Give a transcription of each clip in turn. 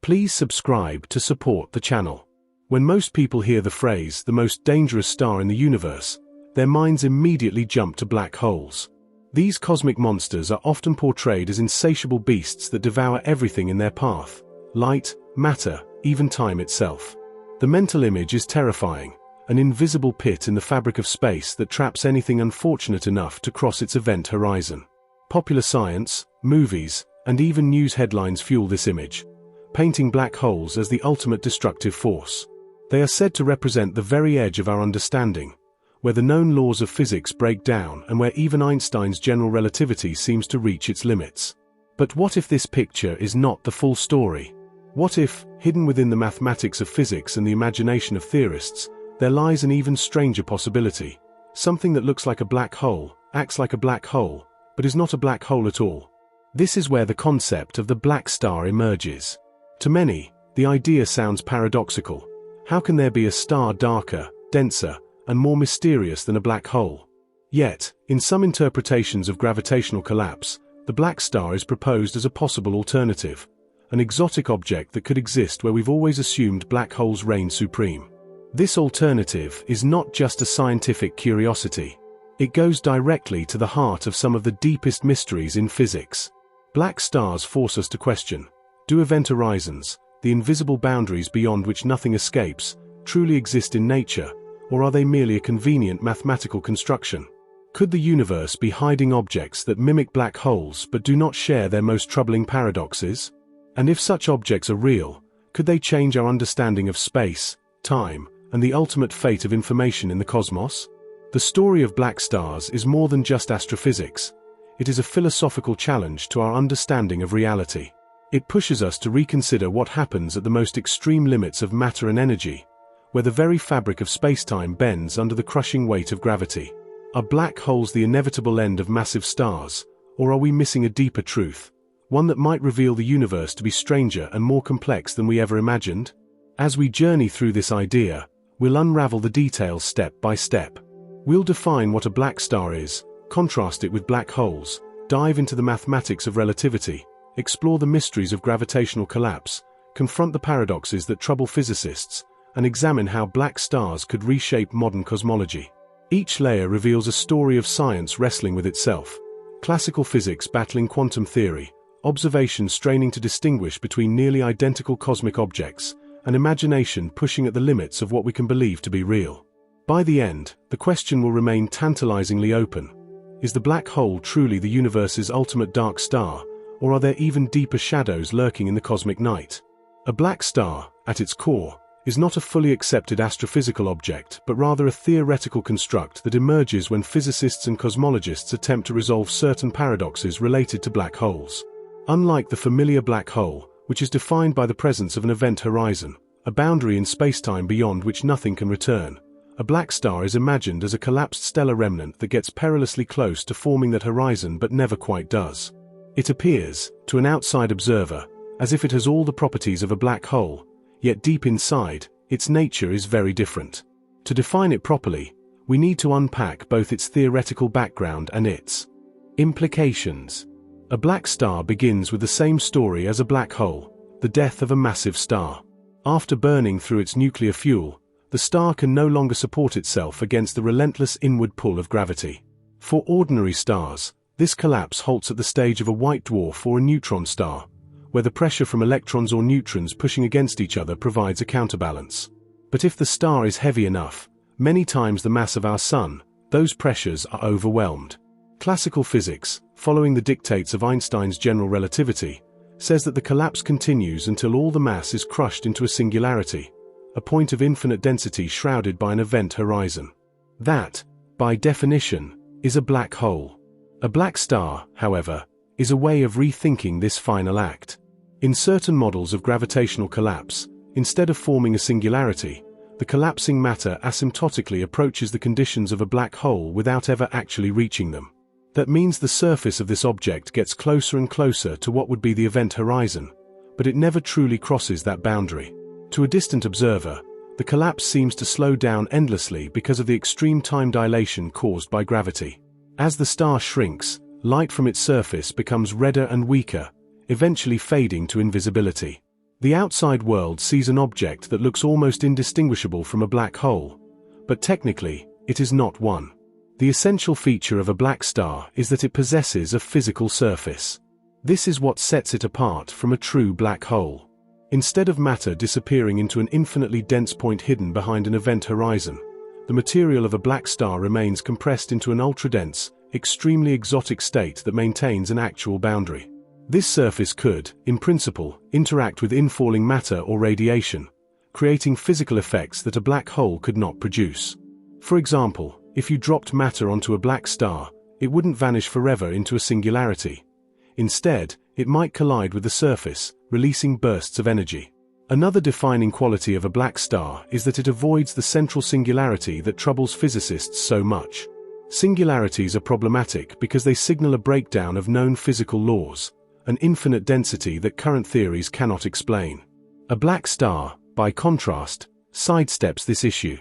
Please subscribe to support the channel. When most people hear the phrase, the most dangerous star in the universe, their minds immediately jump to black holes. These cosmic monsters are often portrayed as insatiable beasts that devour everything in their path: light, matter, even time itself. The mental image is terrifying, an invisible pit in the fabric of space that traps anything unfortunate enough to cross its event horizon. Popular science, movies, and even news headlines fuel this image, painting black holes as the ultimate destructive force. They are said to represent the very edge of our understanding, where the known laws of physics break down and where even Einstein's general relativity seems to reach its limits. But what if this picture is not the full story? What if, hidden within the mathematics of physics and the imagination of theorists, there lies an even stranger possibility? Something that looks like a black hole, acts like a black hole, but is not a black hole at all. This is where the concept of the black star emerges. To many, the idea sounds paradoxical. How can there be a star darker, denser, and more mysterious than a black hole? Yet, in some interpretations of gravitational collapse, the black star is proposed as a possible alternative, an exotic object that could exist where we've always assumed black holes reign supreme. This alternative is not just a scientific curiosity. It goes directly to the heart of some of the deepest mysteries in physics. Black stars force us to question: do event horizons, the invisible boundaries beyond which nothing escapes, truly exist in nature, or are they merely a convenient mathematical construction? Could the universe be hiding objects that mimic black holes but do not share their most troubling paradoxes? And if such objects are real, could they change our understanding of space, time, and the ultimate fate of information in the cosmos? The story of black stars is more than just astrophysics. It is a philosophical challenge to our understanding of reality. It pushes us to reconsider what happens at the most extreme limits of matter and energy, where the very fabric of space-time bends under the crushing weight of gravity. Are black holes the inevitable end of massive stars, or are we missing a deeper truth, one that might reveal the universe to be stranger and more complex than we ever imagined? As we journey through this idea, we'll unravel the details step by step. We'll define what a black star is, contrast it with black holes, dive into the mathematics of relativity, explore the mysteries of gravitational collapse, confront the paradoxes that trouble physicists, and examine how black stars could reshape modern cosmology. Each layer reveals a story of science wrestling with itself: classical physics battling quantum theory, observation straining to distinguish between nearly identical cosmic objects, and imagination pushing at the limits of what we can believe to be real. By the end, the question will remain tantalizingly open. Is the black hole truly the universe's ultimate dark star, or are there even deeper shadows lurking in the cosmic night? A black star, at its core, is not a fully accepted astrophysical object, but rather a theoretical construct that emerges when physicists and cosmologists attempt to resolve certain paradoxes related to black holes. Unlike the familiar black hole, which is defined by the presence of an event horizon, a boundary in spacetime beyond which nothing can return, a black star is imagined as a collapsed stellar remnant that gets perilously close to forming that horizon but never quite does. It appears, to an outside observer, as if it has all the properties of a black hole, yet deep inside, its nature is very different. To define it properly, we need to unpack both its theoretical background and its implications. A black star begins with the same story as a black hole: the death of a massive star. After burning through its nuclear fuel, the star can no longer support itself against the relentless inward pull of gravity. For ordinary stars, this collapse halts at the stage of a white dwarf or a neutron star, where the pressure from electrons or neutrons pushing against each other provides a counterbalance. But if the star is heavy enough, many times the mass of our Sun, those pressures are overwhelmed. Classical physics, following the dictates of Einstein's general relativity, says that the collapse continues until all the mass is crushed into a singularity, a point of infinite density shrouded by an event horizon. That, by definition, is a black hole. A black star, however, is a way of rethinking this final act. In certain models of gravitational collapse, instead of forming a singularity, the collapsing matter asymptotically approaches the conditions of a black hole without ever actually reaching them. That means the surface of this object gets closer and closer to what would be the event horizon, but it never truly crosses that boundary. To a distant observer, the collapse seems to slow down endlessly because of the extreme time dilation caused by gravity. As the star shrinks, light from its surface becomes redder and weaker, eventually fading to invisibility. The outside world sees an object that looks almost indistinguishable from a black hole, but technically, it is not one. The essential feature of a black star is that it possesses a physical surface. This is what sets it apart from a true black hole. Instead of matter disappearing into an infinitely dense point hidden behind an event horizon, the material of a black star remains compressed into an ultra-dense, extremely exotic state that maintains an actual boundary. This surface could, in principle, interact with infalling matter or radiation, creating physical effects that a black hole could not produce. For example, if you dropped matter onto a black star, it wouldn't vanish forever into a singularity. Instead, it might collide with the surface, releasing bursts of energy. Another defining quality of a black star is that it avoids the central singularity that troubles physicists so much. Singularities are problematic because they signal a breakdown of known physical laws, an infinite density that current theories cannot explain. A black star, by contrast, sidesteps this issue.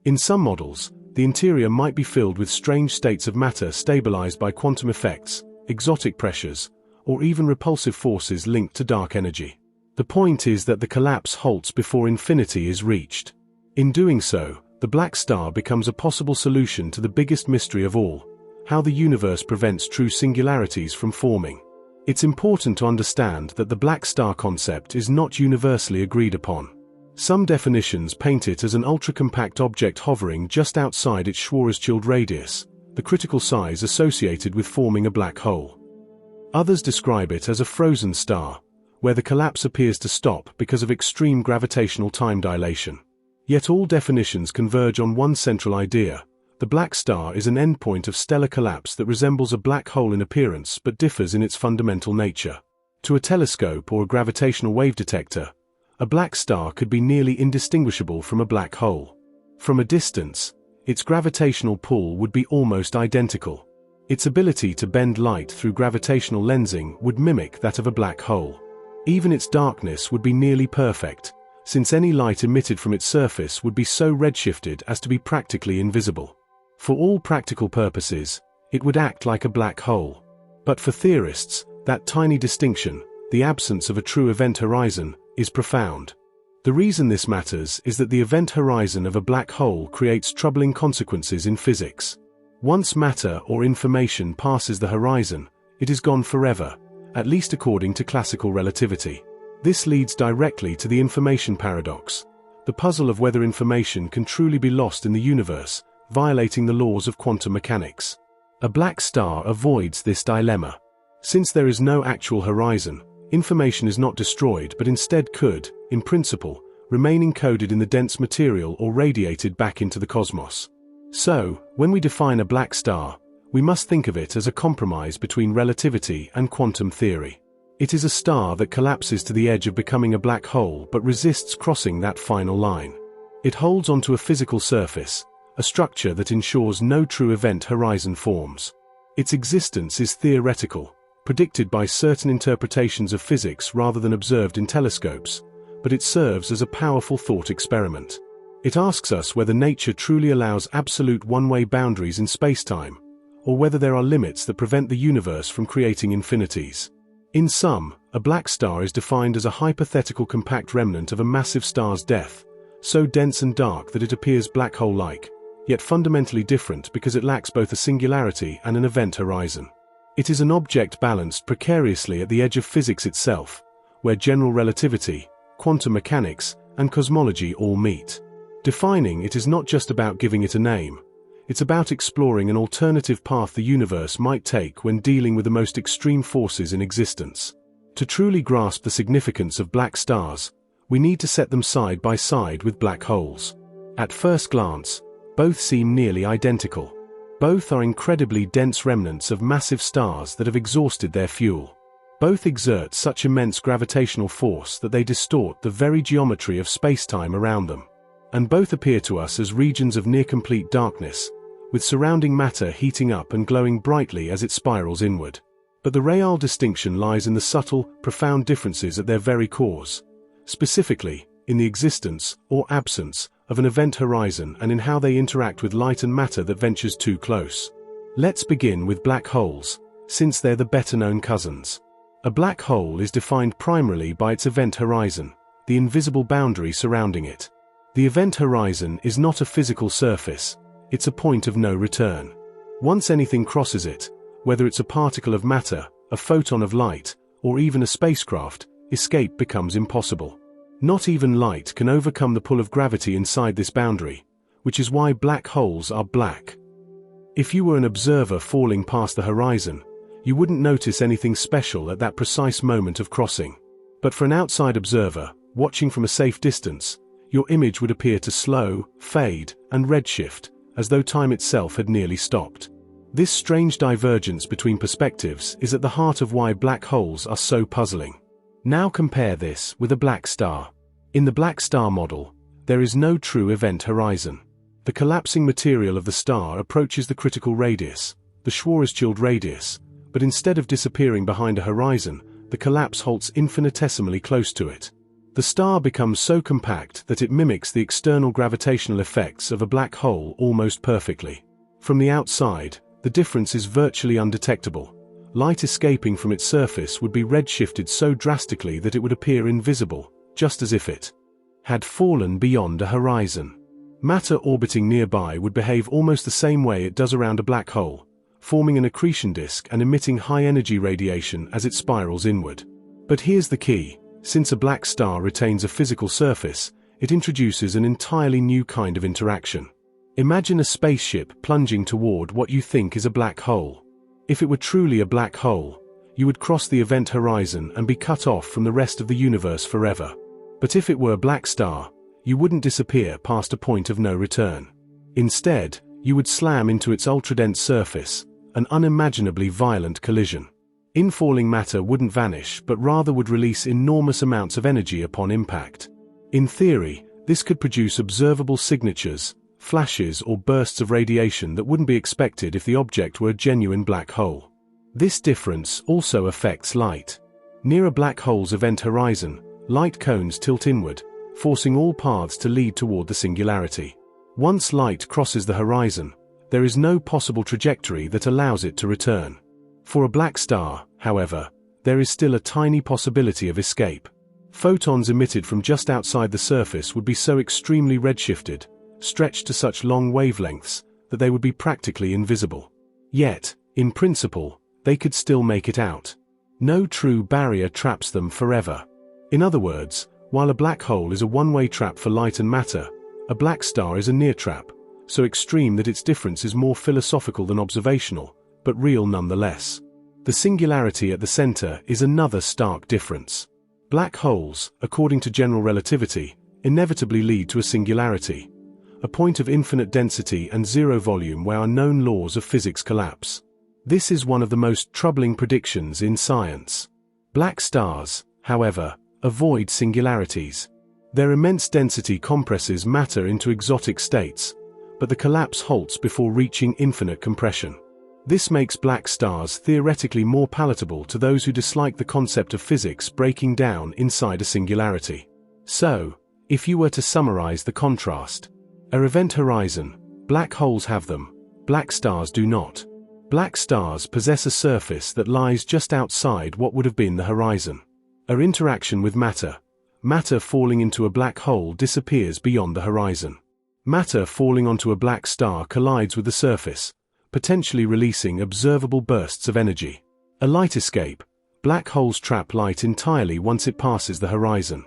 In some models, the interior might be filled with strange states of matter stabilized by quantum effects, exotic pressures, or even repulsive forces linked to dark energy. The point is that the collapse halts before infinity is reached. In doing so, the black star becomes a possible solution to the biggest mystery of all: how the universe prevents true singularities from forming. It's important to understand that the black star concept is not universally agreed upon. Some definitions paint it as an ultra-compact object hovering just outside its Schwarzschild radius, the critical size associated with forming a black hole. Others describe it as a frozen star, where the collapse appears to stop because of extreme gravitational time dilation. Yet all definitions converge on one central idea: the black star is an endpoint of stellar collapse that resembles a black hole in appearance but differs in its fundamental nature. To a telescope or a gravitational wave detector, a black star could be nearly indistinguishable from a black hole. From a distance, its gravitational pull would be almost identical. Its ability to bend light through gravitational lensing would mimic that of a black hole. Even its darkness would be nearly perfect, since any light emitted from its surface would be so redshifted as to be practically invisible. For all practical purposes, it would act like a black hole. But for theorists, that tiny distinction, the absence of a true event horizon, is profound. The reason this matters is that the event horizon of a black hole creates troubling consequences in physics. Once matter or information passes the horizon, it is gone forever, at least according to classical relativity. This leads directly to the information paradox, the puzzle of whether information can truly be lost in the universe, violating the laws of quantum mechanics. A black star avoids this dilemma. Since there is no actual horizon, information is not destroyed but instead could, in principle, remain encoded in the dense material or radiated back into the cosmos. So, when we define a black star, we must think of it as a compromise between relativity and quantum theory. It is a star that collapses to the edge of becoming a black hole but resists crossing that final line. It holds onto a physical surface, a structure that ensures no true event horizon forms. Its existence is theoretical, predicted by certain interpretations of physics rather than observed in telescopes, but it serves as a powerful thought experiment. It asks us whether nature truly allows absolute one-way boundaries in space-time, or whether there are limits that prevent the universe from creating infinities. In sum, a black star is defined as a hypothetical compact remnant of a massive star's death, so dense and dark that it appears black hole-like, yet fundamentally different because it lacks both a singularity and an event horizon. It is an object balanced precariously at the edge of physics itself, where general relativity, quantum mechanics, and cosmology all meet. Defining it is not just about giving it a name. It's about exploring an alternative path the universe might take when dealing with the most extreme forces in existence. To truly grasp the significance of black stars, we need to set them side by side with black holes. At first glance, both seem nearly identical. Both are incredibly dense remnants of massive stars that have exhausted their fuel. Both exert such immense gravitational force that they distort the very geometry of space-time around them. And both appear to us as regions of near-complete darkness, with surrounding matter heating up and glowing brightly as it spirals inward. But the real distinction lies in the subtle, profound differences at their very cores. Specifically, in the existence, or absence, of an event horizon and in how they interact with light and matter that ventures too close. Let's begin with black holes, since they're the better-known cousins. A black hole is defined primarily by its event horizon, the invisible boundary surrounding it. The event horizon is not a physical surface, it's a point of no return. Once anything crosses it, whether it's a particle of matter, a photon of light, or even a spacecraft, escape becomes impossible. Not even light can overcome the pull of gravity inside this boundary, which is why black holes are black. If you were an observer falling past the horizon, you wouldn't notice anything special at that precise moment of crossing. But for an outside observer, watching from a safe distance, your image would appear to slow, fade, and redshift, as though time itself had nearly stopped. This strange divergence between perspectives is at the heart of why black holes are so puzzling. Now compare this with a black star. In the black star model, there is no true event horizon. The collapsing material of the star approaches the critical radius, the Schwarzschild radius, but instead of disappearing behind a horizon, the collapse halts infinitesimally close to it. The star becomes so compact that it mimics the external gravitational effects of a black hole almost perfectly. From the outside, the difference is virtually undetectable. Light escaping from its surface would be redshifted so drastically that it would appear invisible, just as if it had fallen beyond a horizon. Matter orbiting nearby would behave almost the same way it does around a black hole, forming an accretion disk and emitting high-energy radiation as it spirals inward. But here's the key: since a black star retains a physical surface, it introduces an entirely new kind of interaction. Imagine a spaceship plunging toward what you think is a black hole. If it were truly a black hole, you would cross the event horizon and be cut off from the rest of the universe forever. But if it were a black star, you wouldn't disappear past a point of no return. Instead, you would slam into its ultradense surface, an unimaginably violent collision. Infalling matter wouldn't vanish but rather would release enormous amounts of energy upon impact. In theory, this could produce observable signatures, flashes or bursts of radiation that wouldn't be expected if the object were a genuine black hole. This difference also affects light. Near a black hole's event horizon, light cones tilt inward, forcing all paths to lead toward the singularity. Once light crosses the horizon, there is no possible trajectory that allows it to return. For a black star, however, there is still a tiny possibility of escape. Photons emitted from just outside the surface would be so extremely redshifted, stretched to such long wavelengths, that they would be practically invisible. Yet, in principle, they could still make it out. No true barrier traps them forever. In other words, while a black hole is a one-way trap for light and matter, a black star is a near trap, so extreme that its difference is more philosophical than observational, but real nonetheless. The singularity at the center is another stark difference. Black holes, according to general relativity, inevitably lead to a singularity, a point of infinite density and zero volume where our known laws of physics collapse. This is one of the most troubling predictions in science. Black stars, however, avoid singularities. Their immense density compresses matter into exotic states, but the collapse halts before reaching infinite compression. This makes black stars theoretically more palatable to those who dislike the concept of physics breaking down inside a singularity. So, if you were to summarize the contrast: a event horizon, black holes have them, black stars do not. Black stars possess a surface that lies just outside what would have been the horizon. A interaction with matter. Matter falling into a black hole disappears beyond the horizon. Matter falling onto a black star collides with the surface, potentially releasing observable bursts of energy. A light escape. Black holes trap light entirely once it passes the horizon.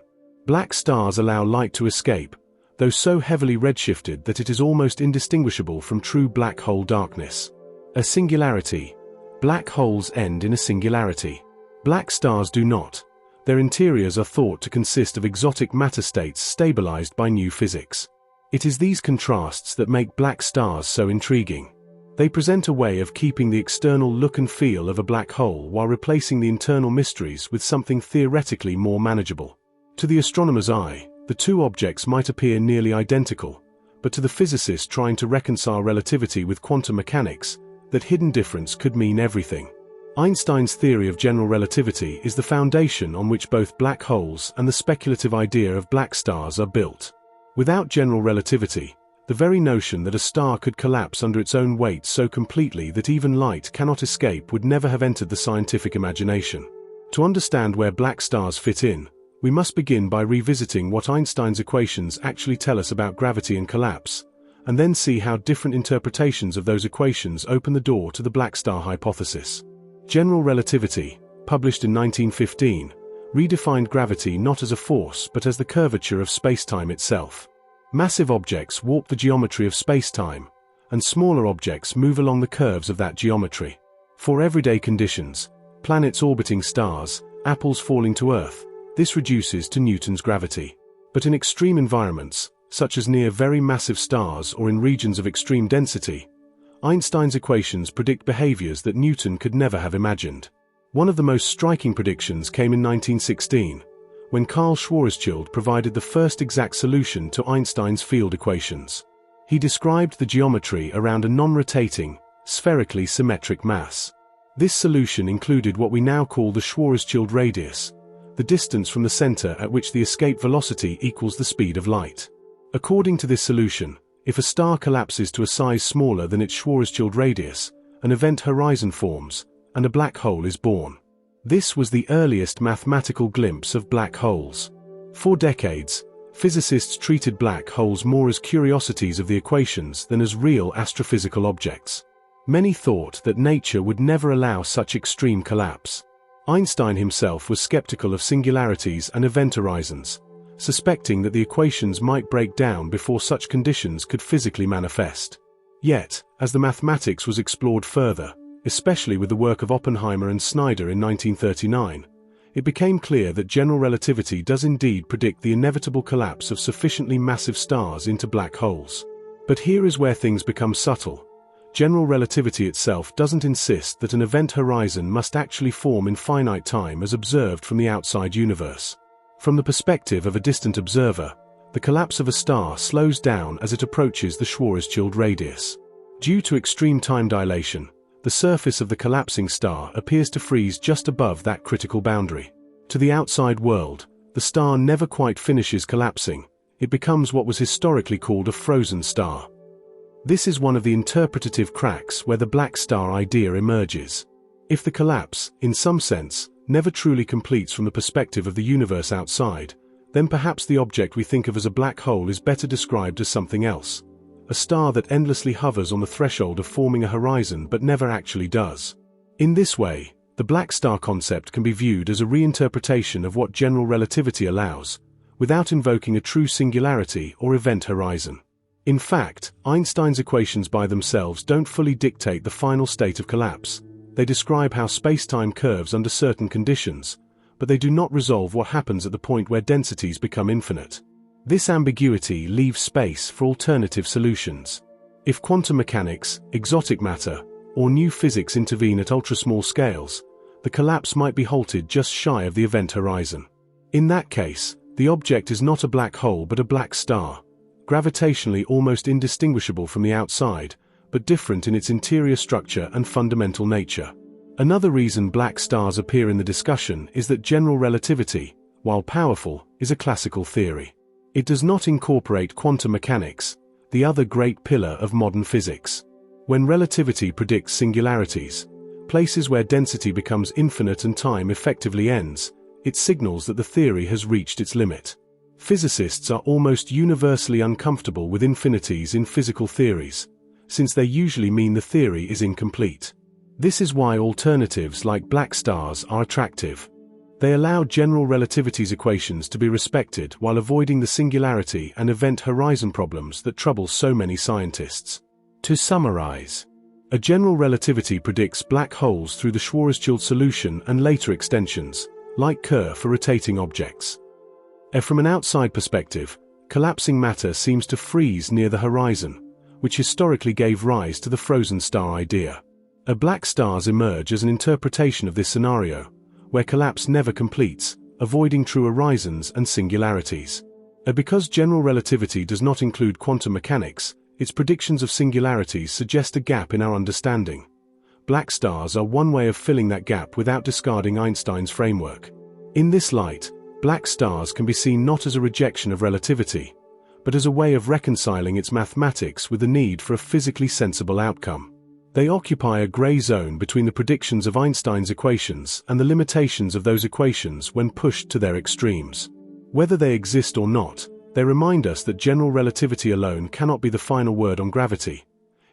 Black stars allow light to escape, though so heavily redshifted that it is almost indistinguishable from true black hole darkness. A singularity. Black holes end in a singularity. Black stars do not. Their interiors are thought to consist of exotic matter states stabilized by new physics. It is these contrasts that make black stars so intriguing. They present a way of keeping the external look and feel of a black hole while replacing the internal mysteries with something theoretically more manageable. To the astronomer's eye, the two objects might appear nearly identical, but to the physicist trying to reconcile relativity with quantum mechanics, that hidden difference could mean everything. Einstein's theory of general relativity is the foundation on which both black holes and the speculative idea of black stars are built. Without general relativity, the very notion that a star could collapse under its own weight so completely that even light cannot escape would never have entered the scientific imagination. To understand where black stars fit in, we must begin by revisiting what Einstein's equations actually tell us about gravity and collapse, and then see how different interpretations of those equations open the door to the black star hypothesis. General relativity, published in 1915, redefined gravity not as a force but as the curvature of spacetime itself. Massive objects warp the geometry of spacetime, and smaller objects move along the curves of that geometry. For everyday conditions, planets orbiting stars, apples falling to Earth, this reduces to Newton's gravity. But in extreme environments, such as near very massive stars or in regions of extreme density, Einstein's equations predict behaviors that Newton could never have imagined. One of the most striking predictions came in 1916, when Karl Schwarzschild provided the first exact solution to Einstein's field equations. He described the geometry around a non-rotating, spherically symmetric mass. This solution included what we now call the Schwarzschild radius, the distance from the center at which the escape velocity equals the speed of light. According to this solution, if a star collapses to a size smaller than its Schwarzschild radius, an event horizon forms, and a black hole is born. This was the earliest mathematical glimpse of black holes. For decades, physicists treated black holes more as curiosities of the equations than as real astrophysical objects. Many thought that nature would never allow such extreme collapse. Einstein himself was skeptical of singularities and event horizons, suspecting that the equations might break down before such conditions could physically manifest. Yet, as the mathematics was explored further, especially with the work of Oppenheimer and Snyder in 1939, it became clear that general relativity does indeed predict the inevitable collapse of sufficiently massive stars into black holes. But here is where things become subtle. General relativity itself doesn't insist that an event horizon must actually form in finite time as observed from the outside universe. From the perspective of a distant observer, the collapse of a star slows down as it approaches the Schwarzschild radius. Due to extreme time dilation, the surface of the collapsing star appears to freeze just above that critical boundary. To the outside world, the star never quite finishes collapsing. It becomes what was historically called a frozen star. This is one of the interpretative cracks where the black star idea emerges. If the collapse, in some sense, never truly completes from the perspective of the universe outside, then perhaps the object we think of as a black hole is better described as something else. A star that endlessly hovers on the threshold of forming a horizon but never actually does. In this way, the black star concept can be viewed as a reinterpretation of what general relativity allows, without invoking a true singularity or event horizon. In fact, Einstein's equations by themselves don't fully dictate the final state of collapse. They describe how spacetime curves under certain conditions, but they do not resolve what happens at the point where densities become infinite. This ambiguity leaves space for alternative solutions. If quantum mechanics, exotic matter, or new physics intervene at ultra-small scales, the collapse might be halted just shy of the event horizon. In that case, the object is not a black hole but a black star, gravitationally almost indistinguishable from the outside, but different in its interior structure and fundamental nature. Another reason black stars appear in the discussion is that general relativity, while powerful, is a classical theory. It does not incorporate quantum mechanics, the other great pillar of modern physics. When relativity predicts singularities, places where density becomes infinite and time effectively ends, it signals that the theory has reached its limit. Physicists are almost universally uncomfortable with infinities in physical theories, since they usually mean the theory is incomplete. This is why alternatives like black stars are attractive. They allow general relativity's equations to be respected while avoiding the singularity and event horizon problems that trouble so many scientists. To summarize, a general relativity predicts black holes through the Schwarzschild solution and later extensions, like Kerr for rotating objects. From an outside perspective, collapsing matter seems to freeze near the horizon, which historically gave rise to the frozen star idea. Black stars emerge as an interpretation of this scenario, where collapse never completes, avoiding true horizons and singularities. Because general relativity does not include quantum mechanics, its predictions of singularities suggest a gap in our understanding. Black stars are one way of filling that gap without discarding Einstein's framework. In this light, black stars can be seen not as a rejection of relativity, but as a way of reconciling its mathematics with the need for a physically sensible outcome. They occupy a gray zone between the predictions of Einstein's equations and the limitations of those equations when pushed to their extremes. Whether they exist or not, they remind us that general relativity alone cannot be the final word on gravity.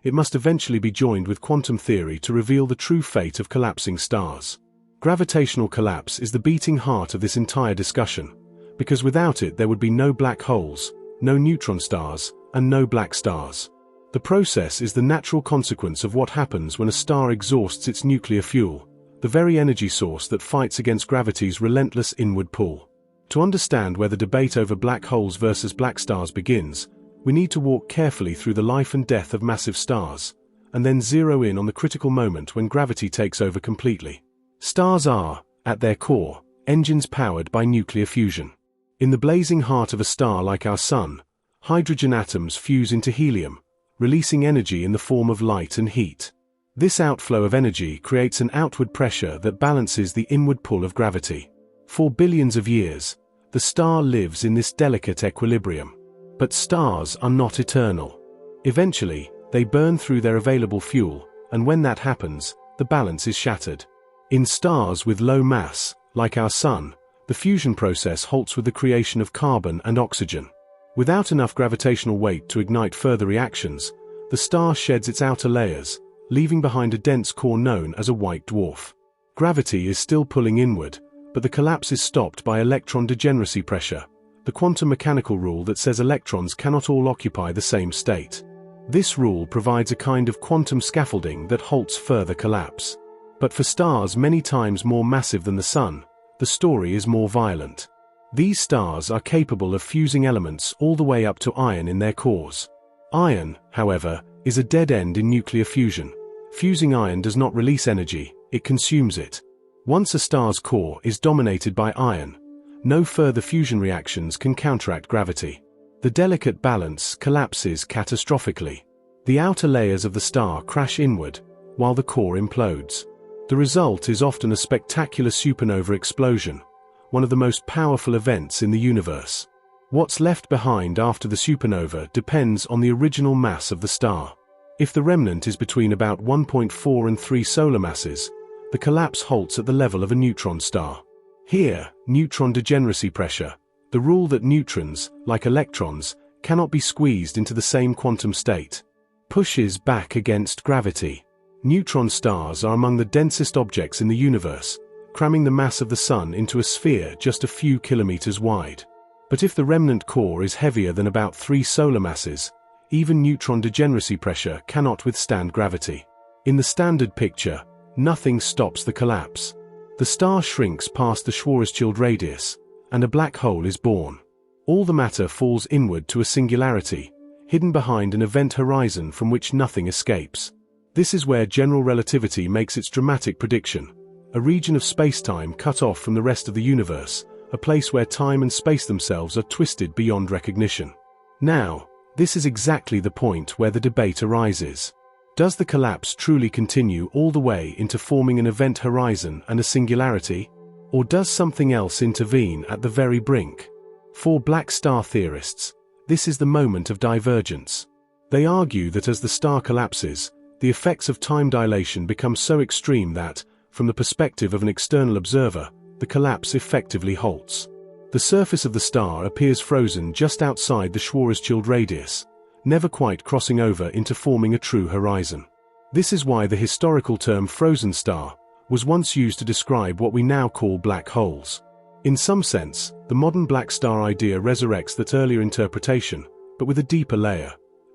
It must eventually be joined with quantum theory to reveal the true fate of collapsing stars. Gravitational collapse is the beating heart of this entire discussion, because without it there would be no black holes, no neutron stars, and no black stars. The process is the natural consequence of what happens when a star exhausts its nuclear fuel, the very energy source that fights against gravity's relentless inward pull. To understand where the debate over black holes versus black stars begins, we need to walk carefully through the life and death of massive stars, and then zero in on the critical moment when gravity takes over completely. Stars are, at their core, engines powered by nuclear fusion. In the blazing heart of a star like our Sun, hydrogen atoms fuse into helium, releasing energy in the form of light and heat. This outflow of energy creates an outward pressure that balances the inward pull of gravity. For billions of years, the star lives in this delicate equilibrium. But stars are not eternal. Eventually, they burn through their available fuel, and when that happens, the balance is shattered. In stars with low mass, like our Sun, the fusion process halts with the creation of carbon and oxygen. Without enough gravitational weight to ignite further reactions, the star sheds its outer layers, leaving behind a dense core known as a white dwarf. Gravity is still pulling inward, but the collapse is stopped by electron degeneracy pressure, the quantum mechanical rule that says electrons cannot all occupy the same state. This rule provides a kind of quantum scaffolding that halts further collapse. But for stars many times more massive than the Sun, the story is more violent. These stars are capable of fusing elements all the way up to iron in their cores. Iron, however, is a dead end in nuclear fusion. Fusing iron does not release energy, it consumes it. Once a star's core is dominated by iron, no further fusion reactions can counteract gravity. The delicate balance collapses catastrophically. The outer layers of the star crash inward, while the core implodes. The result is often a spectacular supernova explosion, one of the most powerful events in the universe. What's left behind after the supernova depends on the original mass of the star. If the remnant is between about 1.4 and 3 solar masses, the collapse halts at the level of a neutron star. Here, neutron degeneracy pressure, the rule that neutrons, like electrons, cannot be squeezed into the same quantum state, pushes back against gravity. Neutron stars are among the densest objects in the universe, cramming the mass of the Sun into a sphere just a few kilometers wide. But if the remnant core is heavier than about 3 solar masses, even neutron degeneracy pressure cannot withstand gravity. In the standard picture, nothing stops the collapse. The star shrinks past the Schwarzschild radius, and a black hole is born. All the matter falls inward to a singularity, hidden behind an event horizon from which nothing escapes. This is where general relativity makes its dramatic prediction, a region of space-time cut off from the rest of the universe, a place where time and space themselves are twisted beyond recognition. Now, this is exactly the point where the debate arises. Does the collapse truly continue all the way into forming an event horizon and a singularity? Or does something else intervene at the very brink? For black star theorists, this is the moment of divergence. They argue that as the star collapses, the effects of time dilation become so extreme that, from the perspective of an external observer, the collapse effectively halts. The surface of the star appears frozen just outside the Schwarzschild radius, never quite crossing over into forming a true horizon. This is why the historical term frozen star was once used to describe what we now call black holes. In some sense, the modern black star idea resurrects that earlier interpretation, but with a deeper layer.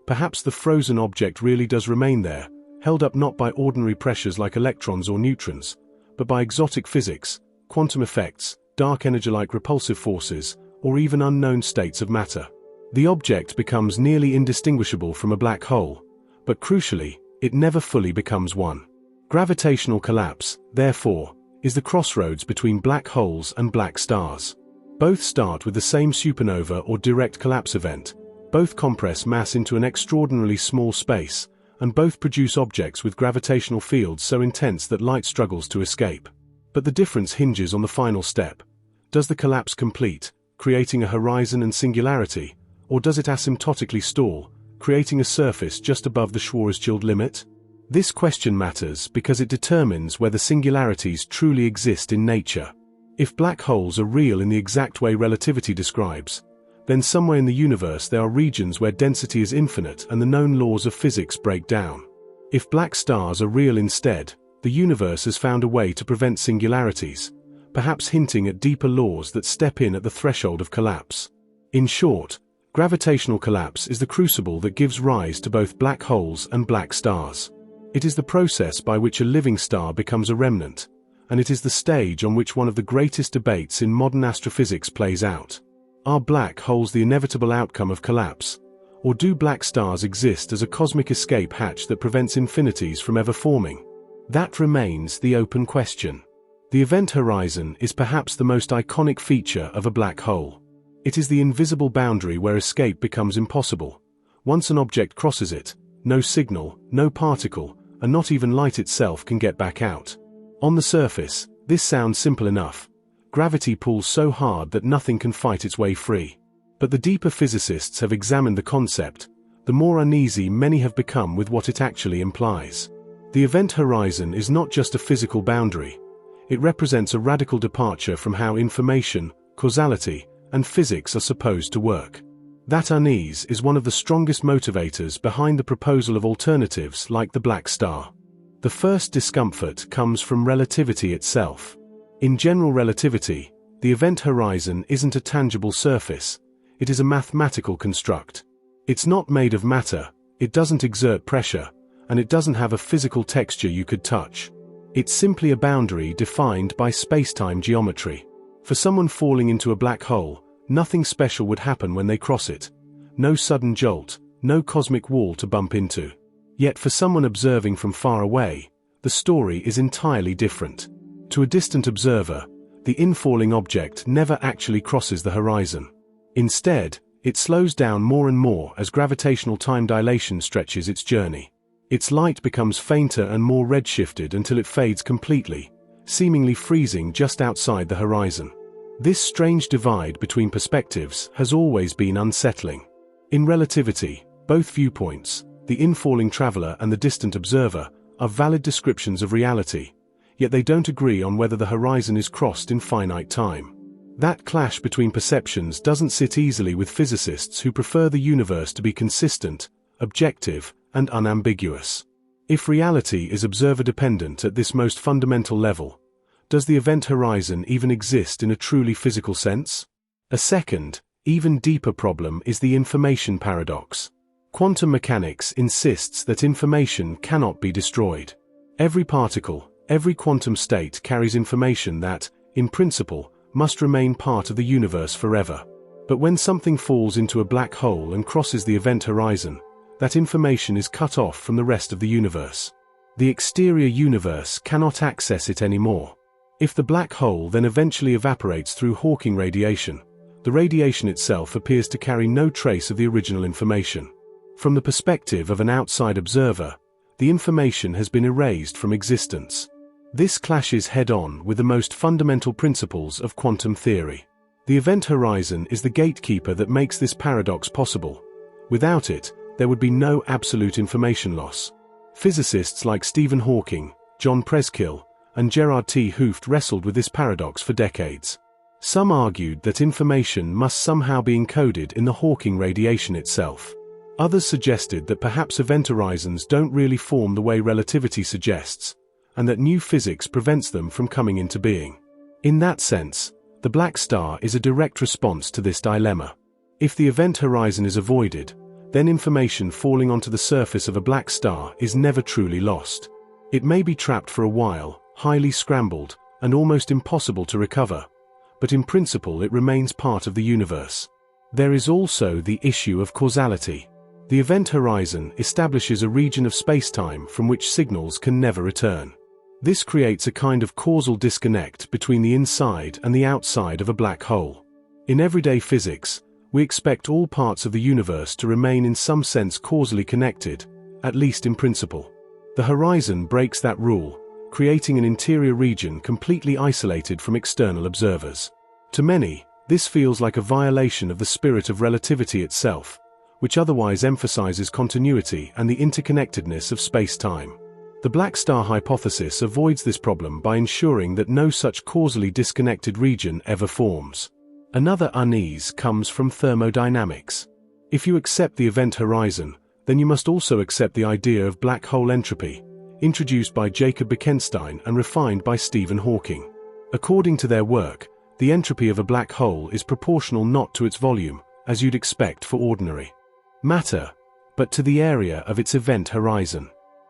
Perhaps the frozen object really does remain there, held up not by ordinary pressures like electrons or neutrons, but by exotic physics, quantum effects, dark energy-like repulsive forces, or even unknown states of matter. The object becomes nearly indistinguishable from a black hole, but crucially, it never fully becomes one. Gravitational collapse, therefore, is the crossroads between black holes and black stars. Both start with the same supernova or direct collapse event, both compress mass into an extraordinarily small space, and both produce objects with gravitational fields so intense that light struggles to escape. But the difference hinges on the final step. Does the collapse complete, creating a horizon and singularity, or does it asymptotically stall, creating a surface just above the Schwarzschild limit? This question matters because it determines whether singularities truly exist in nature. If black holes are real in the exact way relativity describes, then somewhere in the universe there are regions where density is infinite and the known laws of physics break down. If black stars are real instead, the universe has found a way to prevent singularities, perhaps hinting at deeper laws that step in at the threshold of collapse. In short, gravitational collapse is the crucible that gives rise to both black holes and black stars. It is the process by which a living star becomes a remnant, and it is the stage on which one of the greatest debates in modern astrophysics plays out. Are black holes the inevitable outcome of collapse, or do black stars exist as a cosmic escape hatch that prevents infinities from ever forming? That remains the open question. The event horizon is perhaps the most iconic feature of a black hole. It is the invisible boundary where escape becomes impossible. Once an object crosses it, no signal, no particle, and not even light itself can get back out. On the surface, this sounds simple enough. Gravity pulls so hard that nothing can fight its way free. But the deeper physicists have examined the concept, the more uneasy many have become with what it actually implies. The event horizon is not just a physical boundary. It represents a radical departure from how information, causality, and physics are supposed to work. That unease is one of the strongest motivators behind the proposal of alternatives like the black star. The first discomfort comes from relativity itself. In general relativity, the event horizon isn't a tangible surface, it is a mathematical construct. It's not made of matter, it doesn't exert pressure, and it doesn't have a physical texture you could touch. It's simply a boundary defined by space-time geometry. For someone falling into a black hole, nothing special would happen when they cross it. No sudden jolt, no cosmic wall to bump into. Yet for someone observing from far away, the story is entirely different. To a distant observer, the infalling object never actually crosses the horizon. Instead, it slows down more and more as gravitational time dilation stretches its journey. Its light becomes fainter and more redshifted until it fades completely, seemingly freezing just outside the horizon. This strange divide between perspectives has always been unsettling. In relativity, both viewpoints, the infalling traveler and the distant observer, are valid descriptions of reality, yet they don't agree on whether the horizon is crossed in finite time. That clash between perceptions doesn't sit easily with physicists who prefer the universe to be consistent, objective, and unambiguous. If reality is observer-dependent at this most fundamental level, does the event horizon even exist in a truly physical sense? A second, even deeper problem is the information paradox. Quantum mechanics insists that information cannot be destroyed. Every particle, every quantum state carries information that, in principle, must remain part of the universe forever. But when something falls into a black hole and crosses the event horizon, that information is cut off from the rest of the universe. The exterior universe cannot access it anymore. If the black hole then eventually evaporates through Hawking radiation, the radiation itself appears to carry no trace of the original information. From the perspective of an outside observer, the information has been erased from existence. This clashes head-on with the most fundamental principles of quantum theory. The event horizon is the gatekeeper that makes this paradox possible. Without it, there would be no absolute information loss. Physicists like Stephen Hawking, John Preskill, and Gerard T. Hooft wrestled with this paradox for decades. Some argued that information must somehow be encoded in the Hawking radiation itself. Others suggested that perhaps event horizons don't really form the way relativity suggests, and that new physics prevents them from coming into being. In that sense, the black star is a direct response to this dilemma. If the event horizon is avoided, then information falling onto the surface of a black star is never truly lost. It may be trapped for a while, highly scrambled, and almost impossible to recover, but in principle it remains part of the universe. There is also the issue of causality. The event horizon establishes a region of spacetime from which signals can never return. This creates a kind of causal disconnect between the inside and the outside of a black hole. In everyday physics, we expect all parts of the universe to remain in some sense causally connected, at least in principle. The horizon breaks that rule, creating an interior region completely isolated from external observers. To many, this feels like a violation of the spirit of relativity itself, which otherwise emphasizes continuity and the interconnectedness of space-time. The black star hypothesis avoids this problem by ensuring that no such causally disconnected region ever forms. Another unease comes from thermodynamics. If you accept the event horizon, then you must also accept the idea of black hole entropy, introduced by Jacob Bekenstein and refined by Stephen Hawking. According to their work, the entropy of a black hole is proportional not to its volume, as you'd expect for ordinary matter, but to the area of its event horizon.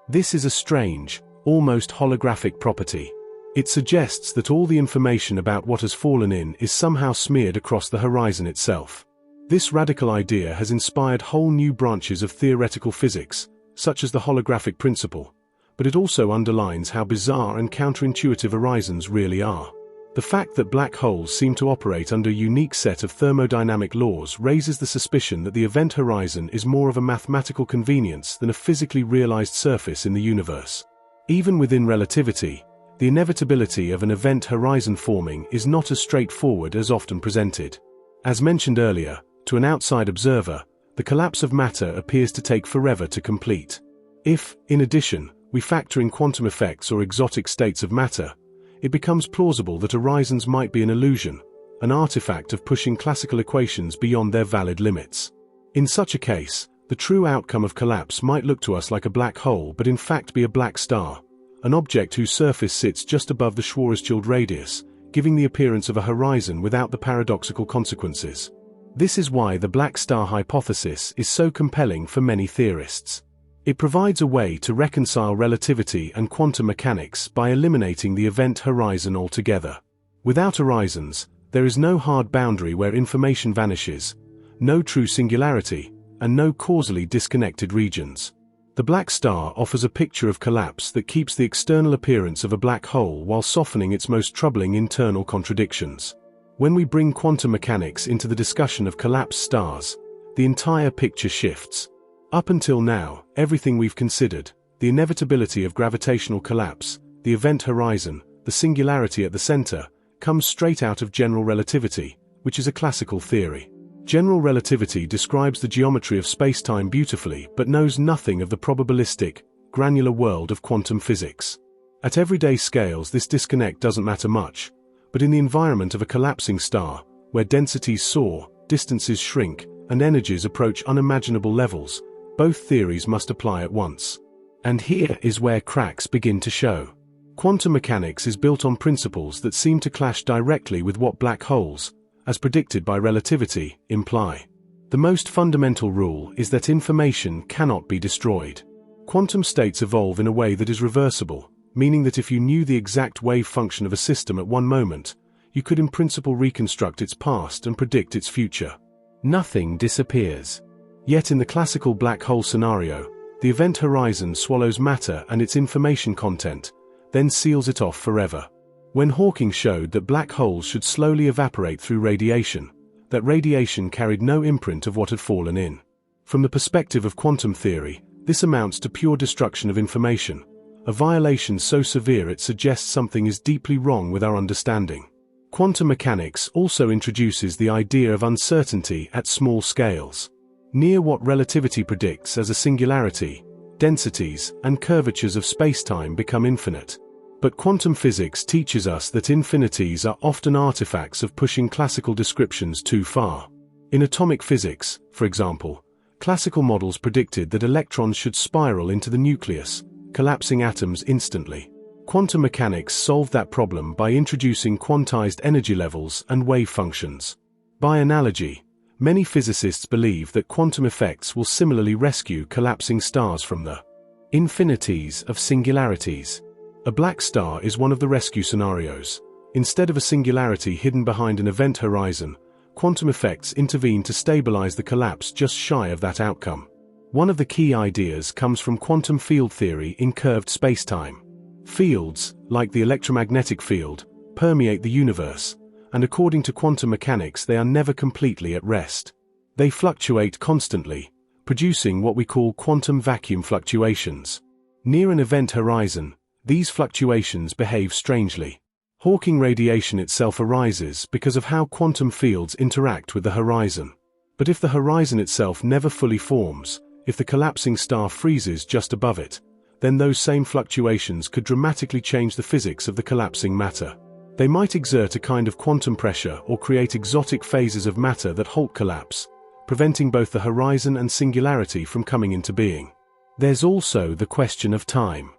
This is a strange, almost holographic property. It suggests that all the information about what has fallen in is somehow smeared across the horizon itself. This radical idea has inspired whole new branches of theoretical physics, such as the holographic principle, but it also underlines how bizarre and counterintuitive horizons really are. The fact that black holes seem to operate under a unique set of thermodynamic laws raises the suspicion that the event horizon is more of a mathematical convenience than a physically realized surface in the universe. Even within relativity, the inevitability of an event horizon forming is not as straightforward as often presented. As mentioned earlier, to an outside observer, the collapse of matter appears to take forever to complete. If, in addition, we factor in quantum effects or exotic states of matter, it becomes plausible that horizons might be an illusion, an artifact of pushing classical equations beyond their valid limits. In such a case, the true outcome of collapse might look to us like a black hole but in fact be a black star, an object whose surface sits just above the Schwarzschild radius, giving the appearance of a horizon without the paradoxical consequences. This is why the black star hypothesis is so compelling for many theorists. It provides a way to reconcile relativity and quantum mechanics by eliminating the event horizon altogether. Without horizons, there is no hard boundary where information vanishes, no true singularity, and no causally disconnected regions. The black star offers a picture of collapse that keeps the external appearance of a black hole while softening its most troubling internal contradictions. When we bring quantum mechanics into the discussion of collapsed stars, the entire picture shifts. Up until now, everything we've considered, the inevitability of gravitational collapse, the event horizon, the singularity at the center, comes straight out of general relativity, which is a classical theory. General relativity describes the geometry of spacetime beautifully but knows nothing of the probabilistic, granular world of quantum physics. At everyday scales this disconnect doesn't matter much, but in the environment of a collapsing star, where densities soar, distances shrink, and energies approach unimaginable levels, both theories must apply at once. And here is where cracks begin to show. Quantum mechanics is built on principles that seem to clash directly with what black holes, as predicted by relativity, imply. The most fundamental rule is that information cannot be destroyed. Quantum states evolve in a way that is reversible, meaning that if you knew the exact wave function of a system at one moment, you could in principle reconstruct its past and predict its future. Nothing disappears. Yet in the classical black hole scenario, the event horizon swallows matter and its information content, then seals it off forever. When Hawking showed that black holes should slowly evaporate through radiation, that radiation carried no imprint of what had fallen in. From the perspective of quantum theory, this amounts to pure destruction of information, a violation so severe it suggests something is deeply wrong with our understanding. Quantum mechanics also introduces the idea of uncertainty at small scales. Near what relativity predicts as a singularity, densities and curvatures of spacetime become infinite. But quantum physics teaches us that infinities are often artifacts of pushing classical descriptions too far. In atomic physics, for example, classical models predicted that electrons should spiral into the nucleus, collapsing atoms instantly. Quantum mechanics solved that problem by introducing quantized energy levels and wave functions. By analogy, many physicists believe that quantum effects will similarly rescue collapsing stars from the infinities of singularities. A black star is one of the rescue scenarios. Instead of a singularity hidden behind an event horizon, quantum effects intervene to stabilize the collapse just shy of that outcome. One of the key ideas comes from quantum field theory in curved spacetime. Fields, like the electromagnetic field, permeate the universe, and according to quantum mechanics they are never completely at rest. They fluctuate constantly, producing what we call quantum vacuum fluctuations. Near an event horizon, these fluctuations behave strangely. Hawking radiation itself arises because of how quantum fields interact with the horizon. But if the horizon itself never fully forms, if the collapsing star freezes just above it, then those same fluctuations could dramatically change the physics of the collapsing matter. They might exert a kind of quantum pressure or create exotic phases of matter that halt collapse, preventing both the horizon and singularity from coming into being. There's also the question of time.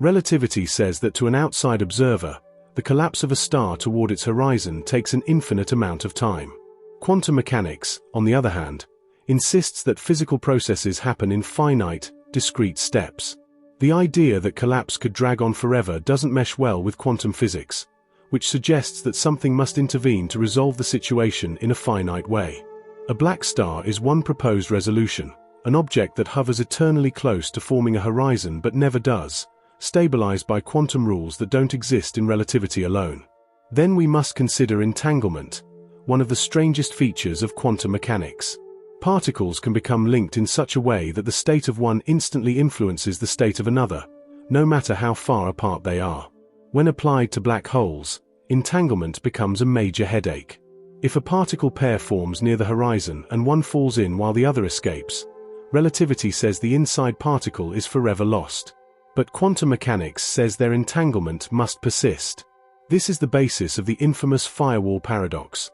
Relativity says that to an outside observer, the collapse of a star toward its horizon takes an infinite amount of time. Quantum mechanics, on the other hand, insists that physical processes happen in finite, discrete steps. The idea that collapse could drag on forever doesn't mesh well with quantum physics, which suggests that something must intervene to resolve the situation in a finite way. A black star is one proposed resolution, an object that hovers eternally close to forming a horizon but never does, stabilized by quantum rules that don't exist in relativity alone. Then we must consider entanglement, one of the strangest features of quantum mechanics. Particles can become linked in such a way that the state of one instantly influences the state of another, no matter how far apart they are. When applied to black holes, entanglement becomes a major headache. If a particle pair forms near the horizon and one falls in while the other escapes, relativity says the inside particle is forever lost. But quantum mechanics says their entanglement must persist. This is the basis of the infamous firewall paradox,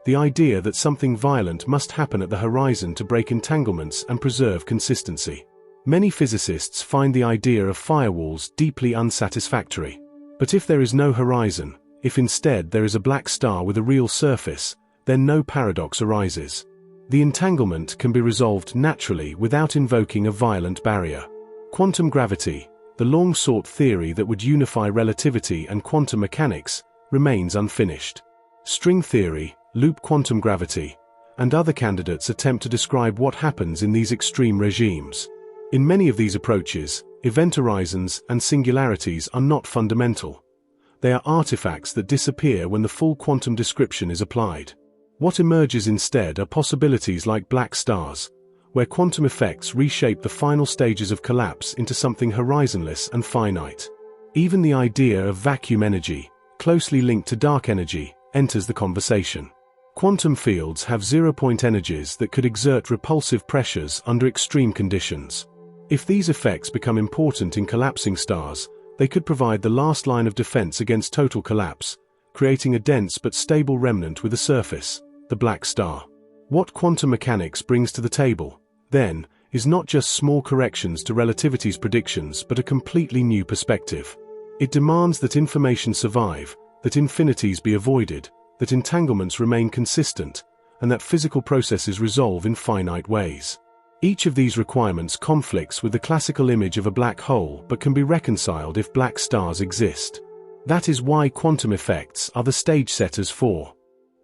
the idea that something violent must happen at the horizon to break entanglements and preserve consistency. Many physicists find the idea of firewalls deeply unsatisfactory. But if there is no horizon, if instead there is a black star with a real surface, then no paradox arises. The entanglement can be resolved naturally without invoking a violent barrier. Quantum gravity, the long-sought theory that would unify relativity and quantum mechanics, remains unfinished. String theory, loop quantum gravity, and other candidates attempt to describe what happens in these extreme regimes. In many of these approaches, event horizons and singularities are not fundamental. They are artifacts that disappear when the full quantum description is applied. What emerges instead are possibilities like black stars, where quantum effects reshape the final stages of collapse into something horizonless and finite. Even the idea of vacuum energy, closely linked to dark energy, enters the conversation. Quantum fields have zero-point energies that could exert repulsive pressures under extreme conditions. If these effects become important in collapsing stars, they could provide the last line of defense against total collapse, creating a dense but stable remnant with a surface, the black star. What quantum mechanics brings to the table, then, is not just small corrections to relativity's predictions but a completely new perspective. It demands that information survive, that infinities be avoided, that entanglements remain consistent, and that physical processes resolve in finite ways. Each of these requirements conflicts with the classical image of a black hole but can be reconciled if black stars exist. That is why quantum effects are the stage setters for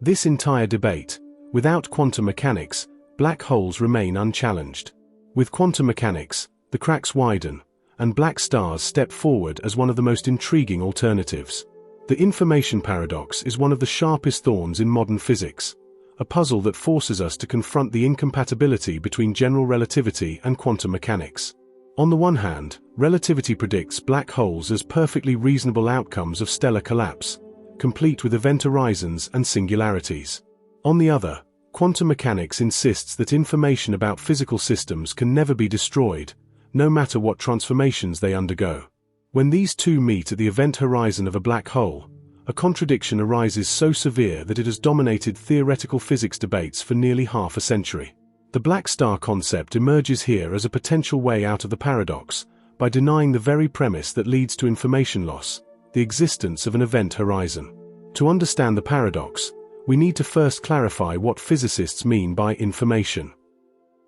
this entire debate. Without quantum mechanics, black holes remain unchallenged. With quantum mechanics, the cracks widen, and black stars step forward as one of the most intriguing alternatives. The information paradox is one of the sharpest thorns in modern physics, a puzzle that forces us to confront the incompatibility between general relativity and quantum mechanics. On the one hand, relativity predicts black holes as perfectly reasonable outcomes of stellar collapse, complete with event horizons and singularities. On the other, quantum mechanics insists that information about physical systems can never be destroyed, no matter what transformations they undergo. When these two meet at the event horizon of a black hole, a contradiction arises so severe that it has dominated theoretical physics debates for nearly half a century. The black star concept emerges here as a potential way out of the paradox, by denying the very premise that leads to information loss, the existence of an event horizon. To understand the paradox, we need to first clarify what physicists mean by information.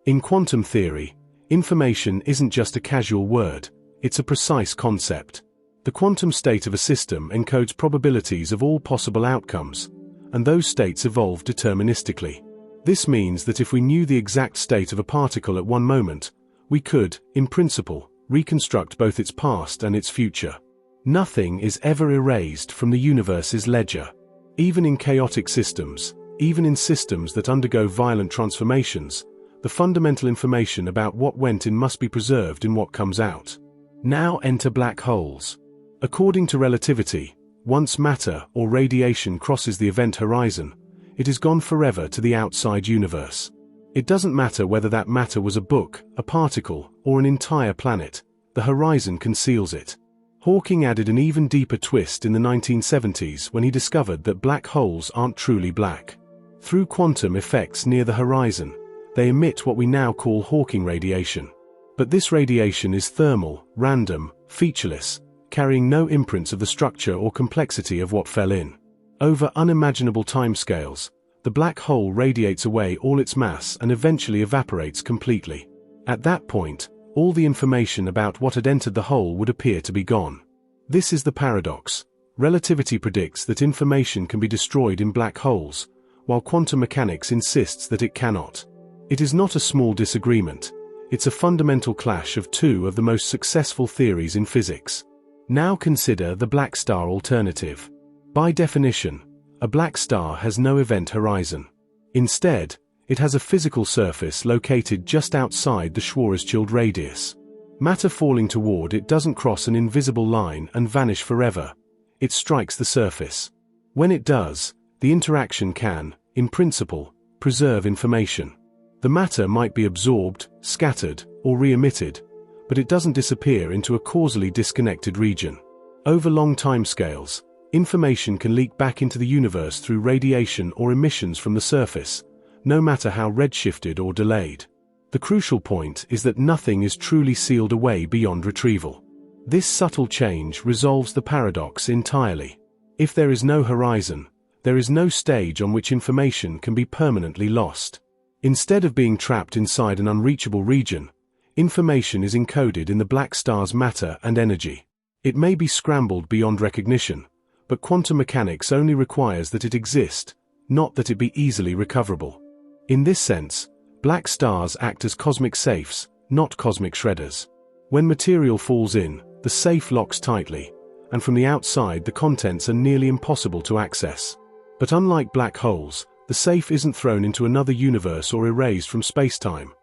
In quantum theory, information isn't just a casual word, it's a precise concept. The quantum state of a system encodes probabilities of all possible outcomes, and those states evolve deterministically. This means that if we knew the exact state of a particle at one moment, we could, in principle, reconstruct both its past and its future. Nothing is ever erased from the universe's ledger. Even in chaotic systems, even in systems that undergo violent transformations, the fundamental information about what went in must be preserved in what comes out. Now enter black holes. According to relativity, once matter or radiation crosses the event horizon, it is gone forever to the outside universe. It doesn't matter whether that matter was a book, a particle, or an entire planet. the horizon conceals it. Hawking added an even deeper twist in the 1970s when he discovered that black holes aren't truly black. Through quantum effects near the horizon, they emit what we now call Hawking radiation. But this radiation is thermal, random, featureless, carrying no imprints of the structure or complexity of what fell in. Over unimaginable timescales, the black hole radiates away all its mass and eventually evaporates completely. At that point, all the information about what had entered the hole would appear to be gone. This is the paradox. Relativity predicts that information can be destroyed in black holes, while quantum mechanics insists that it cannot. It is not a small disagreement. It's a fundamental clash of two of the most successful theories in physics. Now consider the black star alternative. By definition, a black star has no event horizon. Instead, it has a physical surface located just outside the Schwarzschild radius. Matter falling toward it doesn't cross an invisible line and vanish forever. It strikes the surface. When it does, the interaction can, in principle, preserve information. The matter might be absorbed, scattered, or re-emitted, but it doesn't disappear into a causally disconnected region. Over long timescales, information can leak back into the universe through radiation or emissions from the surface, no matter how redshifted or delayed. The crucial point is that nothing is truly sealed away beyond retrieval. This subtle change resolves the paradox entirely. If there is no horizon, there is no stage on which information can be permanently lost. Instead of being trapped inside an unreachable region, information is encoded in the black star's matter and energy. It may be scrambled beyond recognition, but quantum mechanics only requires that it exist, not that it be easily recoverable. In this sense, black stars act as cosmic safes, not cosmic shredders. When material falls in, the safe locks tightly, and from the outside the contents are nearly impossible to access. But unlike black holes, the safe isn't thrown into another universe or erased from space-time.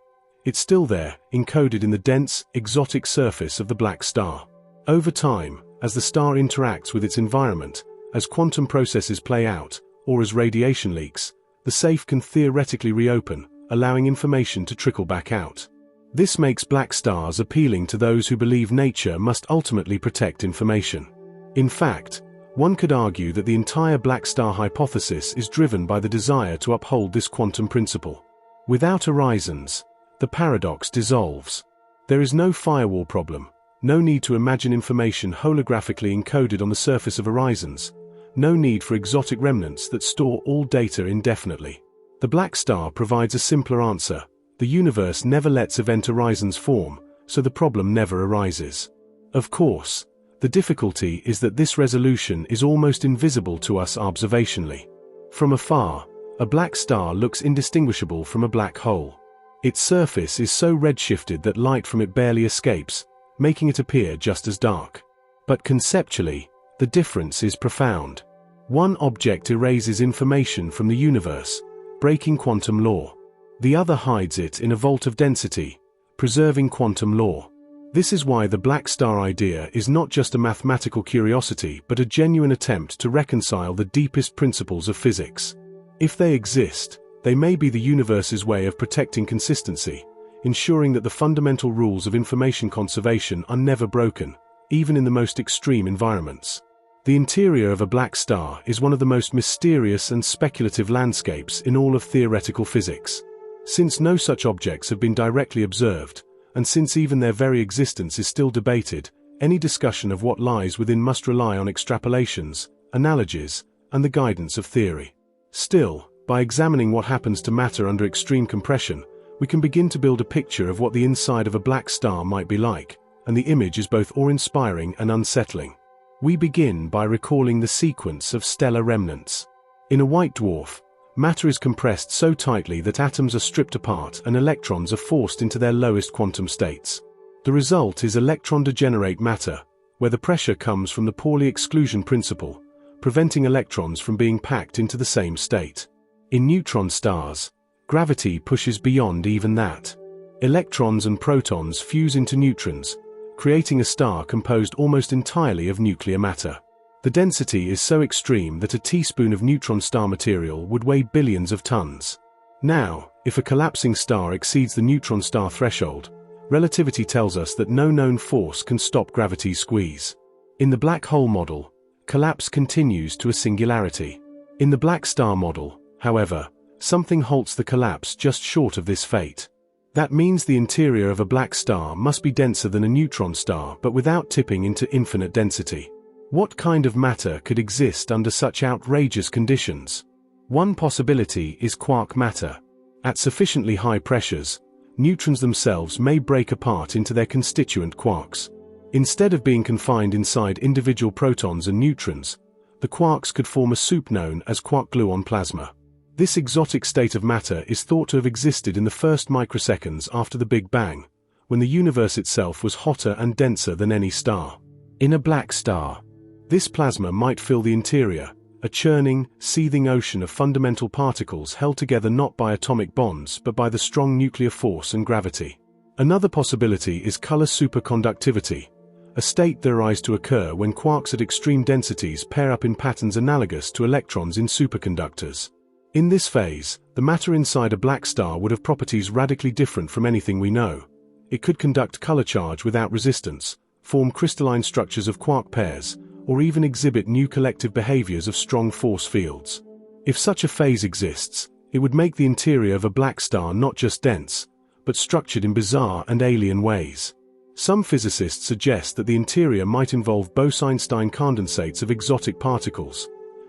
It's still there, encoded in the dense, exotic surface of the black star. Over time, as the star interacts with its environment, as quantum processes play out, or as radiation leaks, the safe can theoretically reopen, allowing information to trickle back out. This makes black stars appealing to those who believe nature must ultimately protect information. In fact, one could argue that the entire black star hypothesis is driven by the desire to uphold this quantum principle. Without horizons, the paradox dissolves. There is no firewall problem, no need to imagine information holographically encoded on the surface of horizons, no need for exotic remnants that store all data indefinitely. The black star provides a simpler answer. The universe never lets event horizons form, so the problem never arises. Of course, the difficulty is that this resolution is almost invisible to us observationally. From afar, a black star looks indistinguishable from a black hole. Its surface is so redshifted that light from it barely escapes, making it appear just as dark. But conceptually, the difference is profound. One object erases information from the universe, breaking quantum law. The other hides it in a vault of density, preserving quantum law. This is why the black star idea is not just a mathematical curiosity but a genuine attempt to reconcile the deepest principles of physics. If they exist, they may be the universe's way of protecting consistency, ensuring that the fundamental rules of information conservation are never broken, even in the most extreme environments. The interior of a black star is one of the most mysterious and speculative landscapes in all of theoretical physics. Since no such objects have been directly observed, and since even their very existence is still debated, any discussion of what lies within must rely on extrapolations, analogies, and the guidance of theory. Still, by examining what happens to matter under extreme compression, we can begin to build a picture of what the inside of a black star might be like, and the image is both awe-inspiring and unsettling. We begin by recalling the sequence of stellar remnants. In a white dwarf, matter is compressed so tightly that atoms are stripped apart and electrons are forced into their lowest quantum states. The result is electron-degenerate matter, where the pressure comes from the Pauli exclusion principle, preventing electrons from being packed into the same state. In neutron stars, gravity pushes beyond even that. Electrons and protons fuse into neutrons, creating a star composed almost entirely of nuclear matter. The density is so extreme that a teaspoon of neutron star material would weigh billions of tons. Now, if a collapsing star exceeds the neutron star threshold, Relativity tells us that no known force can stop gravity's squeeze. In the black hole model, collapse continues to a singularity. In the black star model, however, something halts the collapse just short of this fate. That means the interior of a black star must be denser than a neutron star but without tipping into infinite density. What kind of matter could exist under such outrageous conditions? One possibility is quark matter. At sufficiently high pressures, neutrons themselves may break apart into their constituent quarks. Instead of being confined inside individual protons and neutrons, the quarks could form a soup known as quark-gluon plasma. This exotic state of matter is thought to have existed in the first microseconds after the Big Bang, when the universe itself was hotter and denser than any star. In a black star, this plasma might fill the interior, a churning, seething ocean of fundamental particles held together not by atomic bonds but by the strong nuclear force and gravity. Another possibility is color superconductivity, a state theorized to occur when quarks at extreme densities pair up in patterns analogous to electrons in superconductors. In this phase, the matter inside a black star would have properties radically different from anything we know. It could conduct color charge without resistance, form crystalline structures of quark pairs, or even exhibit new collective behaviors of strong force fields. If such a phase exists, it would make the interior of a black star not just dense, but structured in bizarre and alien ways. Some physicists suggest that the interior might involve Bose-Einstein condensates of exotic particles,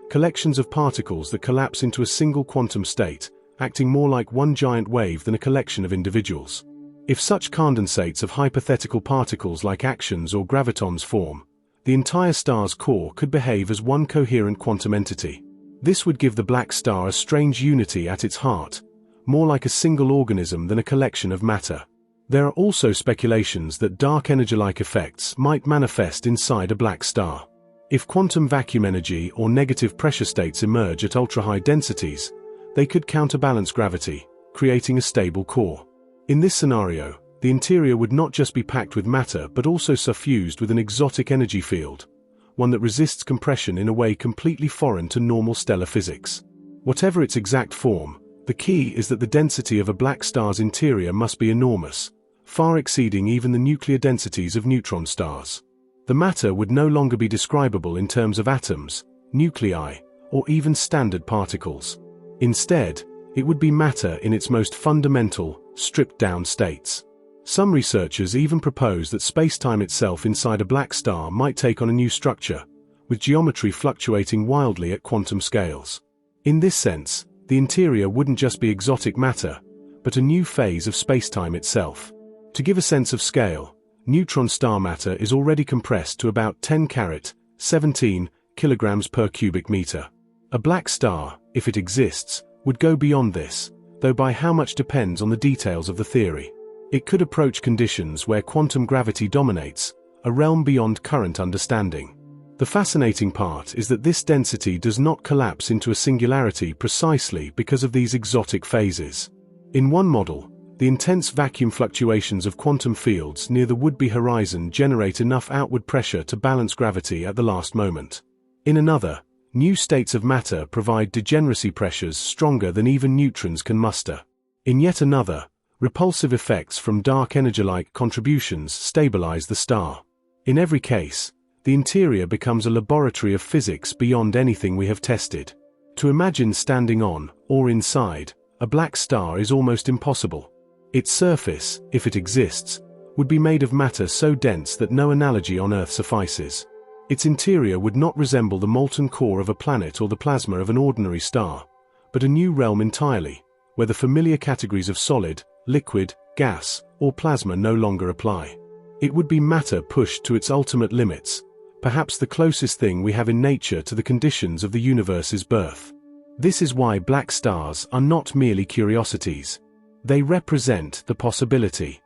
collections of particles that collapse into a single quantum state, acting more like one giant wave than a collection of individuals. If such condensates of hypothetical particles like actions or gravitons form, the entire star's core could behave as one coherent quantum entity. This would give the black star a strange unity at its heart, more like a single organism than a collection of matter. There are also speculations that dark energy-like effects might manifest inside a black star. If quantum vacuum energy or negative pressure states emerge at ultra-high densities, they could counterbalance gravity, creating a stable core. In this scenario, the interior would not just be packed with matter but also suffused with an exotic energy field, one that resists compression in a way completely foreign to normal stellar physics. Whatever its exact form, the key is that the density of a black star's interior must be enormous, far exceeding even the nuclear densities of neutron stars. The matter would no longer be describable in terms of atoms, nuclei, or even standard particles. Instead, it would be matter in its most fundamental, stripped-down states. Some researchers even propose that space-time itself inside a black star might take on a new structure, with geometry fluctuating wildly at quantum scales. In this sense, the interior wouldn't just be exotic matter, but a new phase of space-time itself. To give a sense of scale, neutron star matter is already compressed to about 10^17 kilograms per cubic meter. A black star, if it exists, would go beyond this, though by how much depends on the details of the theory. It could approach conditions where quantum gravity dominates, a realm beyond current understanding. The fascinating part is that this density does not collapse into a singularity precisely because of these exotic phases. In one model, the intense vacuum fluctuations of quantum fields near the would-be horizon generate enough outward pressure to balance gravity at the last moment. In another, new states of matter provide degeneracy pressures stronger than even neutrons can muster. In yet another, repulsive effects from dark energy-like contributions stabilize the star. In every case, the interior becomes a laboratory of physics beyond anything we have tested. To imagine standing on, or inside, a black star is almost impossible. Its surface, if it exists, would be made of matter so dense that no analogy on Earth suffices. Its interior would not resemble the molten core of a planet or the plasma of an ordinary star, but a new realm entirely, where the familiar categories of solid, liquid, gas, or plasma no longer apply. It would be matter pushed to its ultimate limits, perhaps the closest thing we have in nature to the conditions of the universe's birth. This is why black stars are not merely curiosities. They represent the possibility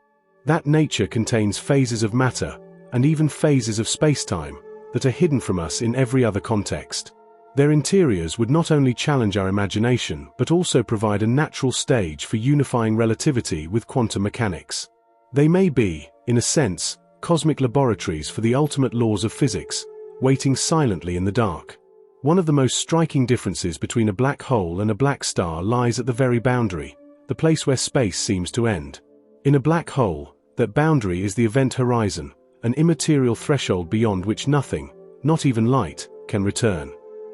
that nature contains phases of matter, and even phases of space-time, that are hidden from us in every other context. Their interiors would not only challenge our imagination but also provide a natural stage for unifying relativity with quantum mechanics. They may be, in a sense, cosmic laboratories for the ultimate laws of physics, waiting silently in the dark. One of the most striking differences between a black hole and a black star lies at the very boundary, the place where space seems to end. In a black hole, That boundary is the event horizon, an immaterial threshold beyond which nothing, not even light, can return.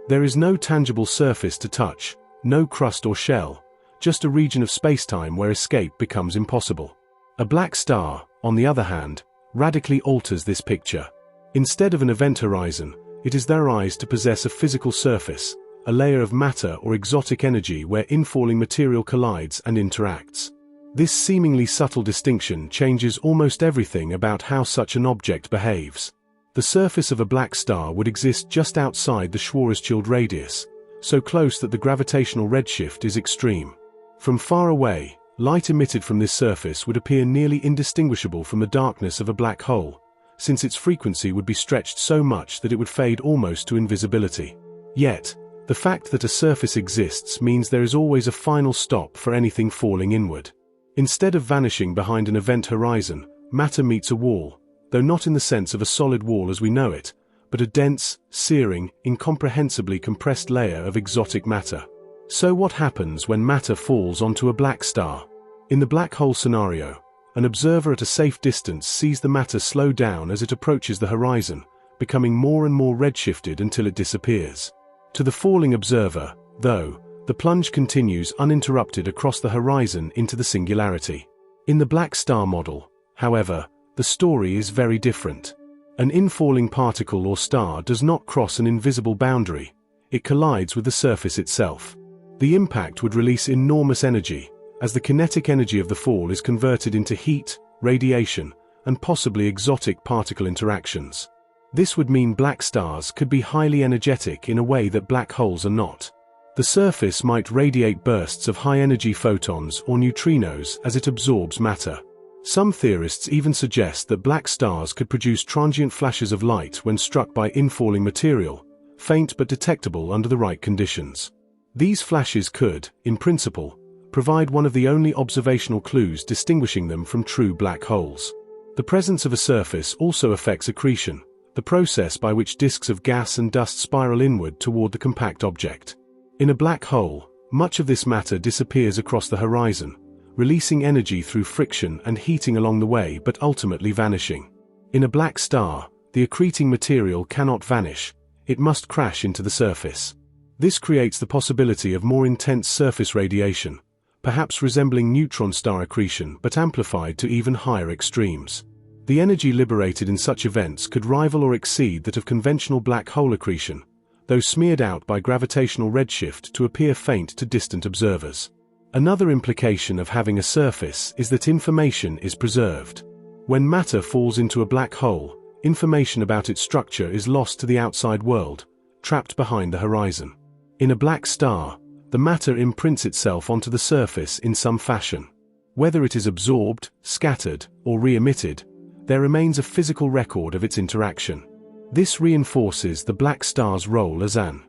There is no tangible surface to touch, no crust or shell, just a region of spacetime where escape becomes impossible. A black star, on the other hand, radically alters this picture. Instead of an event horizon, it is theorized to possess a physical surface, a layer of matter or exotic energy where infalling material collides and interacts. This seemingly subtle distinction changes almost everything about how such an object behaves. The surface of a black star would exist just outside the Schwarzschild radius, so close that the gravitational redshift is extreme. From far away, light emitted from this surface would appear nearly indistinguishable from the darkness of a black hole, since its frequency would be stretched so much that it would fade almost to invisibility. Yet, the fact that a surface exists means there is always a final stop for anything falling inward. Instead of vanishing behind an event horizon, matter meets a wall, though not in the sense of a solid wall as we know it, but a dense, searing, incomprehensibly compressed layer of exotic matter. So what happens when matter falls onto a black star? In the black hole scenario, an observer at a safe distance sees the matter slow down as it approaches the horizon, becoming more and more redshifted until it disappears. To the falling observer, though, the plunge continues uninterrupted across the horizon into the singularity. In the black star model, however, the story is very different. An infalling particle or star does not cross an invisible boundary, it collides with the surface itself. The impact would release enormous energy, as the kinetic energy of the fall is converted into heat, radiation, and possibly exotic particle interactions. This would mean black stars could be highly energetic in a way that black holes are not. The surface might radiate bursts of high-energy photons or neutrinos as it absorbs matter. Some theorists even suggest that black stars could produce transient flashes of light when struck by infalling material, faint but detectable under the right conditions. These flashes could, in principle, provide one of the only observational clues distinguishing them from true black holes. The presence of a surface also affects accretion, the process by which disks of gas and dust spiral inward toward the compact object. In a black hole, much of this matter disappears across the horizon, releasing energy through friction and heating along the way but ultimately vanishing. In a black star, the accreting material cannot vanish, it must crash into the surface. This creates the possibility of more intense surface radiation, perhaps resembling neutron star accretion but amplified to even higher extremes. The energy liberated in such events could rival or exceed that of conventional black hole accretion, though smeared out by gravitational redshift to appear faint to distant observers. Another implication of having a surface is that information is preserved. When matter falls into a black hole, information about its structure is lost to the outside world, trapped behind the horizon. In a black star, the matter imprints itself onto the surface in some fashion. Whether it is absorbed, scattered, or re-emitted, there remains a physical record of its interaction. This reinforces the black star's role as an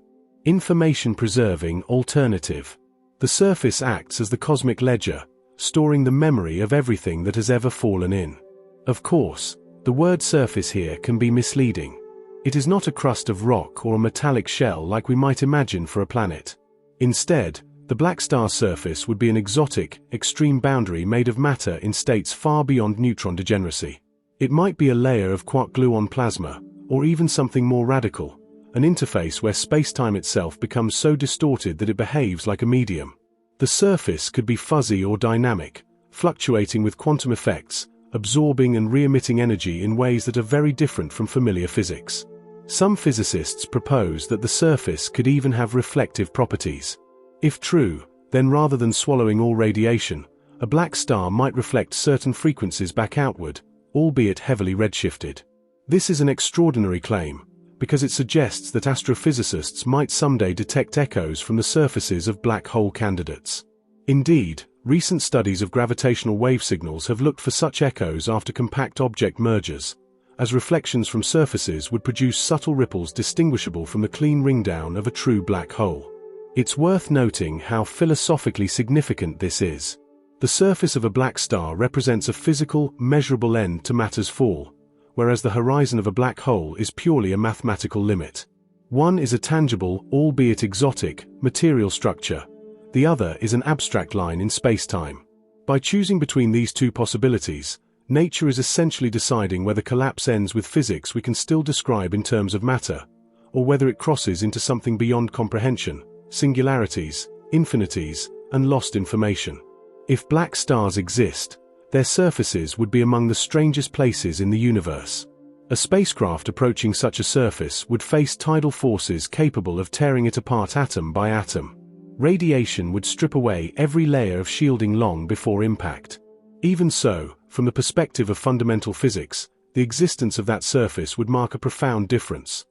information-preserving alternative. The surface acts as the cosmic ledger, storing the memory of everything that has ever fallen in. Of course, the word surface here can be misleading. It is not a crust of rock or a metallic shell like we might imagine for a planet. Instead, the black star surface would be an exotic, extreme boundary made of matter in states far beyond neutron degeneracy. It might be a layer of quark-gluon plasma, or even something more radical, an interface where space-time itself becomes so distorted that it behaves like a medium. The surface could be fuzzy or dynamic, fluctuating with quantum effects, absorbing and re-emitting energy in ways that are very different from familiar physics. Some physicists propose that the surface could even have reflective properties. If true, then rather than swallowing all radiation, a black star might reflect certain frequencies back outward, albeit heavily redshifted. This is an extraordinary claim, because it suggests that astrophysicists might someday detect echoes from the surfaces of black hole candidates. Indeed, recent studies of gravitational wave signals have looked for such echoes after compact object mergers, as reflections from surfaces would produce subtle ripples distinguishable from the clean ringdown of a true black hole. It's worth noting how philosophically significant this is. The surface of a black star represents a physical, measurable end to matter's fall, whereas the horizon of a black hole is purely a mathematical limit. One is a tangible, albeit exotic, material structure. The other is an abstract line in space-time. By choosing between these two possibilities, Nature is essentially deciding whether collapse ends with physics we can still describe in terms of matter, or whether it crosses into something beyond comprehension, singularities, infinities, and lost information. If black stars exist, their surfaces would be among the strangest places in the universe. A spacecraft approaching such a surface would face tidal forces capable of tearing it apart atom by atom. Radiation would strip away every layer of shielding long before impact. Even so, from the perspective of fundamental physics, the existence of that surface would mark a profound difference.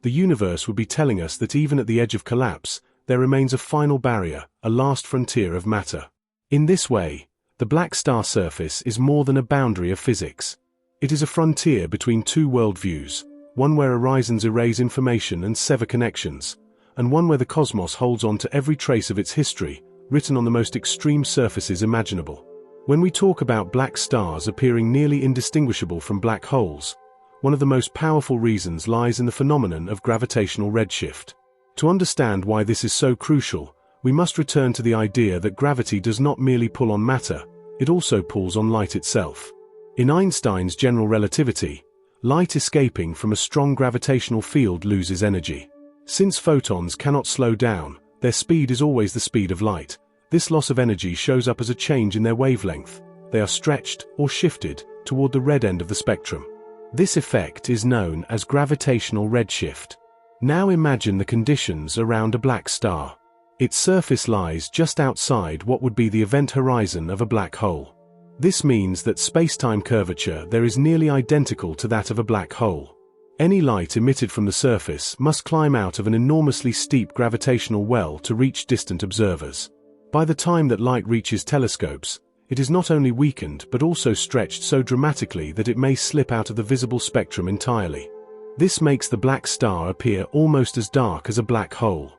The universe would be telling us that even at the edge of collapse, there remains a final barrier, a last frontier of matter. In this way, the black star surface is more than a boundary of physics. It is a frontier between two worldviews, one where horizons erase information and sever connections, and one where the cosmos holds on to every trace of its history, written on the most extreme surfaces imaginable. When we talk about black stars appearing nearly indistinguishable from black holes, one of the most powerful reasons lies in the phenomenon of gravitational redshift. To understand why this is so crucial, we must return to the idea that gravity does not merely pull on matter, it also pulls on light itself. In Einstein's general relativity, light escaping from a strong gravitational field loses energy. Since photons cannot slow down, their speed is always the speed of light. This loss of energy shows up as a change in their wavelength. They are stretched or shifted toward the red end of the spectrum. This effect is known as gravitational redshift. Now imagine the conditions around a black star. Its surface lies just outside what would be the event horizon of a black hole. This means that space-time curvature there is nearly identical to that of a black hole. Any light emitted from the surface must climb out of an enormously steep gravitational well to reach distant observers. By the time that light reaches telescopes, it is not only weakened but also stretched so dramatically that it may slip out of the visible spectrum entirely. This makes the black star appear almost as dark as a black hole.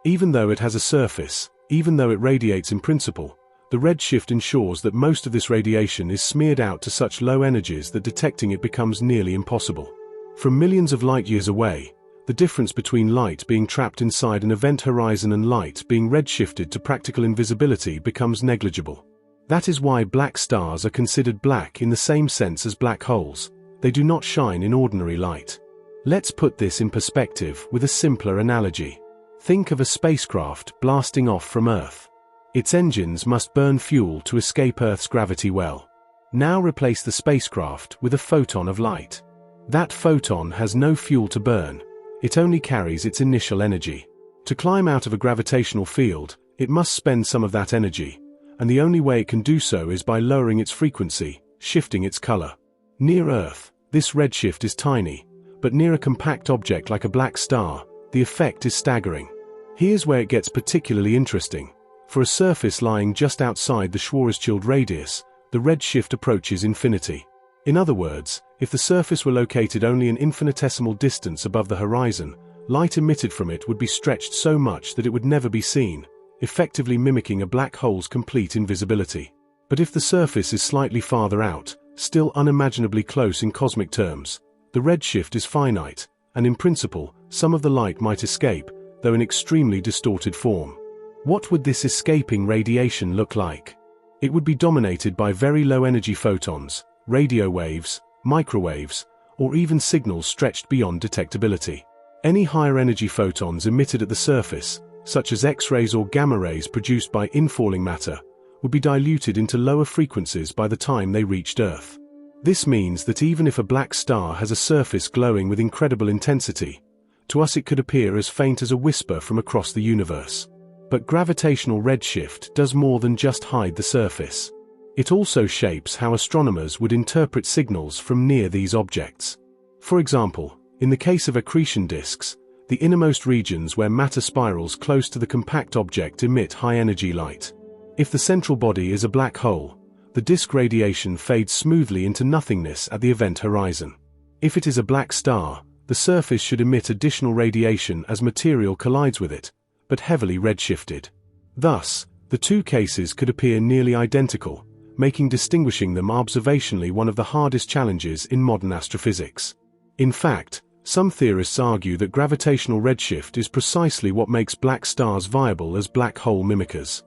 Even though it has a surface, even though it radiates in principle, the redshift ensures that most of this radiation is smeared out to such low energies that detecting it becomes nearly impossible. From millions of light-years away, the difference between light being trapped inside an event horizon and light being redshifted to practical invisibility becomes negligible. That is why black stars are considered black in the same sense as black holes. They do not shine in ordinary light. Let's put this in perspective with a simpler analogy. Think of a spacecraft blasting off from Earth. Its engines must burn fuel to escape Earth's gravity well. Now replace the spacecraft with a photon of light. That photon has no fuel to burn. It only carries its initial energy. To climb out of a gravitational field, it must spend some of that energy, and the only way it can do so is by lowering its frequency, shifting its color. Near Earth, this redshift is tiny, but near a compact object like a black star, the effect is staggering. Here's where it gets particularly interesting. For a surface lying just outside the Schwarzschild radius, the redshift approaches infinity. In other words, if the surface were located only an infinitesimal distance above the horizon, light emitted from it would be stretched so much that it would never be seen, effectively mimicking a black hole's complete invisibility. But if the surface is slightly farther out, still unimaginably close in cosmic terms, the redshift is finite, and in principle, some of the light might escape, though in extremely distorted form. What would this escaping radiation look like? It would be dominated by very low-energy photons, radio waves, microwaves, or even signals stretched beyond detectability. Any higher-energy photons emitted at the surface, such as X-rays or gamma rays produced by infalling matter, would be diluted into lower frequencies by the time they reached Earth. This means that even if a black star has a surface glowing with incredible intensity, to us it could appear as faint as a whisper from across the universe. But gravitational redshift does more than just hide the surface. It also shapes how astronomers would interpret signals from near these objects. For example, in the case of accretion disks, the innermost regions where matter spirals close to the compact object emit high-energy light. If the central body is a black hole, the disk radiation fades smoothly into nothingness at the event horizon. If it is a black star, the surface should emit additional radiation as material collides with it, but heavily redshifted. Thus, the two cases could appear nearly identical, making distinguishing them observationally one of the hardest challenges in modern astrophysics. In fact, some theorists argue that gravitational redshift is precisely what makes black stars viable as black hole mimickers.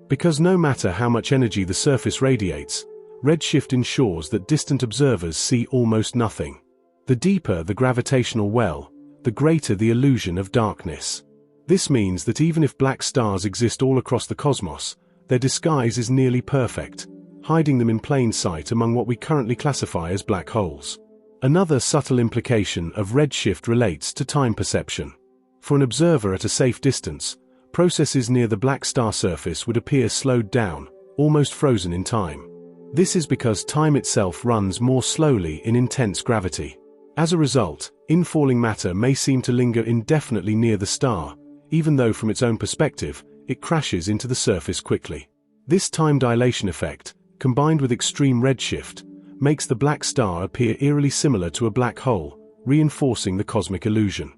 Because no matter how much energy the surface radiates, Redshift ensures that distant observers see almost nothing. The deeper the gravitational well, the greater the illusion of darkness. This means that even if black stars exist all across the cosmos, their disguise is nearly perfect, hiding them in plain sight among what we currently classify as black holes. Another subtle implication of redshift relates to time perception. For an observer at a safe distance, processes near the black star surface would appear slowed down, almost frozen in time. This is because time itself runs more slowly in intense gravity. As a result, infalling matter may seem to linger indefinitely near the star, even though from its own perspective, it crashes into the surface quickly. This time dilation effect, combined with extreme redshift, makes the black star appear eerily similar to a black hole, reinforcing the cosmic illusion.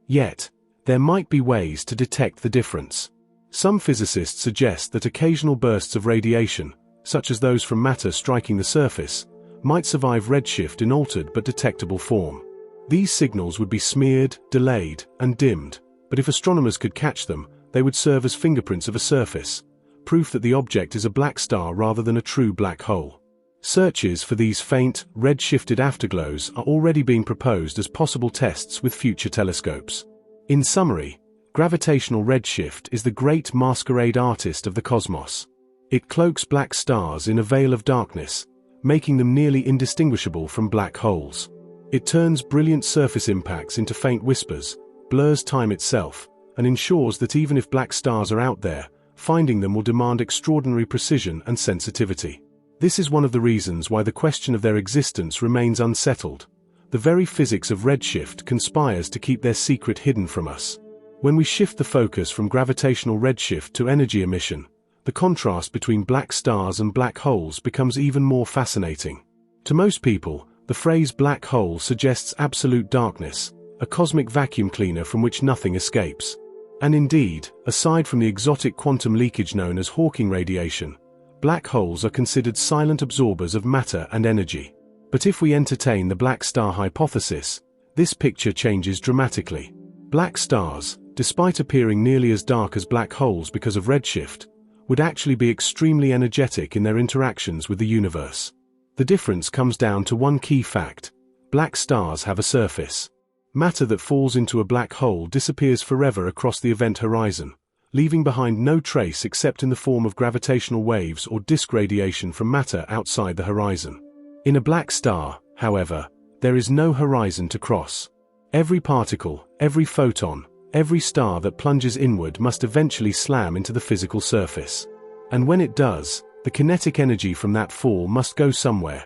Yet, there might be ways to detect the difference. Some physicists suggest that occasional bursts of radiation, such as those from matter striking the surface, might survive redshift in altered but detectable form. These signals would be smeared, delayed, and dimmed, but if astronomers could catch them, they would serve as fingerprints of a surface, proof that the object is a black star rather than a true black hole. Searches for these faint, red-shifted afterglows are already being proposed as possible tests with future telescopes. In summary, gravitational redshift is the great masquerade artist of the cosmos. It cloaks black stars in a veil of darkness, making them nearly indistinguishable from black holes. It turns brilliant surface impacts into faint whispers, blurs time itself, and ensures that even if black stars are out there, finding them will demand extraordinary precision and sensitivity. This is one of the reasons why the question of their existence remains unsettled. The very physics of redshift conspires to keep their secret hidden from us. When we shift the focus from gravitational redshift to energy emission, the contrast between black stars and black holes becomes even more fascinating. To most people, the phrase black hole suggests absolute darkness, a cosmic vacuum cleaner from which nothing escapes. And indeed, aside from the exotic quantum leakage known as Hawking radiation, black holes are considered silent absorbers of matter and energy. But if we entertain the black star hypothesis, this picture changes dramatically. Black stars, despite appearing nearly as dark as black holes because of redshift, would actually be extremely energetic in their interactions with the universe. The difference comes down to one key fact: black stars have a surface. Matter that falls into a black hole disappears forever across the event horizon, leaving behind no trace except in the form of gravitational waves or disk radiation from matter outside the horizon. In a black star, however, there is no horizon to cross. Every particle, every photon, every star that plunges inward must eventually slam into the physical surface. And when it does, the kinetic energy from that fall must go somewhere.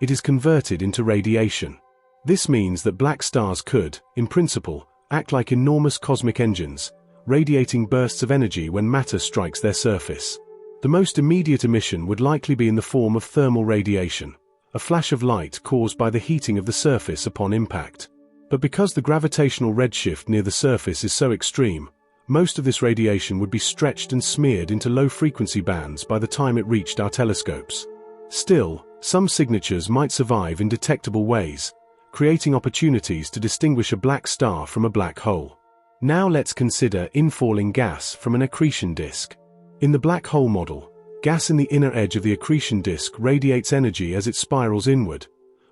It is converted into radiation. This means that black stars could, in principle, act like enormous cosmic engines, radiating bursts of energy when matter strikes their surface. The most immediate emission would likely be in the form of thermal radiation, a flash of light caused by the heating of the surface upon impact. But because the gravitational redshift near the surface is so extreme, most of this radiation would be stretched and smeared into low-frequency bands by the time it reached our telescopes. Still, some signatures might survive in detectable ways, creating opportunities to distinguish a black star from a black hole. Now let's consider infalling gas from an accretion disk. In the black hole model, gas in the inner edge of the accretion disk radiates energy as it spirals inward,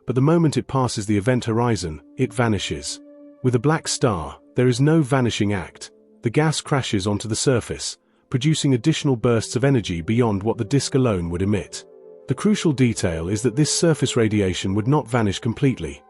but the moment it passes the event horizon, it vanishes. With a black star, there is no vanishing act. The gas crashes onto the surface, producing additional bursts of energy beyond what the disk alone would emit. The crucial detail is that this surface radiation would not vanish completely.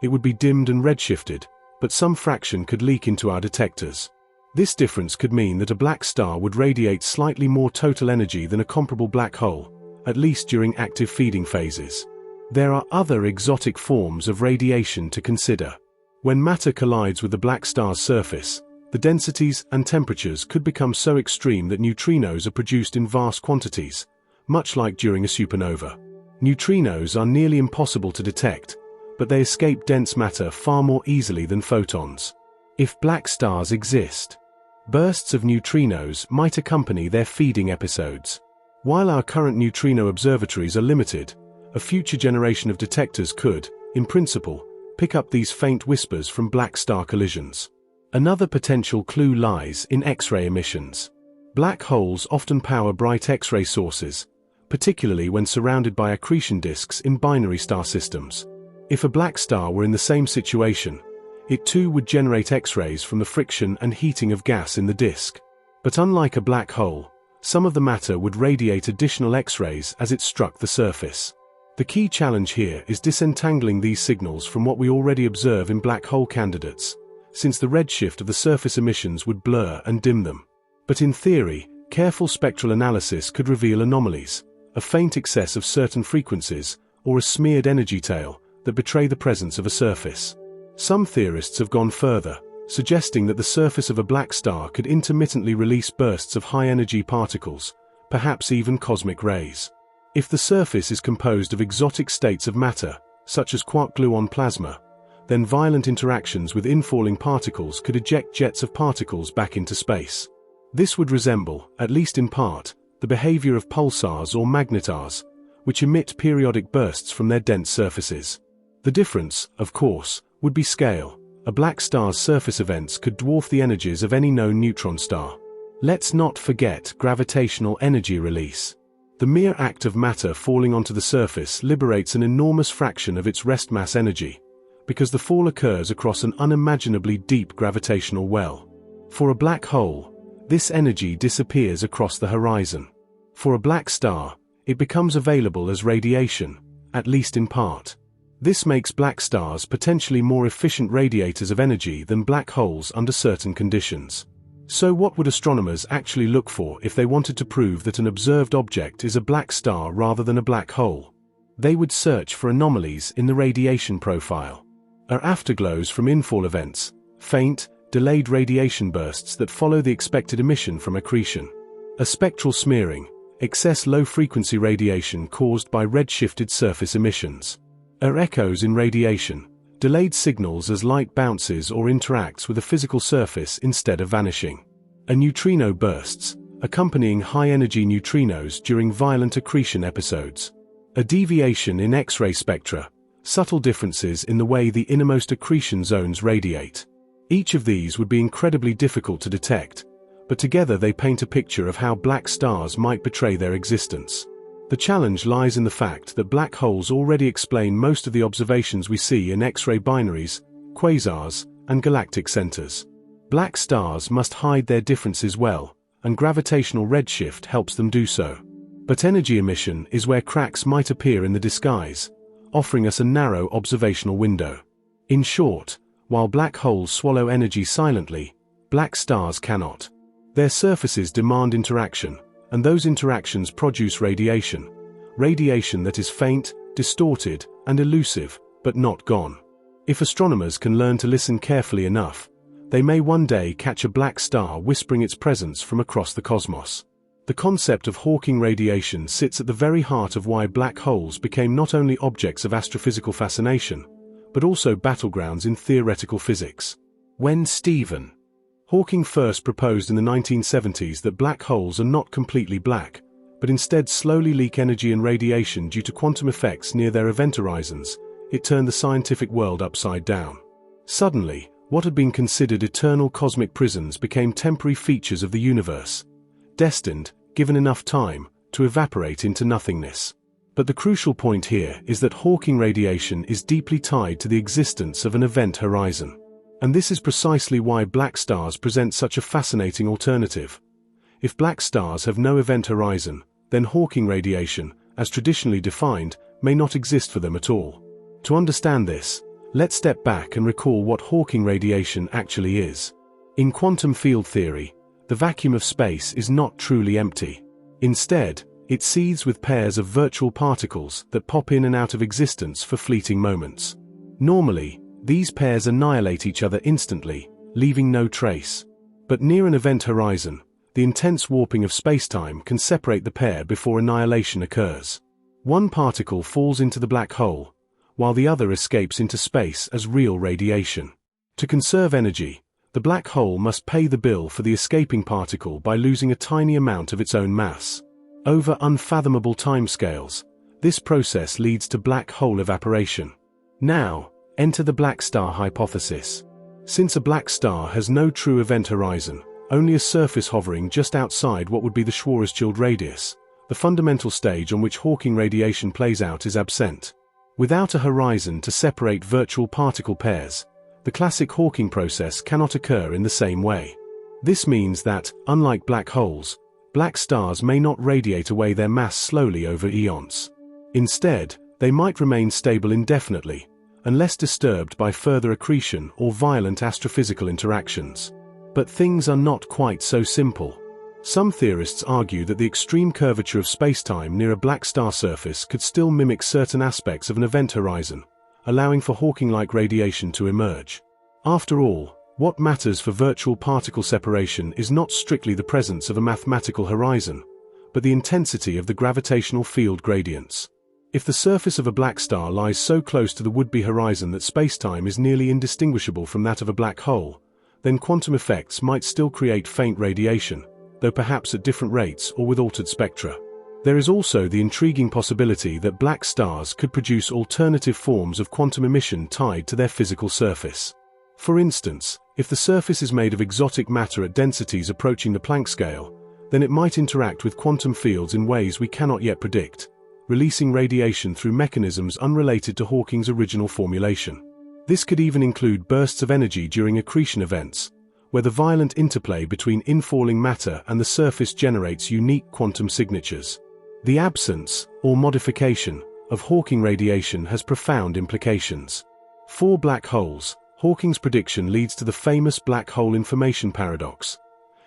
It would be dimmed and redshifted, but some fraction could leak into our detectors. This difference could mean that a black star would radiate slightly more total energy than a comparable black hole, at least during active feeding phases. There are other exotic forms of radiation to consider. When matter collides with the black star's surface, the densities and temperatures could become so extreme that neutrinos are produced in vast quantities, much like during a supernova. Neutrinos are nearly impossible to detect, but they escape dense matter far more easily than photons. If black stars exist, bursts of neutrinos might accompany their feeding episodes. While our current neutrino observatories are limited, a future generation of detectors could, in principle, pick up these faint whispers from black star collisions. Another potential clue lies in X-ray emissions. Black holes often power bright X-ray sources, particularly when surrounded by accretion disks in binary star systems. If a black star were in the same situation, it too would generate X-rays from the friction and heating of gas in the disk. But unlike a black hole, some of the matter would radiate additional X-rays as it struck the surface. The key challenge here is disentangling these signals from what we already observe in black hole candidates, since the redshift of the surface emissions would blur and dim them. But in theory, careful spectral analysis could reveal anomalies, a faint excess of certain frequencies, or a smeared energy tail that betray the presence of a surface. Some theorists have gone further, suggesting that the surface of a black star could intermittently release bursts of high-energy particles, perhaps even cosmic rays. If the surface is composed of exotic states of matter, such as quark-gluon plasma, then violent interactions with infalling particles could eject jets of particles back into space. This would resemble, at least in part, the behavior of pulsars or magnetars, which emit periodic bursts from their dense surfaces. The difference, of course, would be scale. A black star's surface events could dwarf the energies of any known neutron star. Let's not forget gravitational energy release. The mere act of matter falling onto the surface liberates an enormous fraction of its rest mass energy, because the fall occurs across an unimaginably deep gravitational well. For a black hole, this energy disappears across the horizon. For a black star, it becomes available as radiation, at least in part. This makes black stars potentially more efficient radiators of energy than black holes under certain conditions. So what would astronomers actually look for if they wanted to prove that an observed object is a black star rather than a black hole? They would search for anomalies in the radiation profile. Are afterglows from infall events, faint, delayed radiation bursts that follow the expected emission from accretion? A spectral smearing, excess low-frequency radiation caused by redshifted surface emissions? Are echoes in radiation, delayed signals as light bounces or interacts with a physical surface instead of vanishing? Are neutrino bursts, accompanying high-energy neutrinos during violent accretion episodes? A deviation in X-ray spectra, subtle differences in the way the innermost accretion zones radiate? Each of these would be incredibly difficult to detect, but together they paint a picture of how black stars might betray their existence. The challenge lies in the fact that black holes already explain most of the observations we see in X-ray binaries, quasars, and galactic centers. Black stars must hide their differences well, and gravitational redshift helps them do so. But energy emission is where cracks might appear in the disguise, offering us a narrow observational window. In short, while black holes swallow energy silently, black stars cannot. Their surfaces demand interaction, and those interactions produce radiation that is faint, distorted, and elusive, but not gone. If astronomers can learn to listen carefully enough, they may one day catch a black star whispering its presence from across the cosmos. The concept of Hawking radiation sits at the very heart of why black holes became not only objects of astrophysical fascination, but also battlegrounds in theoretical physics. When Stephen Hawking first proposed in the 1970s that black holes are not completely black, but instead slowly leak energy and radiation due to quantum effects near their event horizons, it turned the scientific world upside down. Suddenly, what had been considered eternal cosmic prisons became temporary features of the universe, destined, given enough time, to evaporate into nothingness. But the crucial point here is that Hawking radiation is deeply tied to the existence of an event horizon. And this is precisely why black stars present such a fascinating alternative. If black stars have no event horizon, then Hawking radiation, as traditionally defined, may not exist for them at all. To understand this, let's step back and recall what Hawking radiation actually is. In quantum field theory, the vacuum of space is not truly empty. Instead, it seethes with pairs of virtual particles that pop in and out of existence for fleeting moments. Normally, these pairs annihilate each other instantly, leaving no trace. But near an event horizon, the intense warping of spacetime can separate the pair before annihilation occurs. One particle falls into the black hole, while the other escapes into space as real radiation. To conserve energy, the black hole must pay the bill for the escaping particle by losing a tiny amount of its own mass. Over unfathomable timescales, this process leads to black hole evaporation. Now, enter the black star hypothesis. Since a black star has no true event horizon, only a surface hovering just outside what would be the Schwarzschild radius, the the fundamental stage on which Hawking radiation plays out is absent. Without a horizon to separate virtual particle pairs, the classic Hawking process cannot occur in the same way. This means that, unlike black holes, black stars may not radiate away their mass slowly over eons. Instead, they might remain stable indefinitely, unless disturbed by further accretion or violent astrophysical interactions. But things are not quite so simple. Some theorists argue that the extreme curvature of spacetime near a black star surface could still mimic certain aspects of an event horizon, allowing for Hawking-like radiation to emerge. After all, what matters for virtual particle separation is not strictly the presence of a mathematical horizon, but the intensity of the gravitational field gradients. If the surface of a black star lies so close to the would-be horizon that spacetime is nearly indistinguishable from that of a black hole, then quantum effects might still create faint radiation, though perhaps at different rates or with altered spectra. There is also the intriguing possibility that black stars could produce alternative forms of quantum emission tied to their physical surface. For instance, if the surface is made of exotic matter at densities approaching the Planck scale, then it might interact with quantum fields in ways we cannot yet predict, releasing radiation through mechanisms unrelated to Hawking's original formulation. This could even include bursts of energy during accretion events, where the violent interplay between infalling matter and the surface generates unique quantum signatures. The absence, or modification, of Hawking radiation has profound implications. For black holes, Hawking's prediction leads to the famous black hole information paradox.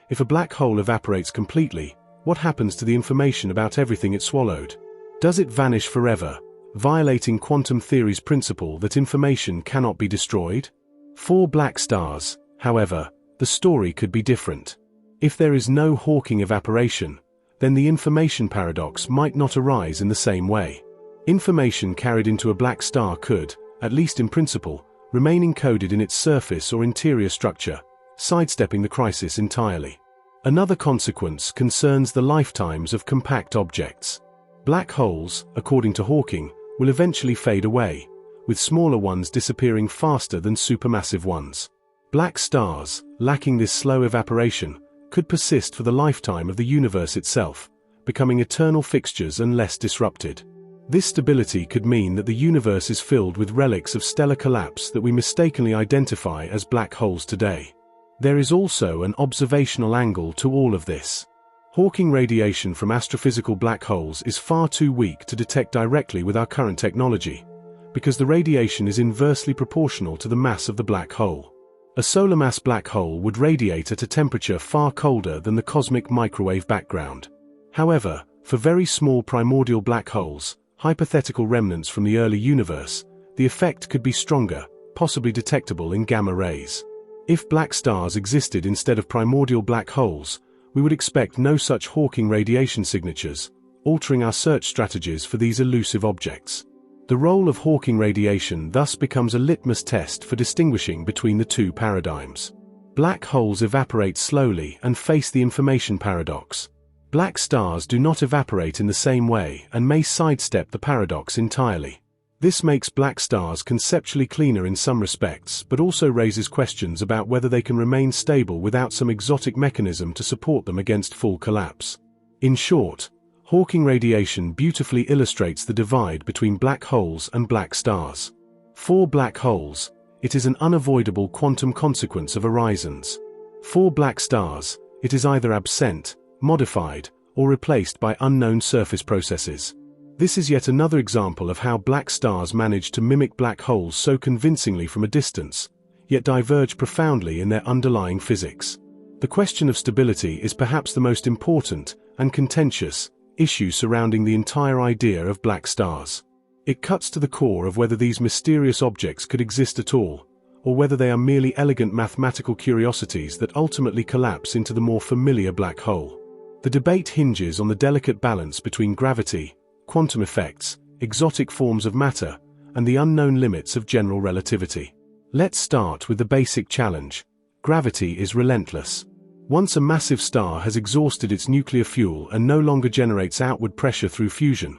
If a black hole evaporates completely, what happens to the information about everything it swallowed? Does it vanish forever, violating quantum theory's principle that information cannot be destroyed? For black stars, however, the story could be different. If there is no Hawking evaporation, then the information paradox might not arise in the same way. Information carried into a black star could, at least in principle, remain encoded in its surface or interior structure, sidestepping the crisis entirely. Another consequence concerns the lifetimes of compact objects. Black holes, according to Hawking, will eventually fade away, with smaller ones disappearing faster than supermassive ones. Black stars, lacking this slow evaporation, could persist for the lifetime of the universe itself, becoming eternal fixtures unless disrupted. This stability could mean that the universe is filled with relics of stellar collapse that we mistakenly identify as black holes today. There is also an observational angle to all of this. Hawking radiation from astrophysical black holes is far too weak to detect directly with our current technology, because the radiation is inversely proportional to the mass of the black hole. A solar mass black hole would radiate at a temperature far colder than the cosmic microwave background. However, for very small primordial black holes, hypothetical remnants from the early universe, the effect could be stronger, possibly detectable in gamma rays. If black stars existed instead of primordial black holes, we would expect no such Hawking radiation signatures, altering our search strategies for these elusive objects. The role of Hawking radiation thus becomes a litmus test for distinguishing between the two paradigms. Black holes evaporate slowly and face the information paradox. Black stars do not evaporate in the same way and may sidestep the paradox entirely. This makes black stars conceptually cleaner in some respects, but also raises questions about whether they can remain stable without some exotic mechanism to support them against full collapse. In short, Hawking radiation beautifully illustrates the divide between black holes and black stars. For black holes, it is an unavoidable quantum consequence of horizons. For black stars, it is either absent, modified, or replaced by unknown surface processes. This is yet another example of how black stars manage to mimic black holes so convincingly from a distance, yet diverge profoundly in their underlying physics. The question of stability is perhaps the most important and contentious issue surrounding the entire idea of black stars. It cuts to the core of whether these mysterious objects could exist at all, or whether they are merely elegant mathematical curiosities that ultimately collapse into the more familiar black hole. The debate hinges on the delicate balance between gravity, quantum effects, exotic forms of matter, and the unknown limits of general relativity. Let's start with the basic challenge. Gravity is relentless. Once a massive star has exhausted its nuclear fuel and no longer generates outward pressure through fusion,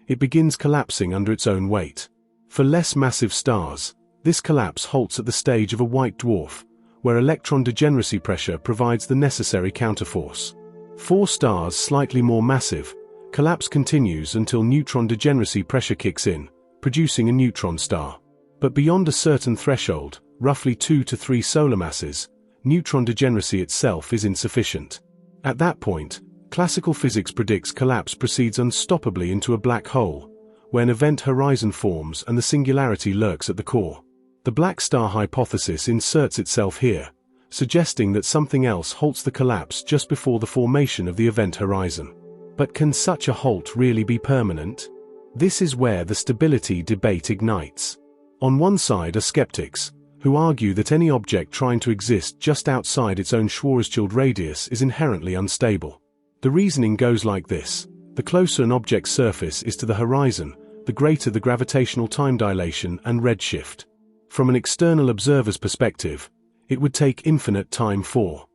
it begins collapsing under its own weight. For less massive stars, this collapse halts at the stage of a white dwarf, where electron degeneracy pressure provides the necessary counterforce. For stars slightly more massive, Collapse continues until neutron degeneracy pressure kicks in, producing a neutron star. But beyond a certain threshold, roughly 2 to 3 solar masses, neutron degeneracy itself is insufficient. At that point, classical physics predicts collapse proceeds unstoppably into a black hole, where an event horizon forms and the singularity lurks at the core. The black star hypothesis inserts itself here, suggesting that something else halts the collapse just before the formation of the event horizon. But can such a halt really be permanent? This is where the stability debate ignites. On one side are skeptics, who argue that any object trying to exist just outside its own Schwarzschild radius is inherently unstable. The reasoning goes like this: the closer an object's surface is to the horizon, the greater the gravitational time dilation and redshift. From an external observer's perspective, it would take infinite time for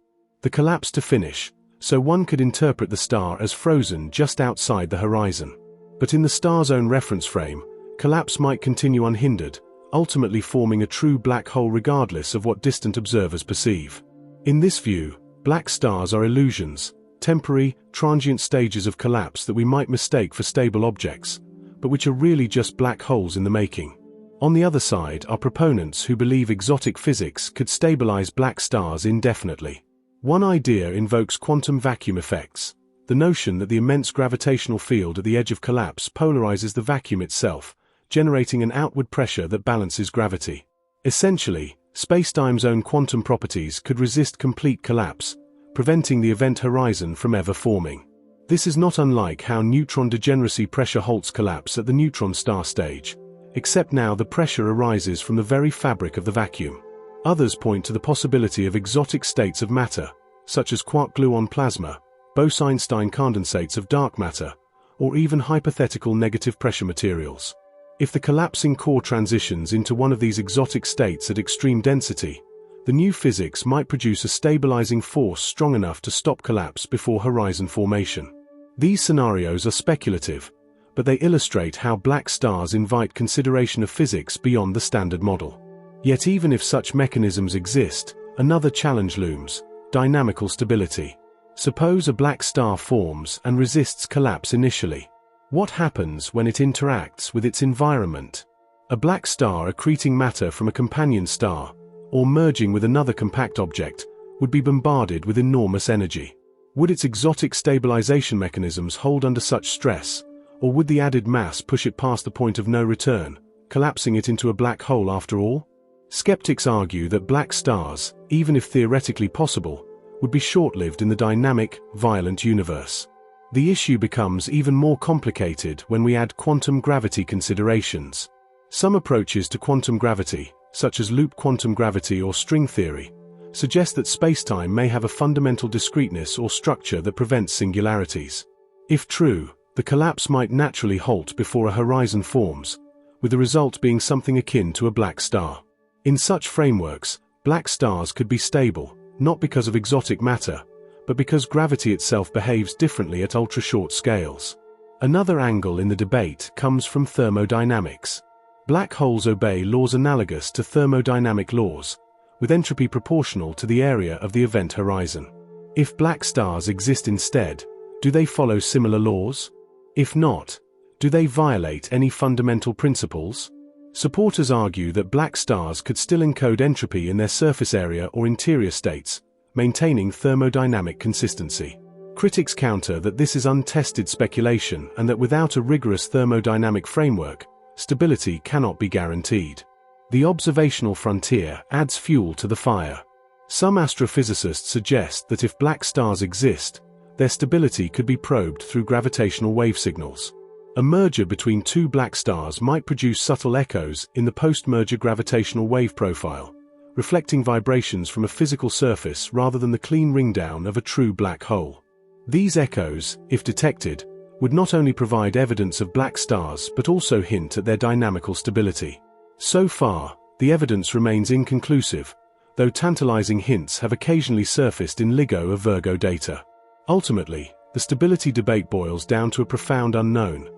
the collapse to finish, so one could interpret the star as frozen just outside the horizon. But in the star's own reference frame, collapse might continue unhindered, ultimately forming a true black hole regardless of what distant observers perceive. In this view, black stars are illusions, temporary, transient stages of collapse that we might mistake for stable objects, but which are really just black holes in the making. On the other side are proponents who believe exotic physics could stabilize black stars indefinitely. One idea invokes quantum vacuum effects, the notion that the immense gravitational field at the edge of collapse polarizes the vacuum itself, generating an outward pressure that balances gravity. Essentially, spacetime's own quantum properties could resist complete collapse, preventing the event horizon from ever forming. This is not unlike how neutron degeneracy pressure halts collapse at the neutron star stage, except now the pressure arises from the very fabric of the vacuum. Others point to the possibility of exotic states of matter, such as quark-gluon plasma, Bose-Einstein condensates of dark matter, or even hypothetical negative pressure materials. If the collapsing core transitions into one of these exotic states at extreme density, the new physics might produce a stabilizing force strong enough to stop collapse before horizon formation. These scenarios are speculative, but they illustrate how black stars invite consideration of physics beyond the standard model. Yet even if such mechanisms exist, another challenge looms: dynamical stability. Suppose a black star forms and resists collapse initially. What happens when it interacts with its environment? A black star accreting matter from a companion star, or merging with another compact object, would be bombarded with enormous energy. Would its exotic stabilization mechanisms hold under such stress, or would the added mass push it past the point of no return, collapsing it into a black hole after all? Skeptics argue that black stars, even if theoretically possible, would be short-lived in the dynamic, violent universe. The issue becomes even more complicated when we add quantum gravity considerations. Some approaches to quantum gravity, such as loop quantum gravity or string theory, suggest that spacetime may have a fundamental discreteness or structure that prevents singularities. If true, the collapse might naturally halt before a horizon forms, with the result being something akin to a black star. In such frameworks, black stars could be stable, not because of exotic matter, but because gravity itself behaves differently at ultra-short scales. Another angle in the debate comes from thermodynamics. Black holes obey laws analogous to thermodynamic laws, with entropy proportional to the area of the event horizon. If black stars exist instead, do they follow similar laws? If not, do they violate any fundamental principles? Supporters argue that black stars could still encode entropy in their surface area or interior states, maintaining thermodynamic consistency. Critics counter that this is untested speculation and that without a rigorous thermodynamic framework, stability cannot be guaranteed. The observational frontier adds fuel to the fire. Some astrophysicists suggest that if black stars exist, their stability could be probed through gravitational wave signals. A merger between two black stars might produce subtle echoes in the post-merger gravitational wave profile, reflecting vibrations from a physical surface rather than the clean ringdown of a true black hole. These echoes, if detected, would not only provide evidence of black stars but also hint at their dynamical stability. So far, the evidence remains inconclusive, though tantalizing hints have occasionally surfaced in LIGO of Virgo data. Ultimately, the stability debate boils down to a profound unknown.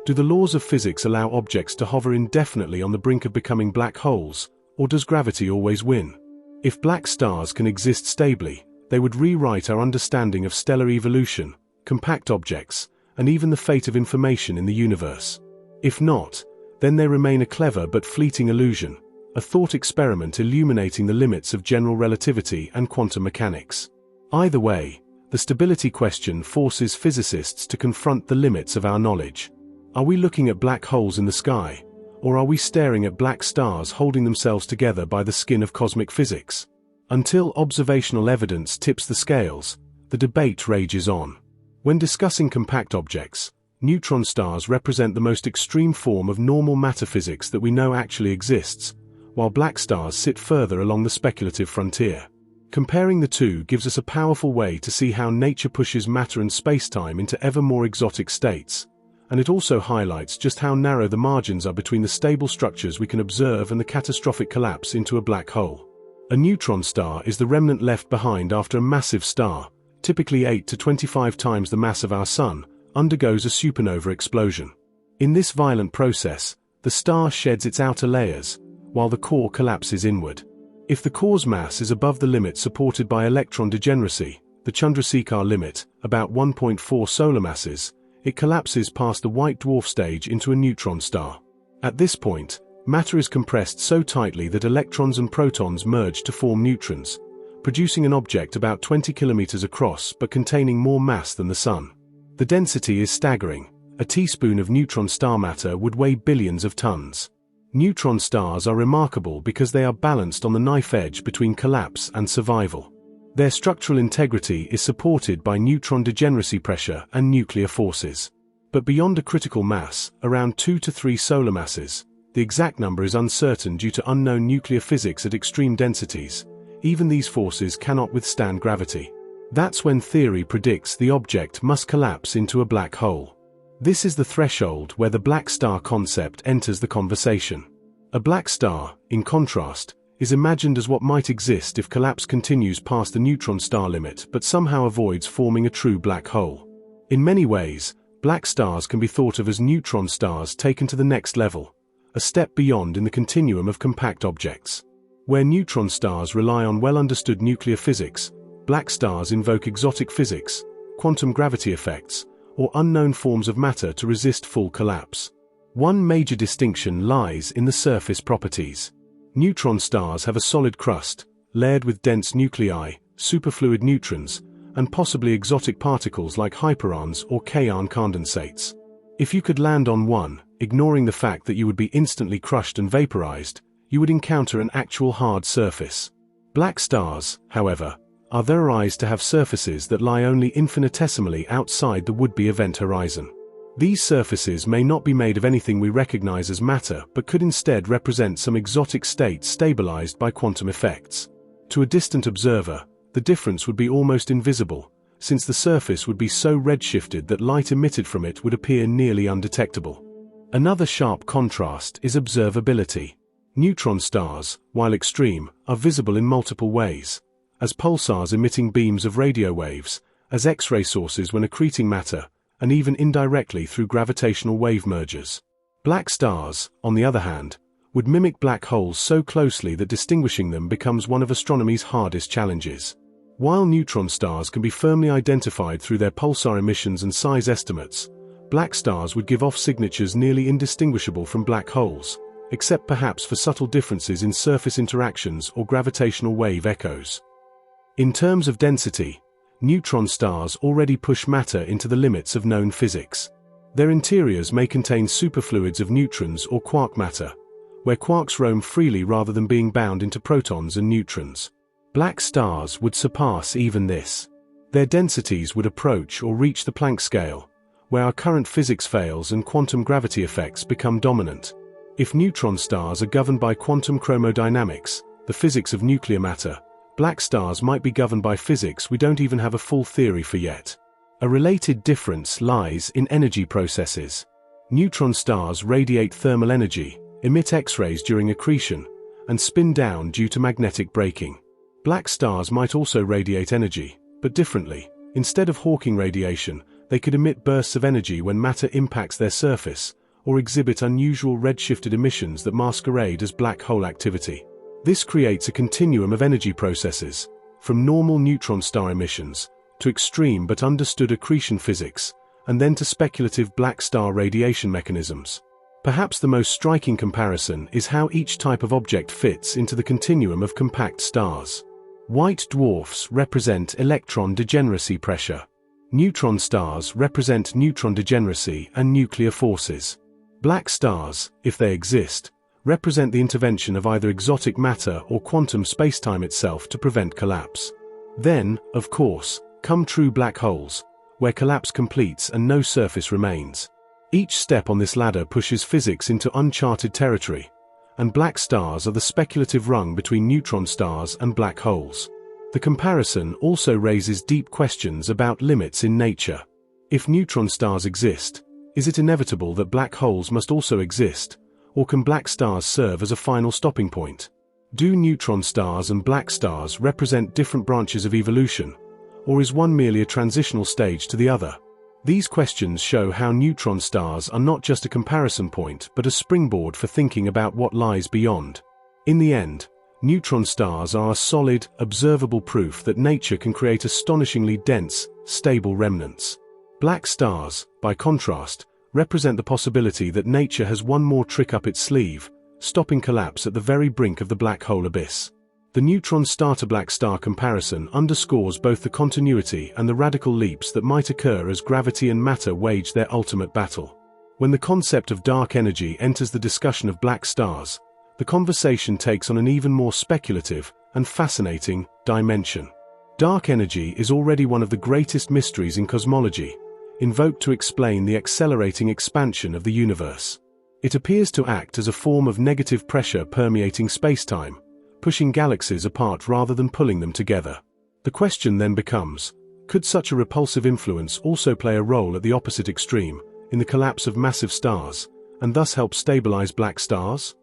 Do the laws of physics allow objects to hover indefinitely on the brink of becoming black holes, or does gravity always win? If black stars can exist stably, they would rewrite our understanding of stellar evolution, compact objects, and even the fate of information in the universe. If not, then they remain a clever but fleeting illusion, a thought experiment illuminating the limits of general relativity and quantum mechanics. Either way, the stability question forces physicists to confront the limits of our knowledge. Are we looking at black holes in the sky, or are we staring at black stars holding themselves together by the skin of cosmic physics? Until observational evidence tips the scales, the debate rages on. When discussing compact objects, neutron stars represent the most extreme form of normal matter physics that we know actually exists, while black stars sit further along the speculative frontier. Comparing the two gives us a powerful way to see how nature pushes matter and spacetime into ever more exotic states, and it also highlights just how narrow the margins are between the stable structures we can observe and the catastrophic collapse into a black hole. A neutron star is the remnant left behind after a massive star, typically 8 to 25 times the mass of our Sun, undergoes a supernova explosion. In this violent process, the star sheds its outer layers, while the core collapses inward. If the core's mass is above the limit supported by electron degeneracy, the Chandrasekhar limit, about 1.4 solar masses, it collapses past the white dwarf stage into a neutron star. At this point, matter is compressed so tightly that electrons and protons merge to form neutrons, producing an object about 20 kilometers across but containing more mass than the Sun. The density is staggering. A teaspoon of neutron star matter would weigh billions of tons. Neutron stars are remarkable because they are balanced on the knife edge between collapse and survival. Their structural integrity is supported by neutron degeneracy pressure and nuclear forces. But beyond a critical mass, around 2 to 3 solar masses, the exact number is uncertain due to unknown nuclear physics at extreme densities. Even these forces cannot withstand gravity. That's when theory predicts the object must collapse into a black hole. This is the threshold where the black star concept enters the conversation. A black star, in contrast, is imagined as what might exist if collapse continues past the neutron star limit but somehow avoids forming a true black hole. In many ways, black stars can be thought of as neutron stars taken to the next level, a step beyond in the continuum of compact objects. Where neutron stars rely on well-understood nuclear physics, black stars invoke exotic physics, quantum gravity effects, or unknown forms of matter to resist full collapse. One major distinction lies in the surface properties. Neutron stars have a solid crust, layered with dense nuclei, superfluid neutrons, and possibly exotic particles like hyperons or kaon condensates. If you could land on one, ignoring the fact that you would be instantly crushed and vaporized, you would encounter an actual hard surface. Black stars, however, are theorized to have surfaces that lie only infinitesimally outside the would-be event horizon. These surfaces may not be made of anything we recognize as matter but could instead represent some exotic state stabilized by quantum effects. To a distant observer, the difference would be almost invisible, since the surface would be so redshifted that light emitted from it would appear nearly undetectable. Another sharp contrast is observability. Neutron stars, while extreme, are visible in multiple ways. As pulsars emitting beams of radio waves, as X-ray sources when accreting matter, and even indirectly through gravitational wave mergers. Black stars, on the other hand, would mimic black holes so closely that distinguishing them becomes one of astronomy's hardest challenges. While neutron stars can be firmly identified through their pulsar emissions and size estimates, black stars would give off signatures nearly indistinguishable from black holes, except perhaps for subtle differences in surface interactions or gravitational wave echoes. In terms of density, neutron stars already push matter into the limits of known physics. Their interiors may contain superfluids of neutrons or quark matter, where quarks roam freely rather than being bound into protons and neutrons. Black stars would surpass even this. Their densities would approach or reach the Planck scale, where our current physics fails and quantum gravity effects become dominant. If neutron stars are governed by quantum chromodynamics, the physics of nuclear matter, black stars might be governed by physics we don't even have a full theory for yet. A related difference lies in energy processes. Neutron stars radiate thermal energy, emit X-rays during accretion, and spin down due to magnetic braking. Black stars might also radiate energy, but differently. Instead of Hawking radiation, they could emit bursts of energy when matter impacts their surface, or exhibit unusual redshifted emissions that masquerade as black hole activity. This creates a continuum of energy processes, from normal neutron star emissions to extreme but understood accretion physics, and then to speculative black star radiation mechanisms. Perhaps the most striking comparison is how each type of object fits into the continuum of compact stars. White dwarfs represent electron degeneracy pressure. Neutron stars represent neutron degeneracy and nuclear forces. Black stars, if they exist, represent the intervention of either exotic matter or quantum spacetime itself to prevent collapse. Then, of course, come true black holes, where collapse completes and no surface remains. Each step on this ladder pushes physics into uncharted territory, and black stars are the speculative rung between neutron stars and black holes. The comparison also raises deep questions about limits in nature. If neutron stars exist, is it inevitable that black holes must also exist, or can black stars serve as a final stopping point? Do neutron stars and black stars represent different branches of evolution, or is one merely a transitional stage to the other? These questions show how neutron stars are not just a comparison point but a springboard for thinking about what lies beyond. In the end, neutron stars are a solid, observable proof that nature can create astonishingly dense, stable remnants. Black stars, by contrast, represent the possibility that nature has one more trick up its sleeve, stopping collapse at the very brink of the black hole abyss. The neutron star-to-black star comparison underscores both the continuity and the radical leaps that might occur as gravity and matter wage their ultimate battle. When the concept of dark energy enters the discussion of black stars, the conversation takes on an even more speculative and fascinating dimension. Dark energy is already one of the greatest mysteries in cosmology, invoked to explain the accelerating expansion of the universe. It appears to act as a form of negative pressure permeating spacetime, pushing galaxies apart rather than pulling them together. The question then becomes, could such a repulsive influence also play a role at the opposite extreme, in the collapse of massive stars, and thus help stabilize black stars?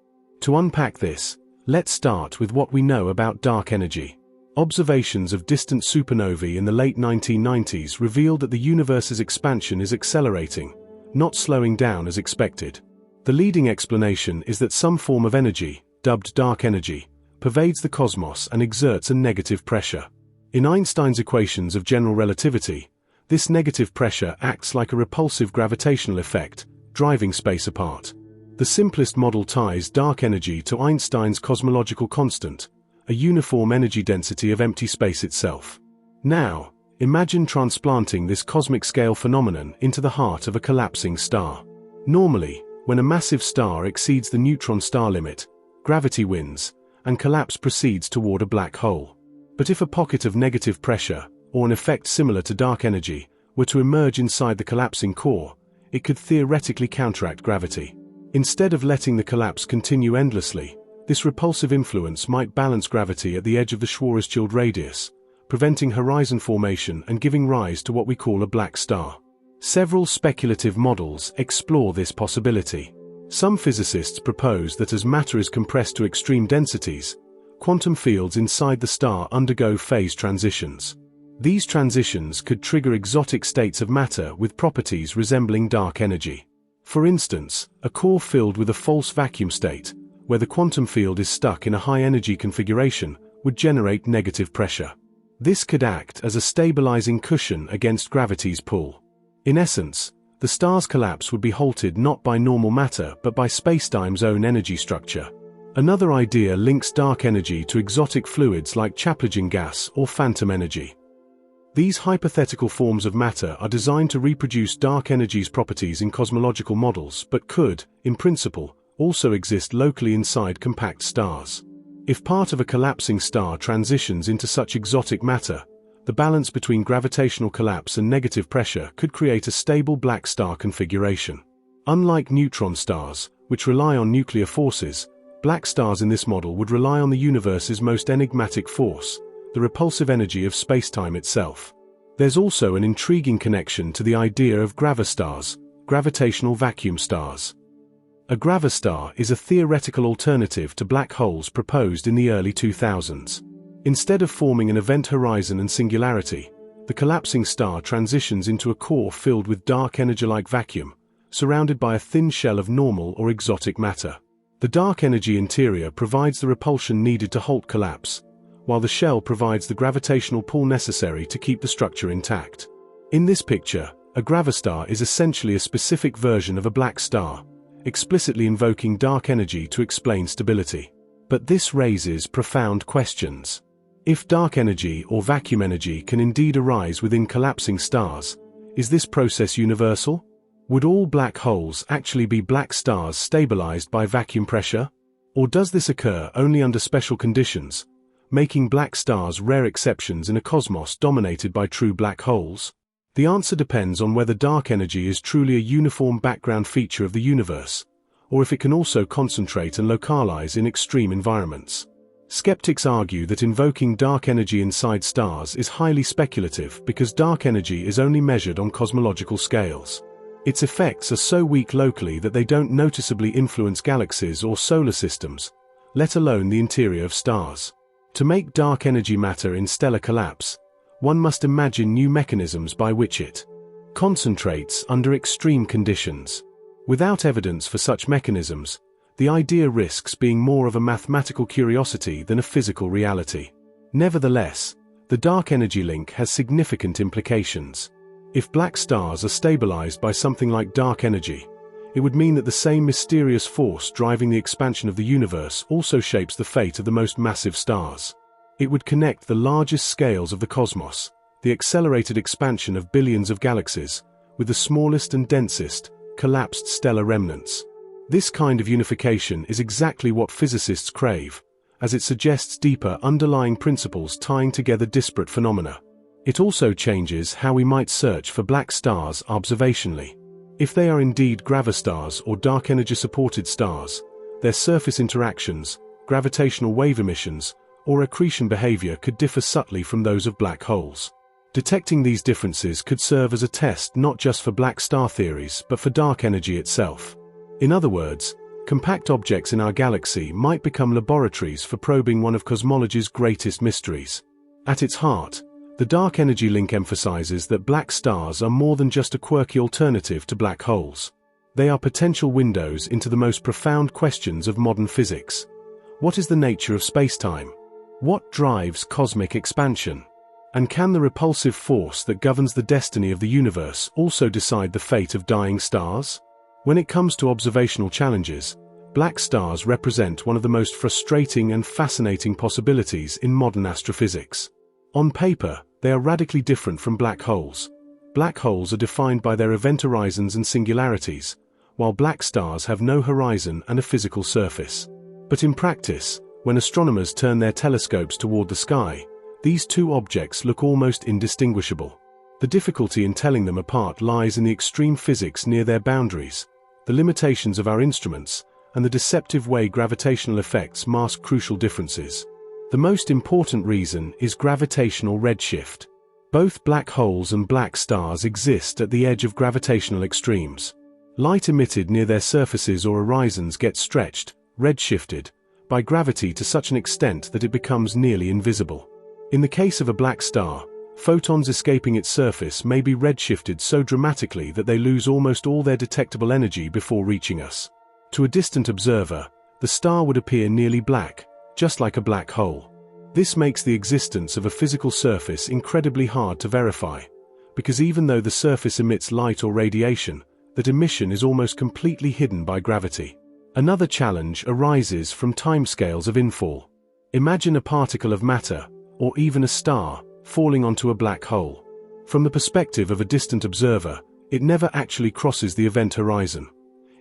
To unpack this, let's start with what we know about dark energy. Observations of distant supernovae in the late 1990s revealed that the universe's expansion is accelerating, not slowing down as expected. The leading explanation is that some form of energy, dubbed dark energy, pervades the cosmos and exerts a negative pressure. In Einstein's equations of general relativity, this negative pressure acts like a repulsive gravitational effect, driving space apart. The simplest model ties dark energy to Einstein's cosmological constant, a uniform energy density of empty space itself. Now, imagine transplanting this cosmic-scale phenomenon into the heart of a collapsing star. Normally, when a massive star exceeds the neutron star limit, gravity wins, and collapse proceeds toward a black hole. But if a pocket of negative pressure, or an effect similar to dark energy, were to emerge inside the collapsing core, it could theoretically counteract gravity. Instead of letting the collapse continue endlessly, this repulsive influence might balance gravity at the edge of the Schwarzschild radius, preventing horizon formation and giving rise to what we call a black star. Several speculative models explore this possibility. Some physicists propose that as matter is compressed to extreme densities, quantum fields inside the star undergo phase transitions. These transitions could trigger exotic states of matter with properties resembling dark energy. For instance, a core filled with a false vacuum state, where the quantum field is stuck in a high-energy configuration, would generate negative pressure. This could act as a stabilizing cushion against gravity's pull. In essence, the star's collapse would be halted not by normal matter but by spacetime's own energy structure. Another idea links dark energy to exotic fluids like Chaplygin gas or phantom energy. These hypothetical forms of matter are designed to reproduce dark energy's properties in cosmological models but could, in principle, also exist locally inside compact stars. If part of a collapsing star transitions into such exotic matter, the balance between gravitational collapse and negative pressure could create a stable black star configuration. Unlike neutron stars, which rely on nuclear forces, black stars in this model would rely on the universe's most enigmatic force, the repulsive energy of spacetime itself. There's also an intriguing connection to the idea of gravastars, gravitational vacuum stars. A gravastar is a theoretical alternative to black holes proposed in the early 2000s. Instead of forming an event horizon and singularity, the collapsing star transitions into a core filled with dark energy-like vacuum, surrounded by a thin shell of normal or exotic matter. The dark energy interior provides the repulsion needed to halt collapse, while the shell provides the gravitational pull necessary to keep the structure intact. In this picture, A gravastar is essentially a specific version of a black star, explicitly invoking dark energy to explain stability. But this raises profound questions. If dark energy or vacuum energy can indeed arise within collapsing stars, is this process universal? Would all black holes actually be black stars stabilized by vacuum pressure? Or does this occur only under special conditions, making black stars rare exceptions in a cosmos dominated by true black holes? The answer depends on whether dark energy is truly a uniform background feature of the universe, or if it can also concentrate and localize in extreme environments. Skeptics argue that invoking dark energy inside stars is highly speculative because dark energy is only measured on cosmological scales. Its effects are so weak locally that they don't noticeably influence galaxies or solar systems, let alone the interior of stars. To make dark energy matter in stellar collapse, one must imagine new mechanisms by which it concentrates under extreme conditions. Without evidence for such mechanisms, the idea risks being more of a mathematical curiosity than a physical reality. Nevertheless, the dark energy link has significant implications. If black stars are stabilized by something like dark energy, it would mean that the same mysterious force driving the expansion of the universe also shapes the fate of the most massive stars. It would connect the largest scales of the cosmos, the accelerated expansion of billions of galaxies, with the smallest and densest, collapsed stellar remnants. This kind of unification is exactly what physicists crave, as it suggests deeper underlying principles tying together disparate phenomena. It also changes how we might search for black stars observationally. If they are indeed gravastars or dark energy-supported stars, their surface interactions, gravitational wave emissions, or accretion behavior could differ subtly from those of black holes. Detecting these differences could serve as a test not just for black star theories but for dark energy itself. In other words, compact objects in our galaxy might become laboratories for probing one of cosmology's greatest mysteries. At its heart, the dark energy link emphasizes that black stars are more than just a quirky alternative to black holes. They are potential windows into the most profound questions of modern physics. What is the nature of space-time? What drives cosmic expansion? And can the repulsive force that governs the destiny of the universe also decide the fate of dying stars? When it comes to observational challenges, black stars represent one of the most frustrating and fascinating possibilities in modern astrophysics. On paper, they are radically different from black holes. Black holes are defined by their event horizons and singularities, while black stars have no horizon and a physical surface. But in practice, when astronomers turn their telescopes toward the sky, these two objects look almost indistinguishable. The difficulty in telling them apart lies in the extreme physics near their boundaries, the limitations of our instruments, and the deceptive way gravitational effects mask crucial differences. The most important reason is gravitational redshift. Both black holes and black stars exist at the edge of gravitational extremes. Light emitted near their surfaces or horizons gets stretched, redshifted, by gravity to such an extent that it becomes nearly invisible. In the case of a black star, photons escaping its surface may be redshifted so dramatically that they lose almost all their detectable energy before reaching us. To a distant observer, the star would appear nearly black, just like a black hole. This makes the existence of a physical surface incredibly hard to verify, because even though the surface emits light or radiation, that emission is almost completely hidden by gravity. Another challenge arises from timescales of infall. Imagine a particle of matter, or even a star, falling onto a black hole. From the perspective of a distant observer, it never actually crosses the event horizon.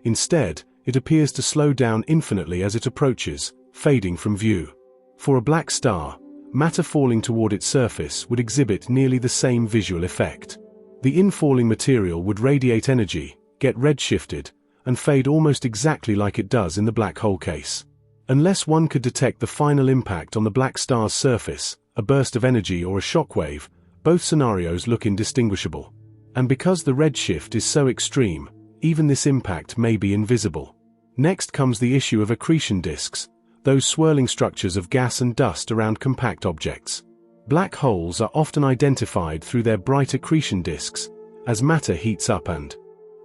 Instead, it appears to slow down infinitely as it approaches, fading from view. For a black star, matter falling toward its surface would exhibit nearly the same visual effect. The infalling material would radiate energy, get redshifted, and fade almost exactly like it does in the black hole case. Unless one could detect the final impact on the black star's surface, a burst of energy or a shockwave, both scenarios look indistinguishable. And because the redshift is so extreme, even this impact may be invisible. Next comes the issue of accretion disks, those swirling structures of gas and dust around compact objects. Black holes are often identified through their bright accretion disks, as matter heats up and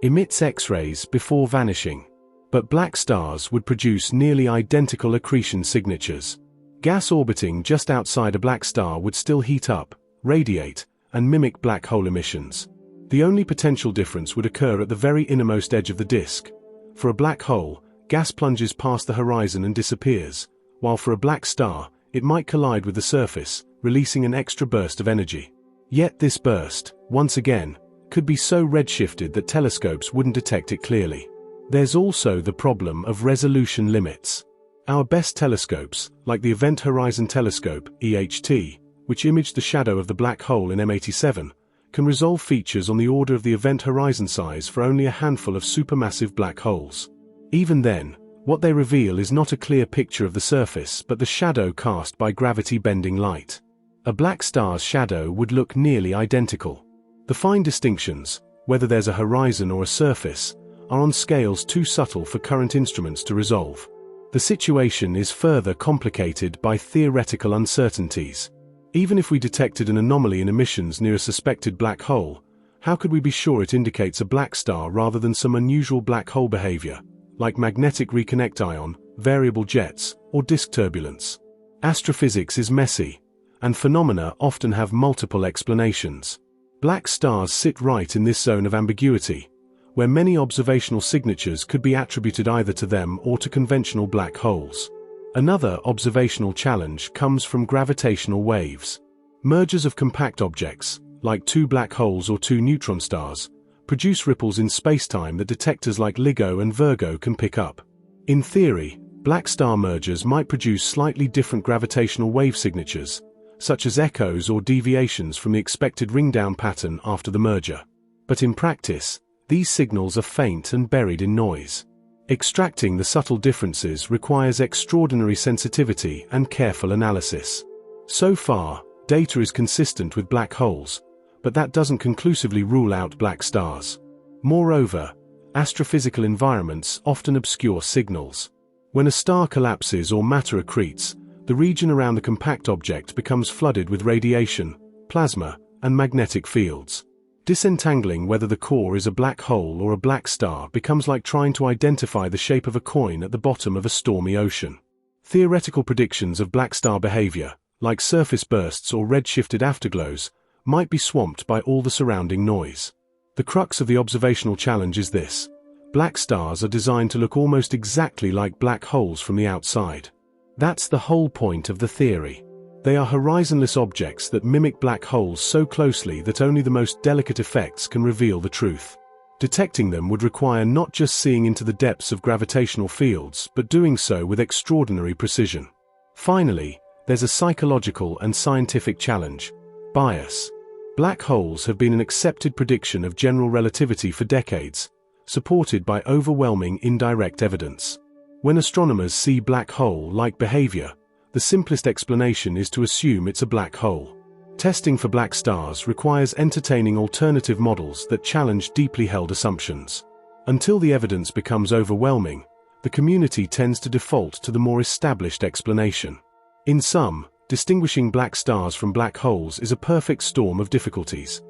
emits X-rays before vanishing. But black stars would produce nearly identical accretion signatures. Gas orbiting just outside a black star would still heat up, radiate, and mimic black hole emissions. The only potential difference would occur at the very innermost edge of the disk. For a black hole, gas plunges past the horizon and disappears, while for a black star, it might collide with the surface, releasing an extra burst of energy. Yet this burst, once again, could be so redshifted that telescopes wouldn't detect it clearly. There's also the problem of resolution limits. Our best telescopes, like the Event Horizon Telescope, EHT, which imaged the shadow of the black hole in M87, can resolve features on the order of the event horizon size for only a handful of supermassive black holes. Even then, what they reveal is not a clear picture of the surface but the shadow cast by gravity-bending light. A black star's shadow would look nearly identical. The fine distinctions, whether there's a horizon or a surface, are on scales too subtle for current instruments to resolve. The situation is further complicated by theoretical uncertainties. Even if we detected an anomaly in emissions near a suspected black hole, how could we be sure it indicates a black star rather than some unusual black hole behavior, like magnetic reconnect ion, variable jets, or disk turbulence? Astrophysics is messy, and phenomena often have multiple explanations. Black stars sit right in this zone of ambiguity, where many observational signatures could be attributed either to them or to conventional black holes. Another observational challenge comes from gravitational waves. Mergers of compact objects, like two black holes or two neutron stars, produce ripples in spacetime that detectors like LIGO and Virgo can pick up. In theory, black star mergers might produce slightly different gravitational wave signatures, such as echoes or deviations from the expected ring-down pattern after the merger. But in practice, these signals are faint and buried in noise. Extracting the subtle differences requires extraordinary sensitivity and careful analysis. So far, data is consistent with black holes, but that doesn't conclusively rule out black stars. Moreover, astrophysical environments often obscure signals. When a star collapses or matter accretes, the region around the compact object becomes flooded with radiation, plasma, and magnetic fields. Disentangling whether the core is a black hole or a black star becomes like trying to identify the shape of a coin at the bottom of a stormy ocean. Theoretical predictions of black star behavior, like surface bursts or red-shifted afterglows, might be swamped by all the surrounding noise. The crux of the observational challenge is this: black stars are designed to look almost exactly like black holes from the outside. That's the whole point of the theory. They are horizonless objects that mimic black holes so closely that only the most delicate effects can reveal the truth. Detecting them would require not just seeing into the depths of gravitational fields, but doing so with extraordinary precision. Finally, there's a psychological and scientific challenge: bias. Black holes have been an accepted prediction of general relativity for decades, supported by overwhelming indirect evidence. When astronomers see black hole-like behavior, the simplest explanation is to assume it's a black hole. Testing for black stars requires entertaining alternative models that challenge deeply held assumptions. Until the evidence becomes overwhelming, the community tends to default to the more established explanation. In sum, distinguishing black stars from black holes is a perfect storm of difficulties.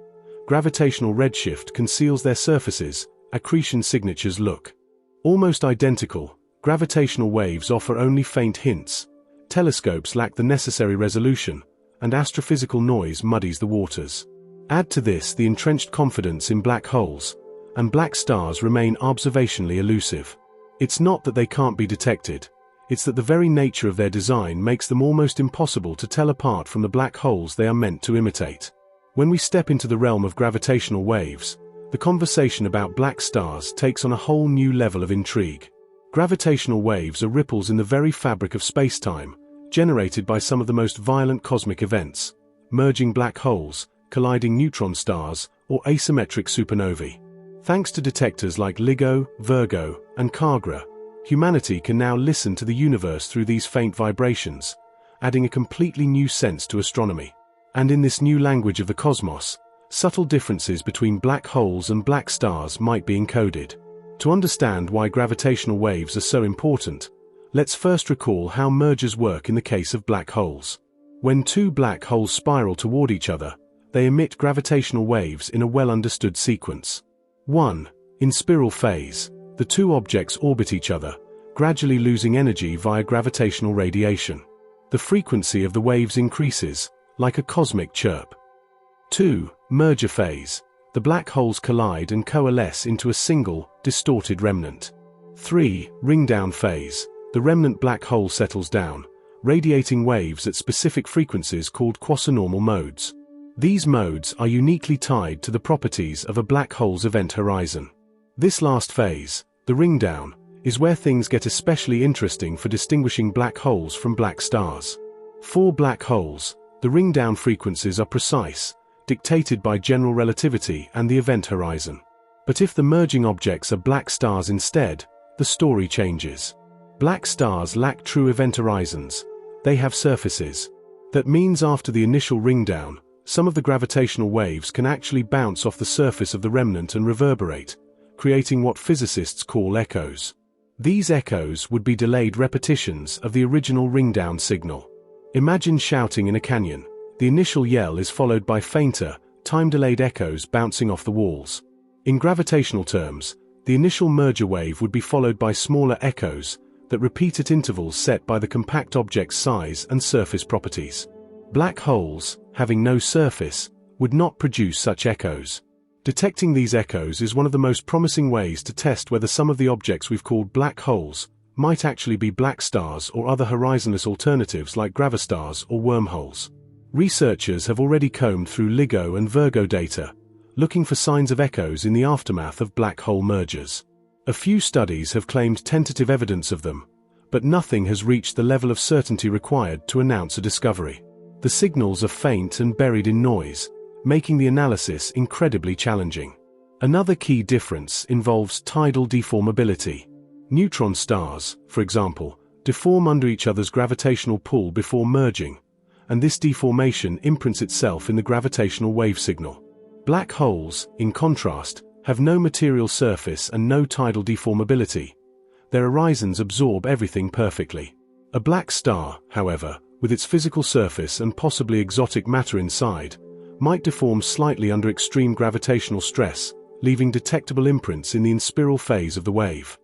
Gravitational redshift conceals their surfaces, accretion signatures look almost identical, gravitational waves offer only faint hints, telescopes lack the necessary resolution, and astrophysical noise muddies the waters. Add to this the entrenched confidence in black holes, and black stars remain observationally elusive. It's not that they can't be detected, it's that the very nature of their design makes them almost impossible to tell apart from the black holes they are meant to imitate. When we step into the realm of gravitational waves, the conversation about black stars takes on a whole new level of intrigue. Gravitational waves are ripples in the very fabric of space-time, generated by some of the most violent cosmic events: merging black holes, colliding neutron stars, or asymmetric supernovae. Thanks to detectors like LIGO, Virgo, and Kagra, humanity can now listen to the universe through these faint vibrations, adding a completely new sense to astronomy. And in this new language of the cosmos, subtle differences between black holes and black stars might be encoded. To understand why gravitational waves are so important, let's first recall how mergers work in the case of black holes. When two black holes spiral toward each other, they emit gravitational waves in a well-understood sequence. 1. In spiral phase, the two objects orbit each other, gradually losing energy via gravitational radiation. The frequency of the waves increases, like a cosmic chirp. 2. Merger phase. The black holes collide and coalesce into a single, distorted remnant. 3. Ring-down phase. The remnant black hole settles down, radiating waves at specific frequencies called quasi-normal modes. These modes are uniquely tied to the properties of a black hole's event horizon. This last phase, the ring-down, is where things get especially interesting for distinguishing black holes from black stars. For black holes, the ring-down frequencies are precise, dictated by general relativity and the event horizon. But if the merging objects are black stars instead, the story changes. Black stars lack true event horizons. They have surfaces. That means after the initial ring-down, some of the gravitational waves can actually bounce off the surface of the remnant and reverberate, creating what physicists call echoes. These echoes would be delayed repetitions of the original ring-down signal. Imagine shouting in a canyon. The initial yell is followed by fainter, time-delayed echoes bouncing off the walls. In gravitational terms, the initial merger wave would be followed by smaller echoes that repeat at intervals set by the compact object's size and surface properties. Black holes, having no surface, would not produce such echoes. Detecting these echoes is one of the most promising ways to test whether some of the objects we've called black holes might actually be black stars or other horizonless alternatives like gravastars or wormholes. Researchers have already combed through LIGO and Virgo data, looking for signs of echoes in the aftermath of black hole mergers. A few studies have claimed tentative evidence of them, but nothing has reached the level of certainty required to announce a discovery. The signals are faint and buried in noise, making the analysis incredibly challenging. Another key difference involves tidal deformability. Neutron stars, for example, deform under each other's gravitational pull before merging, and this deformation imprints itself in the gravitational wave signal. Black holes, in contrast, have no material surface and no tidal deformability. Their horizons absorb everything perfectly. A black star, however, with its physical surface and possibly exotic matter inside, might deform slightly under extreme gravitational stress, leaving detectable imprints in the inspiral phase of the wave.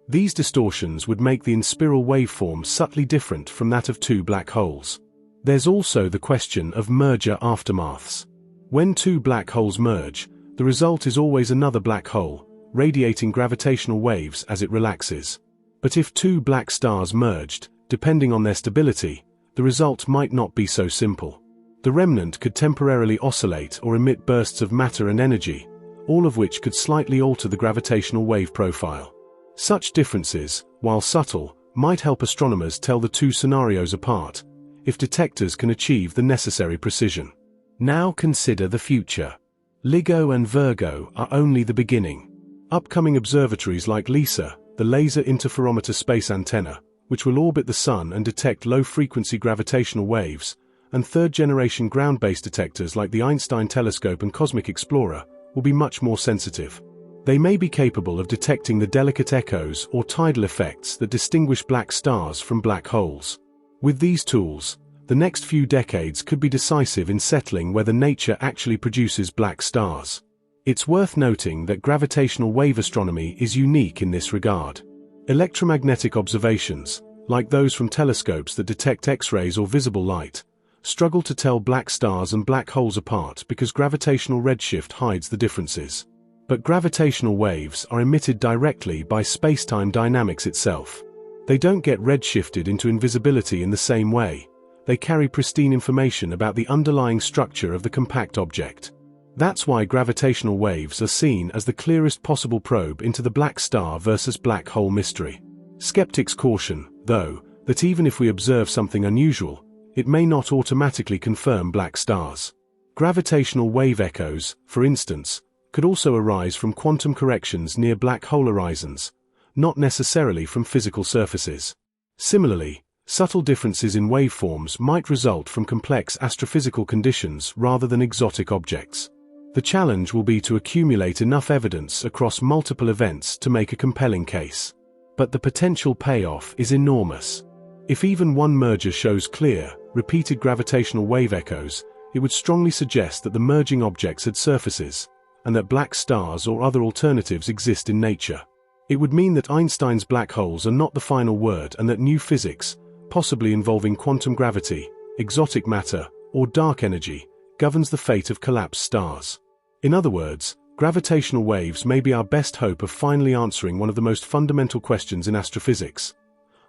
These distortions would make the inspiral waveform subtly different from that of two black holes. There's also the question of merger aftermaths. When two black holes merge, the result is always another black hole, radiating gravitational waves as it relaxes. But if two black stars merged, depending on their stability, the result might not be so simple. The remnant could temporarily oscillate or emit bursts of matter and energy, all of which could slightly alter the gravitational wave profile. Such differences, while subtle, might help astronomers tell the two scenarios apart, if detectors can achieve the necessary precision. Now consider the future. LIGO and Virgo are only the beginning. Upcoming observatories like LISA, the Laser Interferometer Space Antenna, which will orbit the Sun and detect low-frequency gravitational waves, and third-generation ground-based detectors like the Einstein telescope and Cosmic Explorer, will be much more sensitive. They may be capable of detecting the delicate echoes or tidal effects that distinguish black stars from black holes. With these tools, the next few decades could be decisive in settling whether nature actually produces black stars. It's worth noting that gravitational wave astronomy is unique in this regard. Electromagnetic observations, like those from telescopes that detect X-rays or visible light, struggle to tell black stars and black holes apart because gravitational redshift hides the differences. But gravitational waves are emitted directly by space-time dynamics itself. They don't get redshifted into invisibility in the same way. They carry pristine information about the underlying structure of the compact object. That's why gravitational waves are seen as the clearest possible probe into the black star versus black hole mystery. Skeptics caution, though, that even if we observe something unusual, it may not automatically confirm black stars. Gravitational wave echoes, for instance, could also arise from quantum corrections near black hole horizons, not necessarily from physical surfaces. Similarly, subtle differences in waveforms might result from complex astrophysical conditions rather than exotic objects. The challenge will be to accumulate enough evidence across multiple events to make a compelling case. But the potential payoff is enormous. If even one merger shows clear, repeated gravitational wave echoes, it would strongly suggest that the merging objects had surfaces, and that black stars or other alternatives exist in nature. It would mean that Einstein's black holes are not the final word and that new physics, possibly involving quantum gravity, exotic matter, or dark energy, governs the fate of collapsed stars. In other words, Gravitational waves may be our best hope of finally answering one of the most fundamental questions in astrophysics.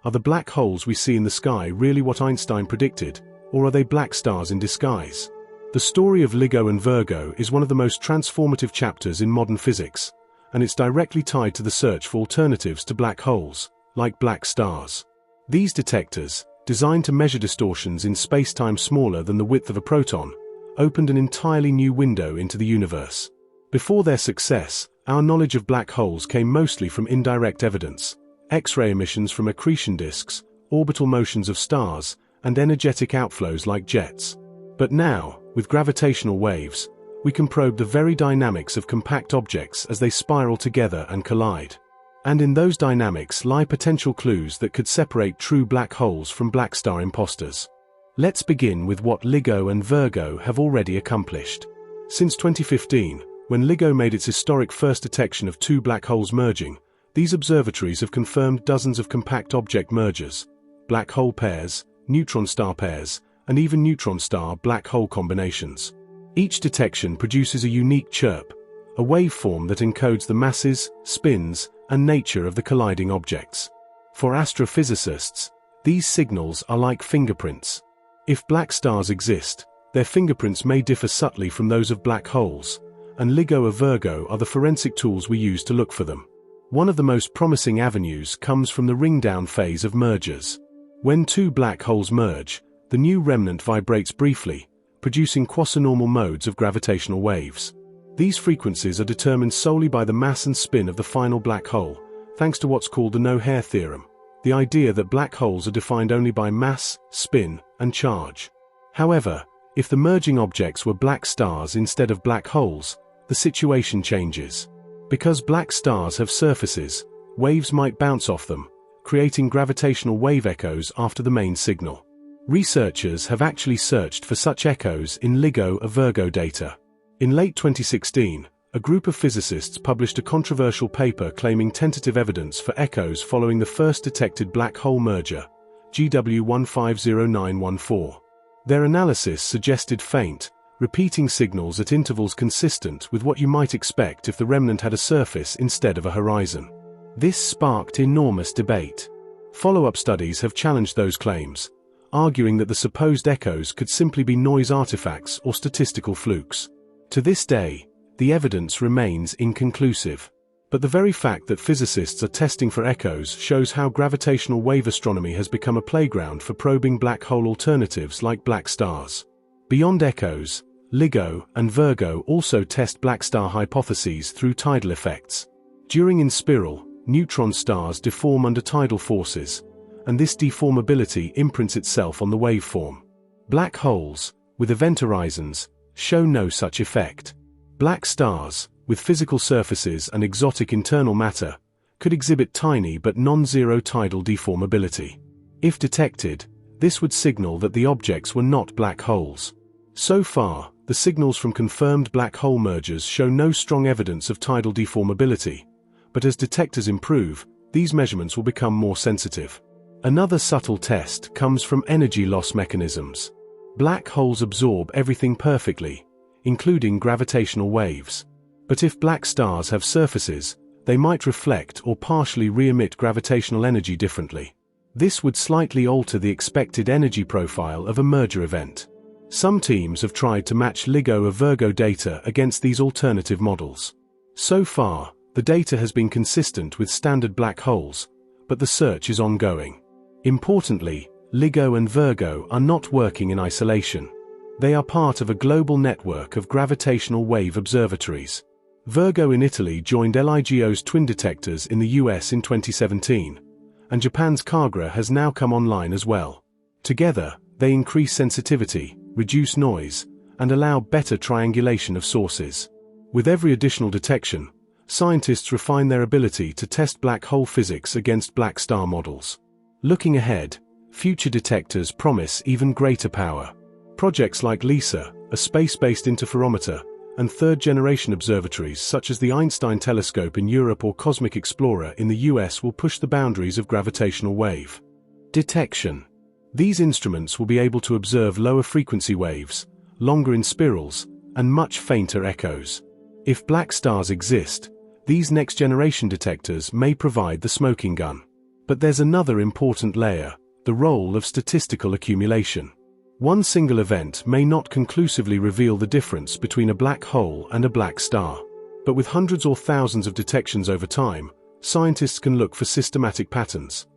Are the black holes we see in the sky really what Einstein predicted, or are they black stars in disguise? The story of LIGO and Virgo is one of the most transformative chapters in modern physics, and it's directly tied to the search for alternatives to black holes, like black stars. These detectors, designed to measure distortions in space-time smaller than the width of a proton, opened an entirely new window into the universe. Before their success, our knowledge of black holes came mostly from indirect evidence: X-ray emissions from accretion disks, orbital motions of stars, and energetic outflows like jets. But now, with gravitational waves, we can probe the very dynamics of compact objects as they spiral together and collide. And in those dynamics lie potential clues that could separate true black holes from black star imposters. Let's begin with what LIGO and Virgo have already accomplished. Since 2015, when LIGO made its historic first detection of two black holes merging, these observatories have confirmed dozens of compact object mergers, black hole pairs, neutron star pairs, and even neutron star-black hole combinations. Each detection produces a unique chirp, a waveform that encodes the masses, spins, and nature of the colliding objects. For astrophysicists, these signals are like fingerprints. If black stars exist, their fingerprints may differ subtly from those of black holes, and LIGO or Virgo are the forensic tools we use to look for them. One of the most promising avenues comes from the ring-down phase of mergers. When two black holes merge, the new remnant vibrates briefly, producing quasi-normal modes of gravitational waves. These frequencies are determined solely by the mass and spin of the final black hole, thanks to what's called the no-hair theorem, the idea that black holes are defined only by mass, spin, and charge. However, if the merging objects were black stars instead of black holes, the situation changes. Because black stars have surfaces, waves might bounce off them, creating gravitational wave echoes after the main signal. Researchers have actually searched for such echoes in LIGO or Virgo data. In late 2016, a group of physicists published a controversial paper claiming tentative evidence for echoes following the first detected black hole merger, GW150914. Their analysis suggested faint, repeating signals at intervals consistent with what you might expect if the remnant had a surface instead of a horizon. This sparked enormous debate. Follow-up studies have challenged those claims, arguing that the supposed echoes could simply be noise artifacts or statistical flukes. To this day, the evidence remains inconclusive. But the very fact that physicists are testing for echoes shows how gravitational wave astronomy has become a playground for probing black hole alternatives like black stars. Beyond echoes, LIGO and Virgo also test black star hypotheses through tidal effects. During in-spiral, neutron stars deform under tidal forces, and this deformability imprints itself on the waveform. Black holes, with event horizons, show no such effect. Black stars, with physical surfaces and exotic internal matter, could exhibit tiny but non-zero tidal deformability. If detected, this would signal that the objects were not black holes. So far, the signals from confirmed black hole mergers show no strong evidence of tidal deformability, but as detectors improve, these measurements will become more sensitive. Another subtle test comes from energy loss mechanisms. Black holes absorb everything perfectly, including gravitational waves. But if black stars have surfaces, they might reflect or partially re-emit gravitational energy differently. This would slightly alter the expected energy profile of a merger event. Some teams have tried to match LIGO or Virgo data against these alternative models. So far, the data has been consistent with standard black holes, but the search is ongoing. Importantly, LIGO and Virgo are not working in isolation. They are part of a global network of gravitational wave observatories. Virgo in Italy joined LIGO's twin detectors in the US in 2017, and Japan's Kagra has now come online as well. Together, they increase sensitivity, reduce noise, and allow better triangulation of sources. With every additional detection, scientists refine their ability to test black hole physics against black star models. Looking ahead, future detectors promise even greater power. Projects like LISA, a space-based interferometer, and third-generation observatories such as the Einstein telescope in Europe or Cosmic Explorer in the US will push the boundaries of gravitational wave detection. These instruments will be able to observe lower frequency waves, longer in spirals, and much fainter echoes. If black stars exist, these next-generation detectors may provide the smoking gun. But there's another important layer, the role of statistical accumulation. One single event may not conclusively reveal the difference between a black hole and a black star. But with hundreds or thousands of detections over time, scientists can look for systematic patterns.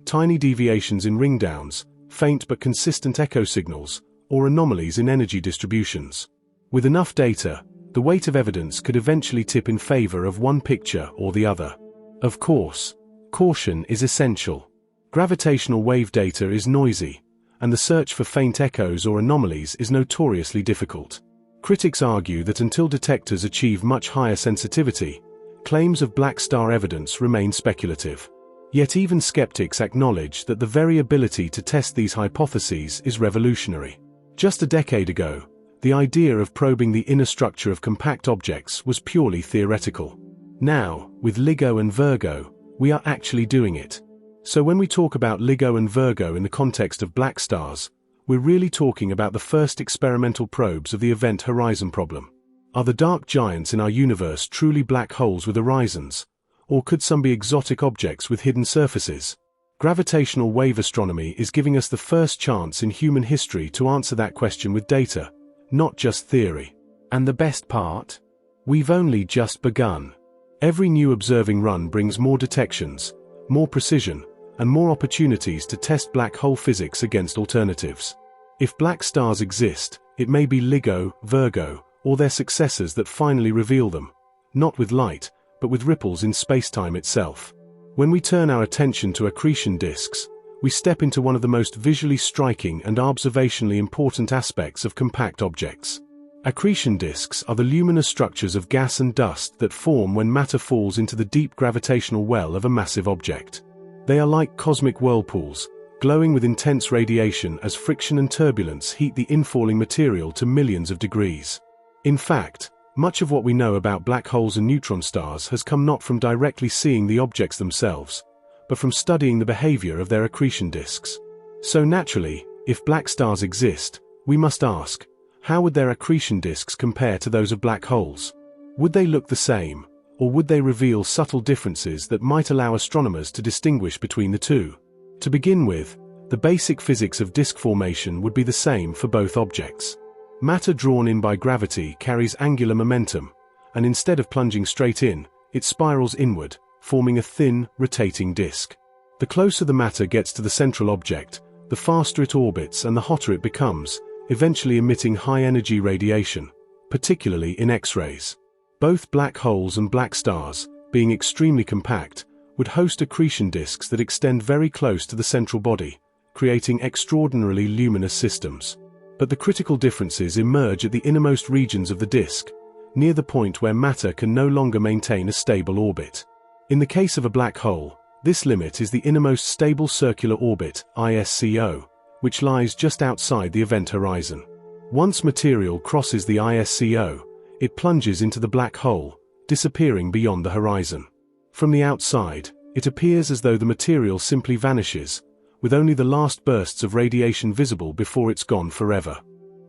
Tiny deviations in ringdowns, faint but consistent echo signals, or anomalies in energy distributions. With enough data, the weight of evidence could eventually tip in favor of one picture or the other. Of course, caution is essential. Gravitational wave data is noisy, and the search for faint echoes or anomalies is notoriously difficult. Critics argue that until detectors achieve much higher sensitivity, claims of black star evidence remain speculative. Yet even skeptics acknowledge that the very ability to test these hypotheses is revolutionary. Just a decade ago, the idea of probing the inner structure of compact objects was purely theoretical. Now, with LIGO and Virgo, we are actually doing it. So when we talk about LIGO and Virgo in the context of black stars, we're really talking about the first experimental probes of the event horizon problem. Are the dark giants in our universe truly black holes with horizons? Or could some be exotic objects with hidden surfaces? Gravitational wave astronomy is giving us the first chance in human history to answer that question with data, not just theory. And the best part? We've only just begun. Every new observing run brings more detections, more precision, and more opportunities to test black hole physics against alternatives. If black stars exist, it may be LIGO, Virgo, or their successors that finally reveal them, not with light, but with ripples in spacetime itself. When we turn our attention to accretion disks, we step into one of the most visually striking and observationally important aspects of compact objects. Accretion disks are the luminous structures of gas and dust that form when matter falls into the deep gravitational well of a massive object. They are like cosmic whirlpools, glowing with intense radiation as friction and turbulence heat the infalling material to millions of degrees. In fact, much of what we know about black holes and neutron stars has come not from directly seeing the objects themselves, but from studying the behavior of their accretion disks. So naturally, if black stars exist, we must ask, how would their accretion disks compare to those of black holes? Would they look the same, or would they reveal subtle differences that might allow astronomers to distinguish between the two? To begin with, the basic physics of disk formation would be the same for both objects. Matter drawn in by gravity carries angular momentum, and instead of plunging straight in, it spirals inward, forming a thin, rotating disk. The closer the matter gets to the central object, the faster it orbits and the hotter it becomes, eventually emitting high-energy radiation, particularly in X-rays. Both black holes and black stars, being extremely compact, would host accretion disks that extend very close to the central body, creating extraordinarily luminous systems. But the critical differences emerge at the innermost regions of the disk, near the point where matter can no longer maintain a stable orbit. In the case of a black hole, this limit is the innermost stable circular orbit, ISCO, which lies just outside the event horizon. Once material crosses the ISCO, it plunges into the black hole, disappearing beyond the horizon. From the outside, it appears as though the material simply vanishes, with only the last bursts of radiation visible before it's gone forever.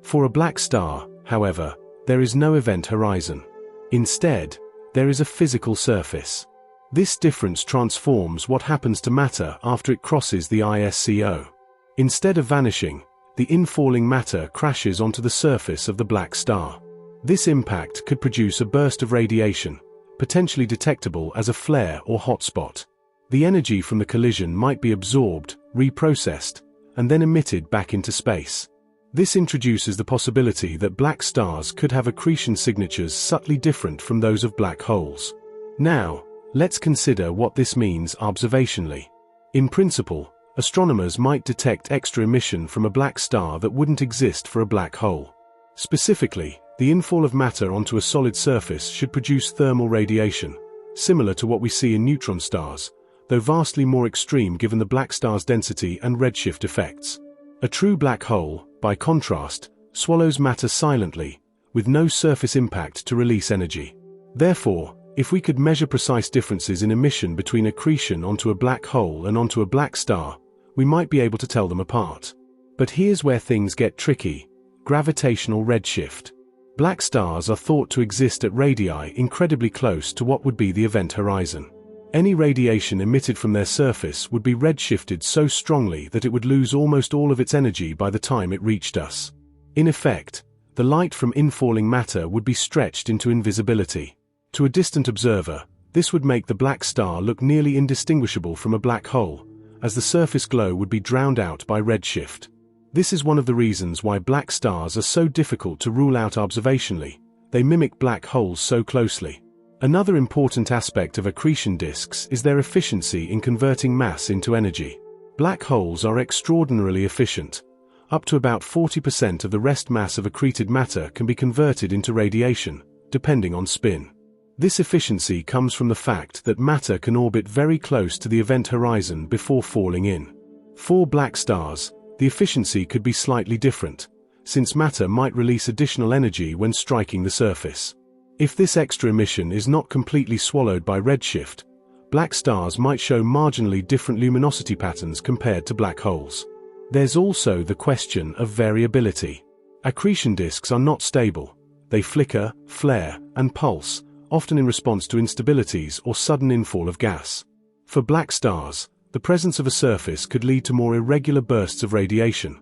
For a black star, however, there is no event horizon. Instead, there is a physical surface. This difference transforms what happens to matter after it crosses the ISCO. Instead of vanishing, the infalling matter crashes onto the surface of the black star. This impact could produce a burst of radiation, potentially detectable as a flare or hotspot. The energy from the collision might be absorbed, reprocessed, and then emitted back into space. This introduces the possibility that black stars could have accretion signatures subtly different from those of black holes. Now, let's consider what this means observationally. In principle, astronomers might detect extra emission from a black star that wouldn't exist for a black hole. Specifically, the infall of matter onto a solid surface should produce thermal radiation, similar to what we see in neutron stars, though vastly more extreme given the black star's density and redshift effects. A true black hole, by contrast, swallows matter silently, with no surface impact to release energy. Therefore, if we could measure precise differences in emission between accretion onto a black hole and onto a black star, we might be able to tell them apart. But here's where things get tricky: gravitational redshift. Black stars are thought to exist at radii incredibly close to what would be the event horizon. Any radiation emitted from their surface would be redshifted so strongly that it would lose almost all of its energy by the time it reached us. In effect, the light from infalling matter would be stretched into invisibility. To a distant observer, this would make the black star look nearly indistinguishable from a black hole, as the surface glow would be drowned out by redshift. This is one of the reasons why black stars are so difficult to rule out observationally. They mimic black holes so closely. Another important aspect of accretion disks is their efficiency in converting mass into energy. Black holes are extraordinarily efficient. Up to about 40% of the rest mass of accreted matter can be converted into radiation, depending on spin. This efficiency comes from the fact that matter can orbit very close to the event horizon before falling in. For black stars, the efficiency could be slightly different, since matter might release additional energy when striking the surface. If this extra emission is not completely swallowed by redshift, black stars might show marginally different luminosity patterns compared to black holes. There's also the question of variability. Accretion disks are not stable. They flicker, flare, and pulse, often in response to instabilities or sudden infall of gas. For black stars, the presence of a surface could lead to more irregular bursts of radiation,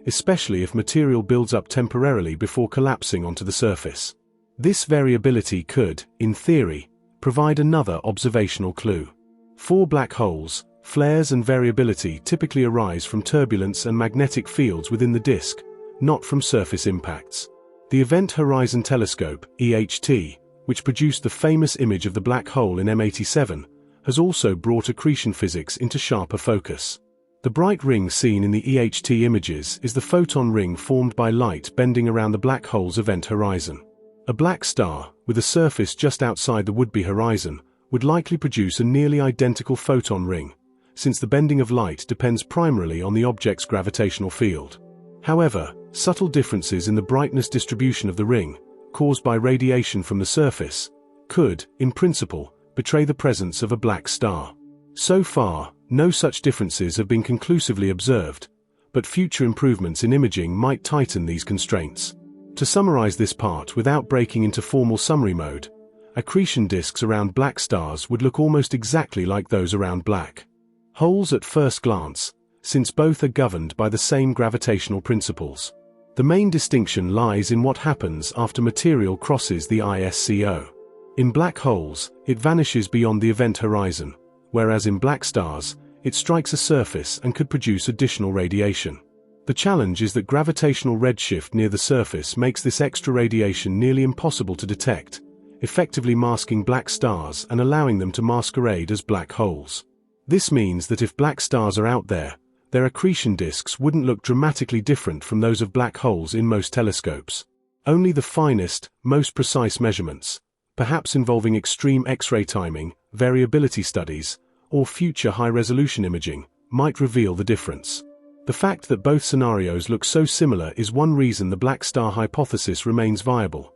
especially if material builds up temporarily before collapsing onto the surface. This variability could, in theory, provide another observational clue. For black holes, flares and variability typically arise from turbulence and magnetic fields within the disk, not from surface impacts. The Event Horizon Telescope, EHT, which produced the famous image of the black hole in M87, has also brought accretion physics into sharper focus. The bright ring seen in the EHT images is the photon ring formed by light bending around the black hole's event horizon. A black star, with a surface just outside the would-be horizon, would likely produce a nearly identical photon ring, since the bending of light depends primarily on the object's gravitational field. However, subtle differences in the brightness distribution of the ring, caused by radiation from the surface, could, in principle, betray the presence of a black star. So far, no such differences have been conclusively observed, but future improvements in imaging might tighten these constraints. To summarize this part without breaking into formal summary mode, accretion disks around black stars would look almost exactly like those around black holes at first glance, since both are governed by the same gravitational principles. The main distinction lies in what happens after material crosses the ISCO. In black holes, it vanishes beyond the event horizon, whereas in black stars, it strikes a surface and could produce additional radiation. The challenge is that gravitational redshift near the surface makes this extra radiation nearly impossible to detect, effectively masking black stars and allowing them to masquerade as black holes. This means that if black stars are out there, their accretion disks wouldn't look dramatically different from those of black holes in most telescopes. Only the finest, most precise measurements, perhaps involving extreme X-ray timing, variability studies, or future high-resolution imaging, might reveal the difference. The fact that both scenarios look so similar is one reason the black star hypothesis remains viable.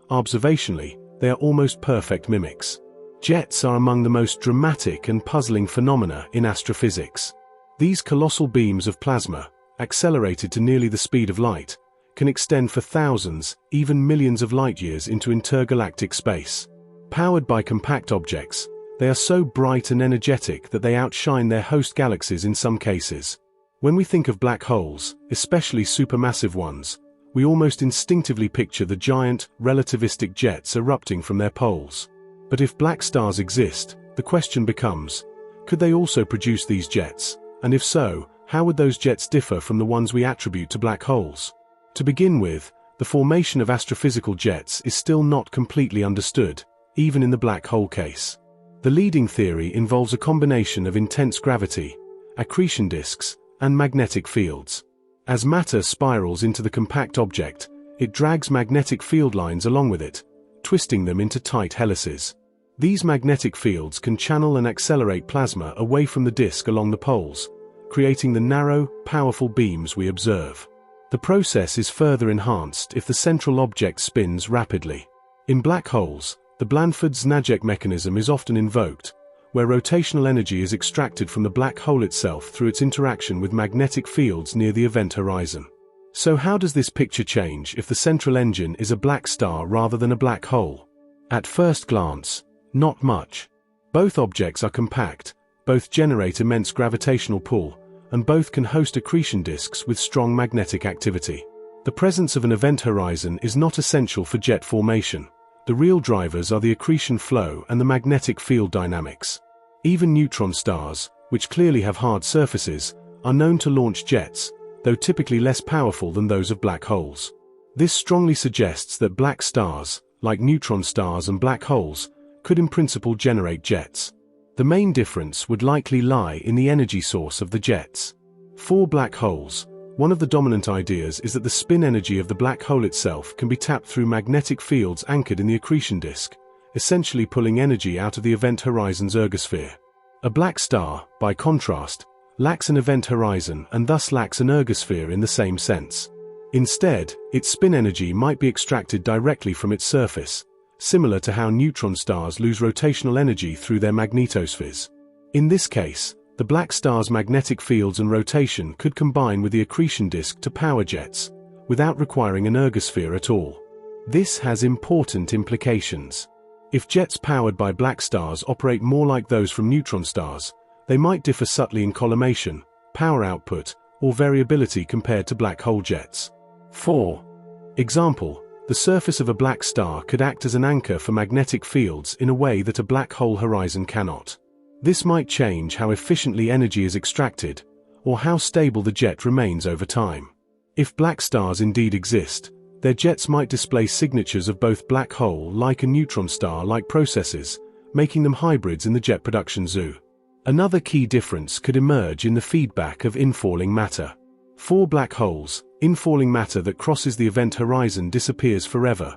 Observationally, they are almost perfect mimics. Jets are among the most dramatic and puzzling phenomena in astrophysics. These colossal beams of plasma, accelerated to nearly the speed of light, can extend for thousands, even millions of light-years into intergalactic space. Powered by compact objects, they are so bright and energetic that they outshine their host galaxies in some cases. When we think of black holes, especially supermassive ones, we almost instinctively picture the giant, relativistic jets erupting from their poles. But if black stars exist, the question becomes, could they also produce these jets? And if so, how would those jets differ from the ones we attribute to black holes? To begin with, the formation of astrophysical jets is still not completely understood, even in the black hole case. The leading theory involves a combination of intense gravity, accretion disks, and magnetic fields. As matter spirals into the compact object, it drags magnetic field lines along with it, twisting them into tight helices. These magnetic fields can channel and accelerate plasma away from the disk along the poles, creating the narrow, powerful beams we observe. The process is further enhanced if the central object spins rapidly. In black holes, the Blandford-Znajek mechanism is often invoked, where rotational energy is extracted from the black hole itself through its interaction with magnetic fields near the event horizon. So how does this picture change if the central engine is a black star rather than a black hole? At first glance, not much. Both objects are compact, both generate immense gravitational pull, and both can host accretion disks with strong magnetic activity. The presence of an event horizon is not essential for jet formation. The real drivers are the accretion flow and the magnetic field dynamics. Even neutron stars, which clearly have hard surfaces, are known to launch jets, though typically less powerful than those of black holes. This strongly suggests that black stars, like neutron stars and black holes, could in principle generate jets. The main difference would likely lie in the energy source of the jets. For black holes, one of the dominant ideas is that the spin energy of the black hole itself can be tapped through magnetic fields anchored in the accretion disk, essentially pulling energy out of the event horizon's ergosphere. A black star, by contrast, lacks an event horizon and thus lacks an ergosphere in the same sense. Instead, its spin energy might be extracted directly from its surface, similar to how neutron stars lose rotational energy through their magnetospheres. In this case, the black star's magnetic fields and rotation could combine with the accretion disk to power jets, without requiring an ergosphere at all. This has important implications. If jets powered by black stars operate more like those from neutron stars, they might differ subtly in collimation, power output, or variability compared to black hole jets. For example, the surface of a black star could act as an anchor for magnetic fields in a way that a black hole horizon cannot. This might change how efficiently energy is extracted, or how stable the jet remains over time. If black stars indeed exist, their jets might display signatures of both black hole-like and neutron star-like processes, making them hybrids in the jet production zoo. Another key difference could emerge in the feedback of infalling matter. For black holes, infalling matter that crosses the event horizon disappears forever,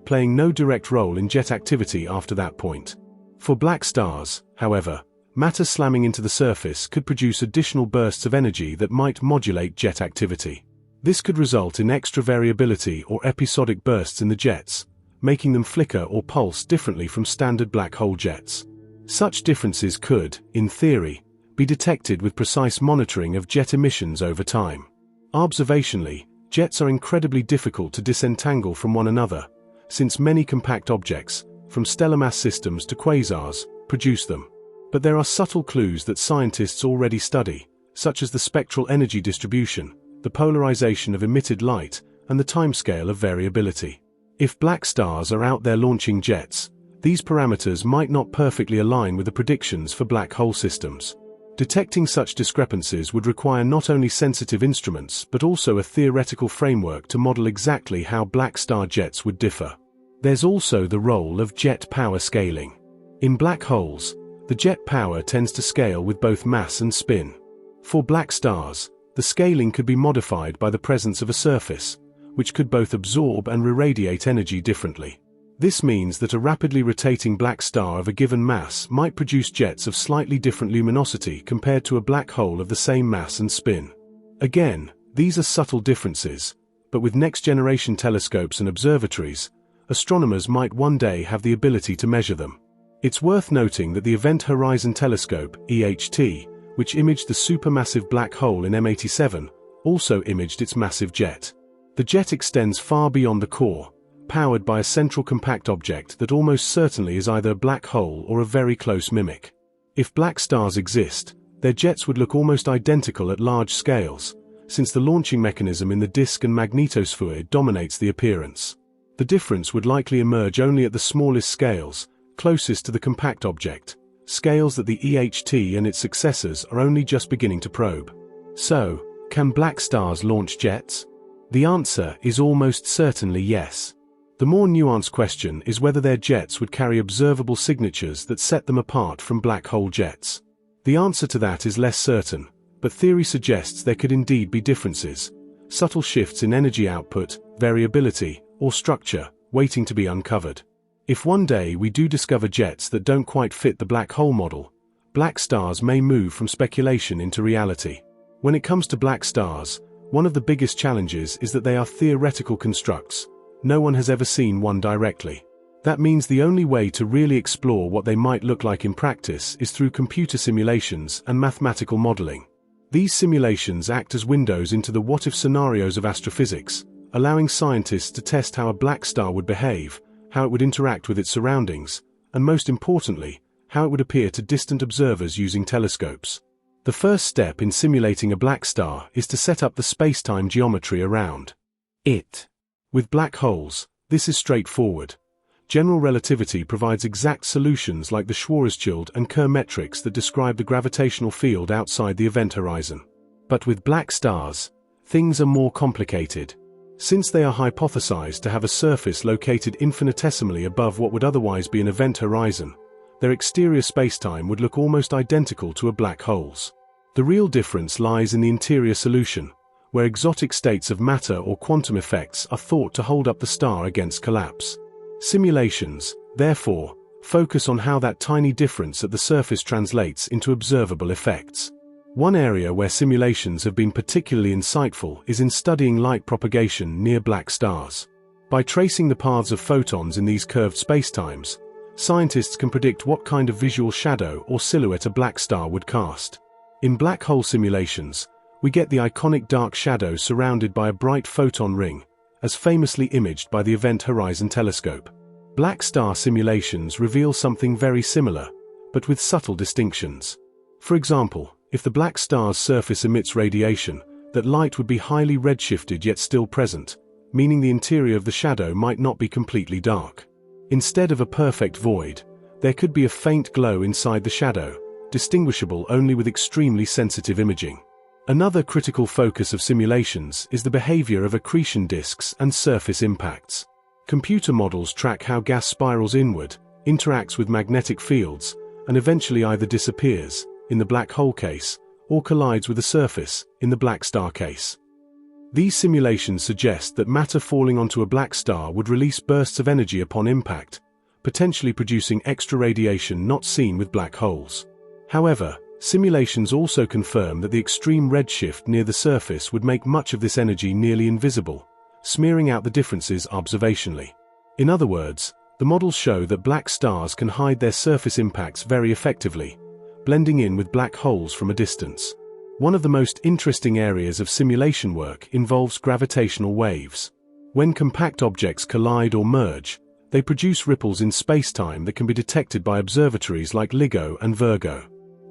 playing no direct role in jet activity after that point. For black stars, however, matter slamming into the surface could produce additional bursts of energy that might modulate jet activity. This could result in extra variability or episodic bursts in the jets, making them flicker or pulse differently from standard black hole jets. Such differences could, in theory, be detected with precise monitoring of jet emissions over time. Observationally, jets are incredibly difficult to disentangle from one another, since many compact objects, from stellar mass systems to quasars, produce them. But there are subtle clues that scientists already study, such as the spectral energy distribution, the polarization of emitted light, and the timescale of variability. If black stars are out there launching jets, these parameters might not perfectly align with the predictions for black hole systems. Detecting such discrepancies would require not only sensitive instruments but also a theoretical framework to model exactly how black star jets would differ. There's also the role of jet power scaling. In black holes, the jet power tends to scale with both mass and spin. For black stars, the scaling could be modified by the presence of a surface, which could both absorb and irradiate energy differently. This means that a rapidly rotating black star of a given mass might produce jets of slightly different luminosity compared to a black hole of the same mass and spin. Again, these are subtle differences, but with next-generation telescopes and observatories, astronomers might one day have the ability to measure them. It's worth noting that the Event Horizon Telescope, EHT, which imaged the supermassive black hole in M87, also imaged its massive jet. The jet extends far beyond the core, powered by a central compact object that almost certainly is either a black hole or a very close mimic. If black stars exist, their jets would look almost identical at large scales, since the launching mechanism in the disk and magnetosphere dominates the appearance. The difference would likely emerge only at the smallest scales, closest to the compact object, scales that the EHT and its successors are only just beginning to probe. So, can black stars launch jets? The answer is almost certainly yes. The more nuanced question is whether their jets would carry observable signatures that set them apart from black hole jets. The answer to that is less certain, but theory suggests there could indeed be differences, subtle shifts in energy output, variability, or structure, waiting to be uncovered. If one day we do discover jets that don't quite fit the black hole model, black stars may move from speculation into reality. When it comes to black stars, one of the biggest challenges is that they are theoretical constructs. No one has ever seen one directly. That means the only way to really explore what they might look like in practice is through computer simulations and mathematical modeling. These simulations act as windows into the what-if scenarios of astrophysics, allowing scientists to test how a black star would behave, how it would interact with its surroundings, and most importantly, how it would appear to distant observers using telescopes. The first step in simulating a black star is to set up the space-time geometry around it. With black holes, this is straightforward. General relativity provides exact solutions like the Schwarzschild and Kerr metrics that describe the gravitational field outside the event horizon. But with black stars, things are more complicated. Since they are hypothesized to have a surface located infinitesimally above what would otherwise be an event horizon, their exterior spacetime would look almost identical to a black hole's. The real difference lies in the interior solution, where exotic states of matter or quantum effects are thought to hold up the star against collapse. Simulations, therefore, focus on how that tiny difference at the surface translates into observable effects. One area where simulations have been particularly insightful is in studying light propagation near black stars. By tracing the paths of photons in these curved spacetimes, scientists can predict what kind of visual shadow or silhouette a black star would cast. In black hole simulations, we get the iconic dark shadow surrounded by a bright photon ring, as famously imaged by the Event Horizon Telescope. Black star simulations reveal something very similar, but with subtle distinctions. For example, if the black star's surface emits radiation, that light would be highly redshifted yet still present, meaning the interior of the shadow might not be completely dark. Instead of a perfect void, there could be a faint glow inside the shadow, distinguishable only with extremely sensitive imaging. Another critical focus of simulations is the behavior of accretion disks and surface impacts. Computer models track how gas spirals inward, interacts with magnetic fields, and eventually either disappears, in the black hole case, or collides with the surface, in the black star case. These simulations suggest that matter falling onto a black star would release bursts of energy upon impact, potentially producing extra radiation not seen with black holes. However, simulations also confirm that the extreme redshift near the surface would make much of this energy nearly invisible, smearing out the differences observationally. In other words, the models show that black stars can hide their surface impacts very effectively, blending in with black holes from a distance. One of the most interesting areas of simulation work involves gravitational waves. When compact objects collide or merge, they produce ripples in spacetime that can be detected by observatories like LIGO and Virgo.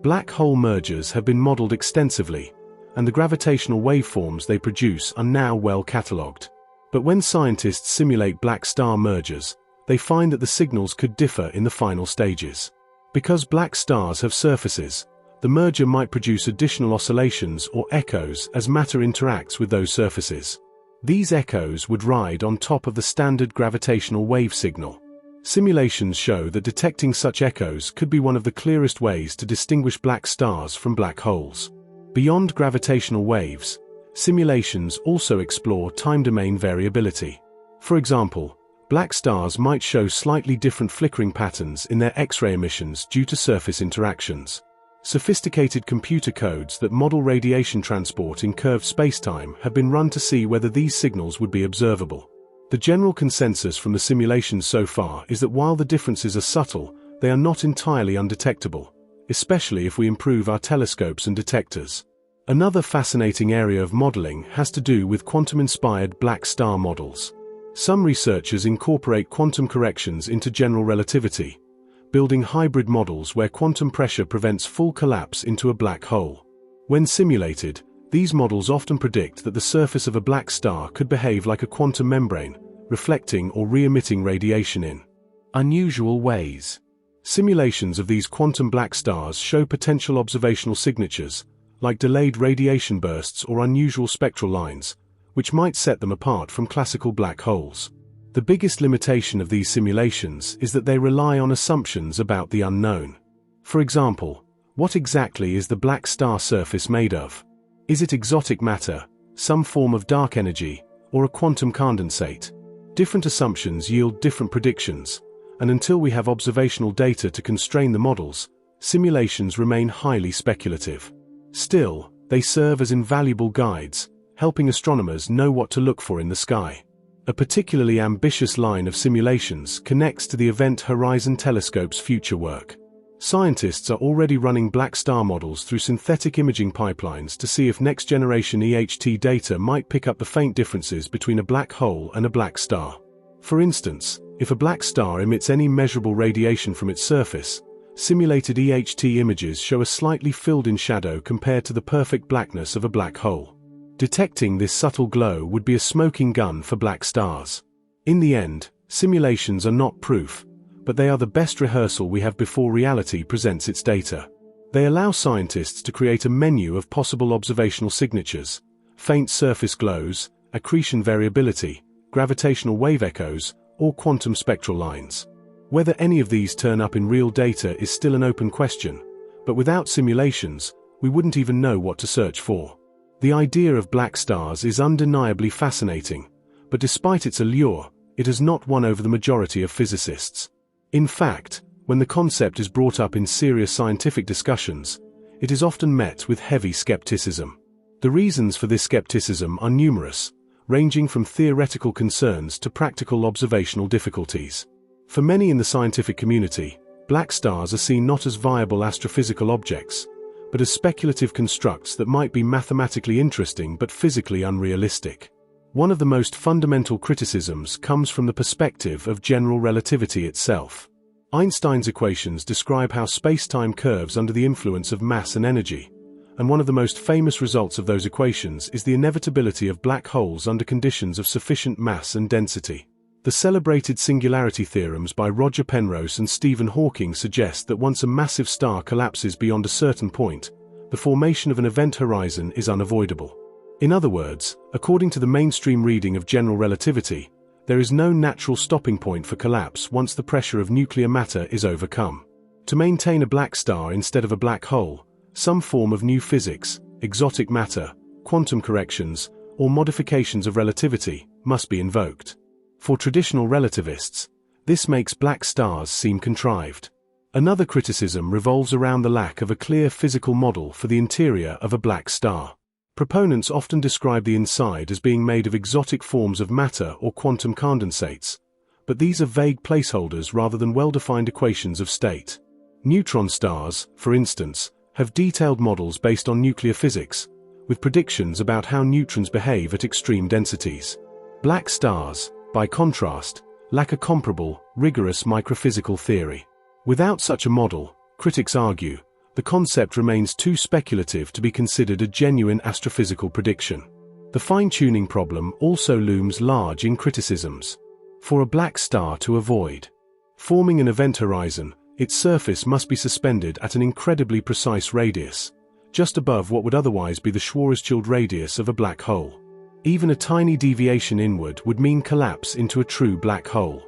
Black hole mergers have been modeled extensively, and the gravitational waveforms they produce are now well catalogued. But when scientists simulate black star mergers, they find that the signals could differ in the final stages. Because black stars have surfaces, the merger might produce additional oscillations or echoes as matter interacts with those surfaces. These echoes would ride on top of the standard gravitational wave signal. Simulations show that detecting such echoes could be one of the clearest ways to distinguish black stars from black holes. Beyond gravitational waves, simulations also explore time domain variability. For example, black stars might show slightly different flickering patterns in their X-ray emissions due to surface interactions. Sophisticated computer codes that model radiation transport in curved spacetime have been run to see whether these signals would be observable. The general consensus from the simulations so far is that while the differences are subtle, they are not entirely undetectable, especially if we improve our telescopes and detectors. Another fascinating area of modeling has to do with quantum-inspired black star models. Some researchers incorporate quantum corrections into general relativity, building hybrid models where quantum pressure prevents full collapse into a black hole. When simulated, these models often predict that the surface of a black star could behave like a quantum membrane, reflecting or re-emitting radiation in unusual ways. Simulations of these quantum black stars show potential observational signatures, like delayed radiation bursts or unusual spectral lines, which might set them apart from classical black holes. The biggest limitation of these simulations is that they rely on assumptions about the unknown. For example, what exactly is the black star surface made of? Is it exotic matter, some form of dark energy, or a quantum condensate? Different assumptions yield different predictions, and until we have observational data to constrain the models, simulations remain highly speculative. Still, they serve as invaluable guides, helping astronomers know what to look for in the sky. A particularly ambitious line of simulations connects to the Event Horizon Telescope's future work. Scientists are already running black star models through synthetic imaging pipelines to see if next-generation EHT data might pick up the faint differences between a black hole and a black star. For instance, if a black star emits any measurable radiation from its surface, simulated EHT images show a slightly filled-in shadow compared to the perfect blackness of a black hole. Detecting this subtle glow would be a smoking gun for black stars. In the end, simulations are not proof, but they are the best rehearsal we have before reality presents its data. They allow scientists to create a menu of possible observational signatures: faint surface glows, accretion variability, gravitational wave echoes, or quantum spectral lines. Whether any of these turn up in real data is still an open question, but without simulations, we wouldn't even know what to search for. The idea of black stars is undeniably fascinating, but despite its allure, it has not won over the majority of physicists. In fact, when the concept is brought up in serious scientific discussions, it is often met with heavy skepticism. The reasons for this skepticism are numerous, ranging from theoretical concerns to practical observational difficulties. For many in the scientific community, black stars are seen not as viable astrophysical objects, but as speculative constructs that might be mathematically interesting but physically unrealistic. One of the most fundamental criticisms comes from the perspective of general relativity itself. Einstein's equations describe how space-time curves under the influence of mass and energy, and one of the most famous results of those equations is the inevitability of black holes under conditions of sufficient mass and density. The celebrated singularity theorems by Roger Penrose and Stephen Hawking suggest that once a massive star collapses beyond a certain point, the formation of an event horizon is unavoidable. In other words, according to the mainstream reading of general relativity, there is no natural stopping point for collapse once the pressure of nuclear matter is overcome. To maintain a black star instead of a black hole, some form of new physics, exotic matter, quantum corrections, or modifications of relativity must be invoked. For traditional relativists, this makes black stars seem contrived. Another criticism revolves around the lack of a clear physical model for the interior of a black star. Proponents often describe the inside as being made of exotic forms of matter or quantum condensates, but these are vague placeholders rather than well-defined equations of state. Neutron stars, for instance, have detailed models based on nuclear physics, with predictions about how neutrons behave at extreme densities. Black stars, by contrast, lack a comparable, rigorous microphysical theory. Without such a model, critics argue, the concept remains too speculative to be considered a genuine astrophysical prediction. The fine-tuning problem also looms large in criticisms. For a black star to avoid forming an event horizon, its surface must be suspended at an incredibly precise radius, just above what would otherwise be the Schwarzschild radius of a black hole. Even a tiny deviation inward would mean collapse into a true black hole.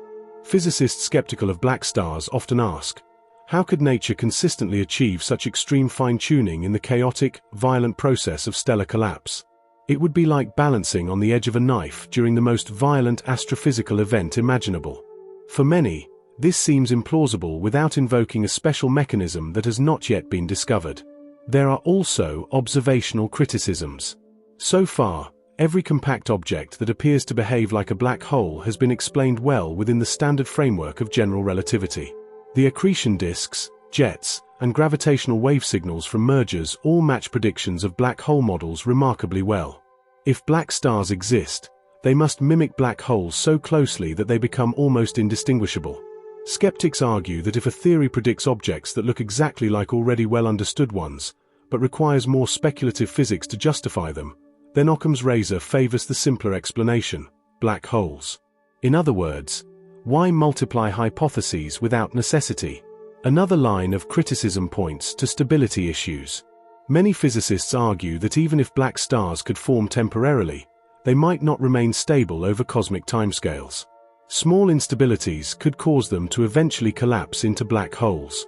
Physicists skeptical of black stars often ask, how could nature consistently achieve such extreme fine-tuning in the chaotic, violent process of stellar collapse? It would be like balancing on the edge of a knife during the most violent astrophysical event imaginable. For many, this seems implausible without invoking a special mechanism that has not yet been discovered. There are also observational criticisms. So far, every compact object that appears to behave like a black hole has been explained well within the standard framework of general relativity. The accretion disks, jets, and gravitational wave signals from mergers all match predictions of black hole models remarkably well. If black stars exist, they must mimic black holes so closely that they become almost indistinguishable. Skeptics argue that if a theory predicts objects that look exactly like already well-understood ones, but requires more speculative physics to justify them, then Occam's razor favors the simpler explanation: black holes. In other words, why multiply hypotheses without necessity? Another line of criticism points to stability issues. Many physicists argue that even if black stars could form temporarily, they might not remain stable over cosmic timescales. Small instabilities could cause them to eventually collapse into black holes.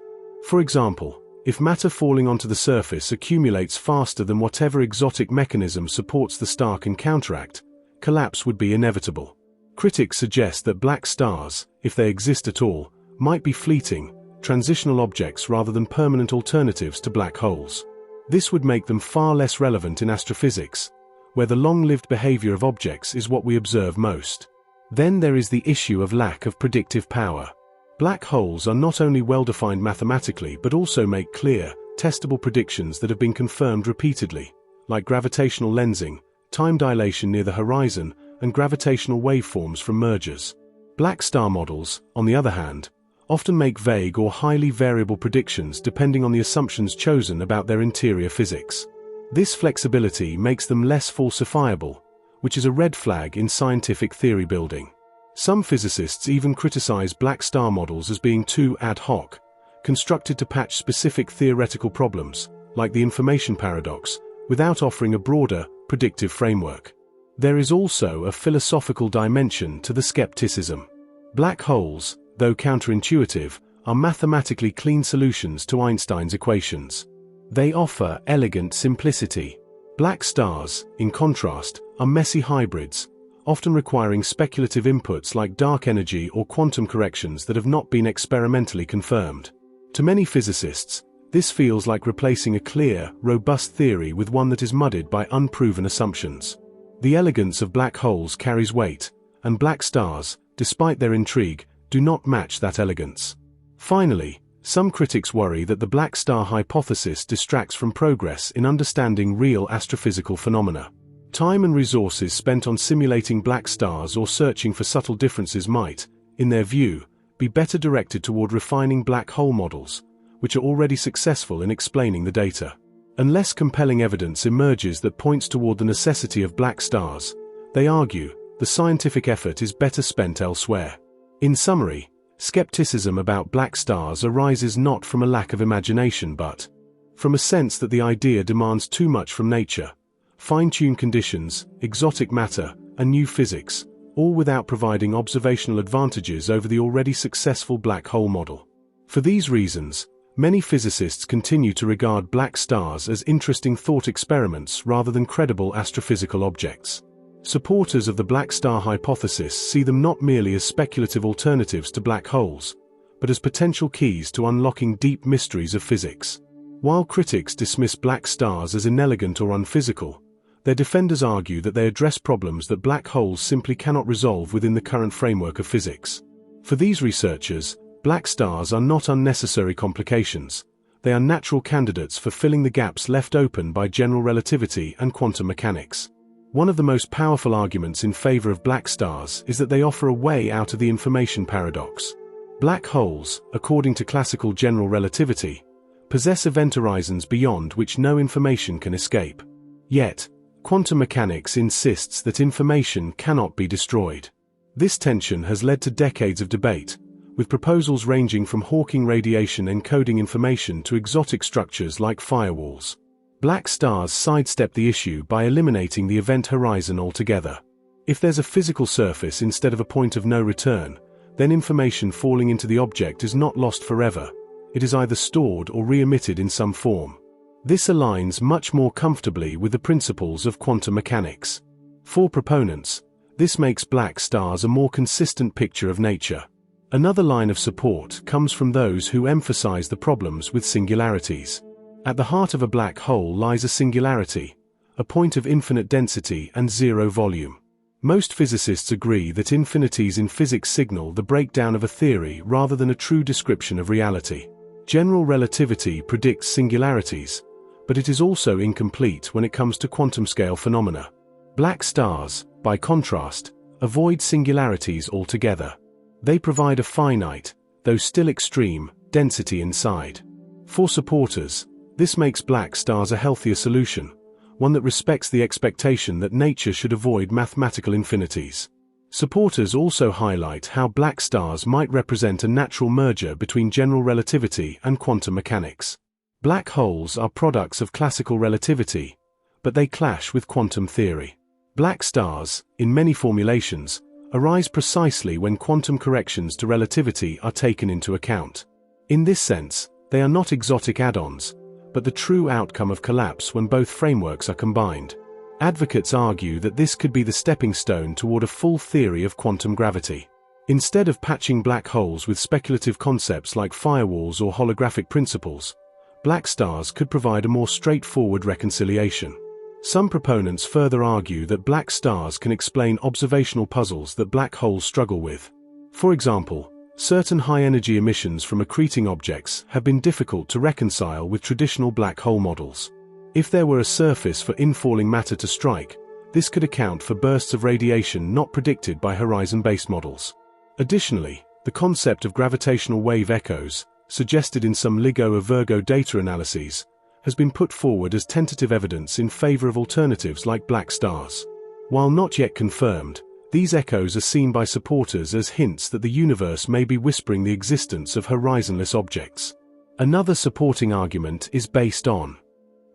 For example, if matter falling onto the surface accumulates faster than whatever exotic mechanism supports the star can counteract, collapse would be inevitable. Critics suggest that black stars, if they exist at all, might be fleeting, transitional objects rather than permanent alternatives to black holes. This would make them far less relevant in astrophysics, where the long-lived behavior of objects is what we observe most. Then there is the issue of lack of predictive power. Black holes are not only well-defined mathematically but also make clear, testable predictions that have been confirmed repeatedly, like gravitational lensing, time dilation near the horizon, and gravitational waveforms from mergers. Black star models, on the other hand, often make vague or highly variable predictions depending on the assumptions chosen about their interior physics. This flexibility makes them less falsifiable, which is a red flag in scientific theory building. Some physicists even criticize black star models as being too ad hoc, constructed to patch specific theoretical problems, like the information paradox, without offering a broader, predictive framework. There is also a philosophical dimension to the skepticism. Black holes, though counterintuitive, are mathematically clean solutions to Einstein's equations. They offer elegant simplicity. Black stars, in contrast, are messy hybrids, often requiring speculative inputs like dark energy or quantum corrections that have not been experimentally confirmed. To many physicists, this feels like replacing a clear, robust theory with one that is muddied by unproven assumptions. The elegance of black holes carries weight, and black stars, despite their intrigue, do not match that elegance. Finally, some critics worry that the black star hypothesis distracts from progress in understanding real astrophysical phenomena. Time and resources spent on simulating black stars or searching for subtle differences might, in their view, be better directed toward refining black hole models, which are already successful in explaining the data. Unless compelling evidence emerges that points toward the necessity of black stars, they argue, the scientific effort is better spent elsewhere. In summary, skepticism about black stars arises not from a lack of imagination but from a sense that the idea demands too much from nature. Fine-tuned conditions, exotic matter, and new physics, all without providing observational advantages over the already successful black hole model. For these reasons, many physicists continue to regard black stars as interesting thought experiments rather than credible astrophysical objects. Supporters of the black star hypothesis see them not merely as speculative alternatives to black holes, but as potential keys to unlocking deep mysteries of physics. While critics dismiss black stars as inelegant or unphysical, their defenders argue that they address problems that black holes simply cannot resolve within the current framework of physics. For these researchers, black stars are not unnecessary complications. They are natural candidates for filling the gaps left open by general relativity and quantum mechanics. One of the most powerful arguments in favor of black stars is that they offer a way out of the information paradox. Black holes, according to classical general relativity, possess event horizons beyond which no information can escape. Yet, quantum mechanics insists that information cannot be destroyed. This tension has led to decades of debate, with proposals ranging from Hawking radiation encoding information to exotic structures like firewalls. Black stars sidestep the issue by eliminating the event horizon altogether. If there's a physical surface instead of a point of no return, then information falling into the object is not lost forever. It is either stored or re-emitted in some form. This aligns much more comfortably with the principles of quantum mechanics. For proponents, this makes black stars a more consistent picture of nature. Another line of support comes from those who emphasize the problems with singularities. At the heart of a black hole lies a singularity, a point of infinite density and zero volume. Most physicists agree that infinities in physics signal the breakdown of a theory rather than a true description of reality. General relativity predicts singularities, but it is also incomplete when it comes to quantum-scale phenomena. Black stars, by contrast, avoid singularities altogether. They provide a finite, though still extreme, density inside. For supporters, this makes black stars a healthier solution, one that respects the expectation that nature should avoid mathematical infinities. Supporters also highlight how black stars might represent a natural merger between general relativity and quantum mechanics. Black holes are products of classical relativity, but they clash with quantum theory. Black stars, in many formulations, arise precisely when quantum corrections to relativity are taken into account. In this sense, they are not exotic add-ons, but the true outcome of collapse when both frameworks are combined. Advocates argue that this could be the stepping stone toward a full theory of quantum gravity. Instead of patching black holes with speculative concepts like firewalls or holographic principles, black stars could provide a more straightforward reconciliation. Some proponents further argue that black stars can explain observational puzzles that black holes struggle with. For example, Certain high-energy emissions from accreting objects have been difficult to reconcile with traditional black hole models. If there were a surface for infalling matter to strike, this could account for bursts of radiation not predicted by horizon-based models. Additionally, the concept of gravitational wave echoes, suggested in some LIGO or Virgo data analyses, has been put forward as tentative evidence in favor of alternatives like black stars. While not yet confirmed, these echoes are seen by supporters as hints that the universe may be whispering the existence of horizonless objects. Another supporting argument is based on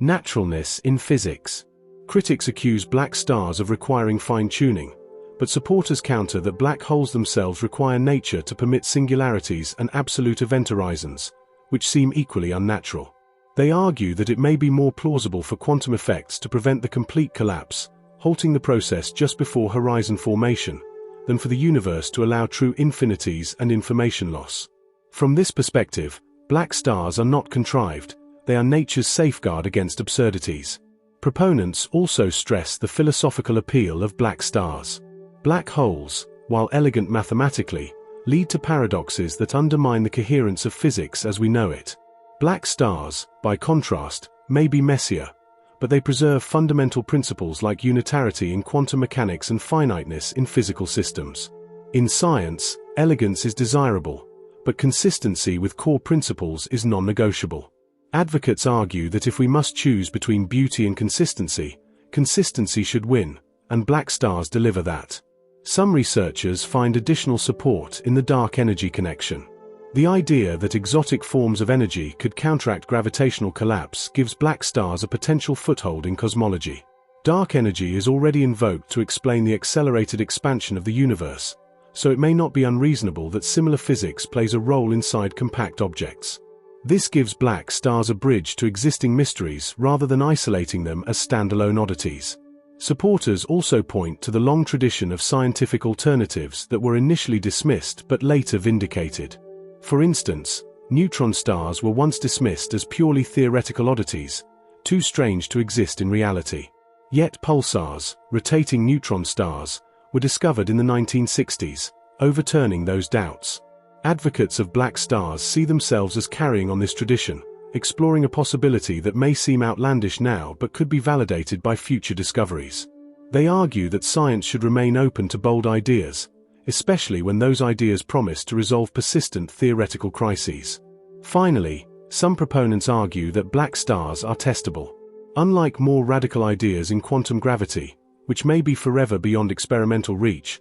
naturalness in physics. Critics accuse black stars of requiring fine-tuning, but supporters counter that black holes themselves require nature to permit singularities and absolute event horizons, which seem equally unnatural. They argue that it may be more plausible for quantum effects to prevent the complete collapse, halting the process just before horizon formation, than for the universe to allow true infinities and information loss. From this perspective, black stars are not contrived, they are nature's safeguard against absurdities. Proponents also stress the philosophical appeal of black stars. Black holes, while elegant mathematically, lead to paradoxes that undermine the coherence of physics as we know it. Black stars, by contrast, may be messier, but they preserve fundamental principles like unitarity in quantum mechanics and finiteness in physical systems. In science, elegance is desirable, but consistency with core principles is non-negotiable. Advocates argue that if we must choose between beauty and consistency, consistency should win, and black stars deliver that. Some researchers find additional support in the dark energy connection. The idea that exotic forms of energy could counteract gravitational collapse gives black stars a potential foothold in cosmology. Dark energy is already invoked to explain the accelerated expansion of the universe, so it may not be unreasonable that similar physics plays a role inside compact objects. This gives black stars a bridge to existing mysteries rather than isolating them as standalone oddities. Supporters also point to the long tradition of scientific alternatives that were initially dismissed but later vindicated. For instance, neutron stars were once dismissed as purely theoretical oddities, too strange to exist in reality. Yet pulsars, rotating neutron stars, were discovered in the 1960s, overturning those doubts. Advocates of black stars see themselves as carrying on this tradition, exploring a possibility that may seem outlandish now but could be validated by future discoveries. They argue that science should remain open to bold ideas, especially when those ideas promise to resolve persistent theoretical crises. Finally, some proponents argue that black stars are testable. Unlike more radical ideas in quantum gravity, which may be forever beyond experimental reach,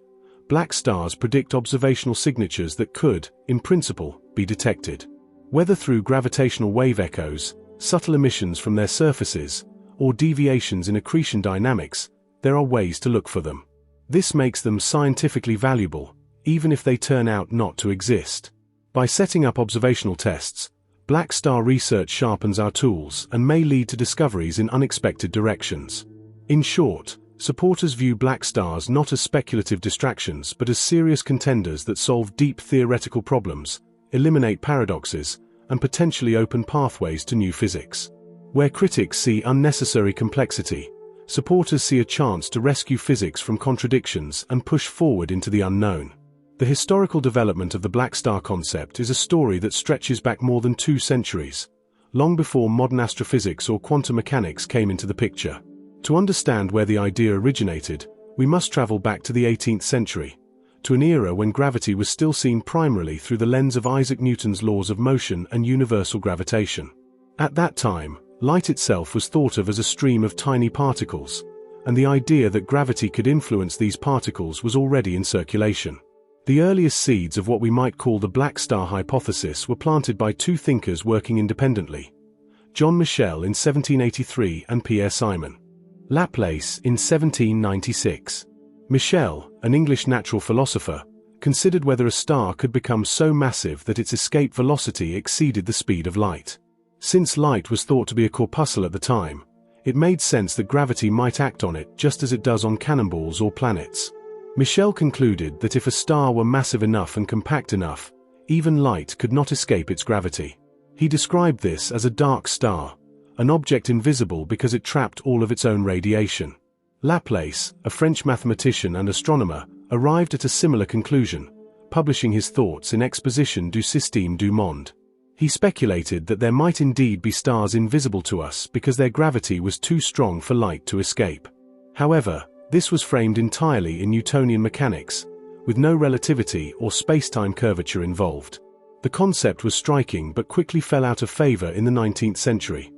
black stars predict observational signatures that could, in principle, be detected. Whether through gravitational wave echoes, subtle emissions from their surfaces, or deviations in accretion dynamics, there are ways to look for them. This makes them scientifically valuable, even if they turn out not to exist. By setting up observational tests, black star research sharpens our tools and may lead to discoveries in unexpected directions. In short, supporters view black stars not as speculative distractions but as serious contenders that solve deep theoretical problems, eliminate paradoxes, and potentially open pathways to new physics. Where critics see unnecessary complexity, supporters see a chance to rescue physics from contradictions and push forward into the unknown. The historical development of the black star concept is a story that stretches back more than 2 centuries, long before modern astrophysics or quantum mechanics came into the picture. To understand where the idea originated, we must travel back to the 18th century, to an era when gravity was still seen primarily through the lens of Isaac Newton's laws of motion and universal gravitation. At that time, light itself was thought of as a stream of tiny particles, and the idea that gravity could influence these particles was already in circulation. The earliest seeds of what we might call the black star hypothesis were planted by 2 thinkers working independently: John Michell in 1783 and Pierre Simon Laplace in 1796. Michell, an English natural philosopher, considered whether a star could become so massive that its escape velocity exceeded the speed of light. Since light was thought to be a corpuscle at the time, it made sense that gravity might act on it just as it does on cannonballs or planets. Michell concluded that if a star were massive enough and compact enough, even light could not escape its gravity. He described this as a dark star, an object invisible because it trapped all of its own radiation. Laplace, a French mathematician and astronomer, arrived at a similar conclusion, publishing his thoughts in Exposition du Système du Monde. He speculated that there might indeed be stars invisible to us because their gravity was too strong for light to escape. However, this was framed entirely in Newtonian mechanics, with no relativity or space-time curvature involved. The concept was striking but quickly fell out of favor in the 19th century,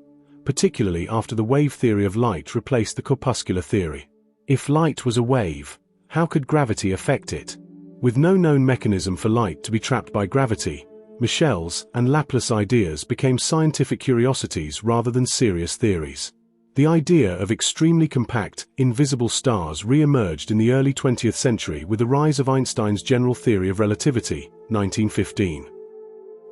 particularly after the wave theory of light replaced the corpuscular theory. If light was a wave, how could gravity affect it? With no known mechanism for light to be trapped by gravity, Michel's and Laplace ideas became scientific curiosities rather than serious theories. The idea of extremely compact, invisible stars re-emerged in the early 20th century with the rise of Einstein's general theory of relativity, 1915.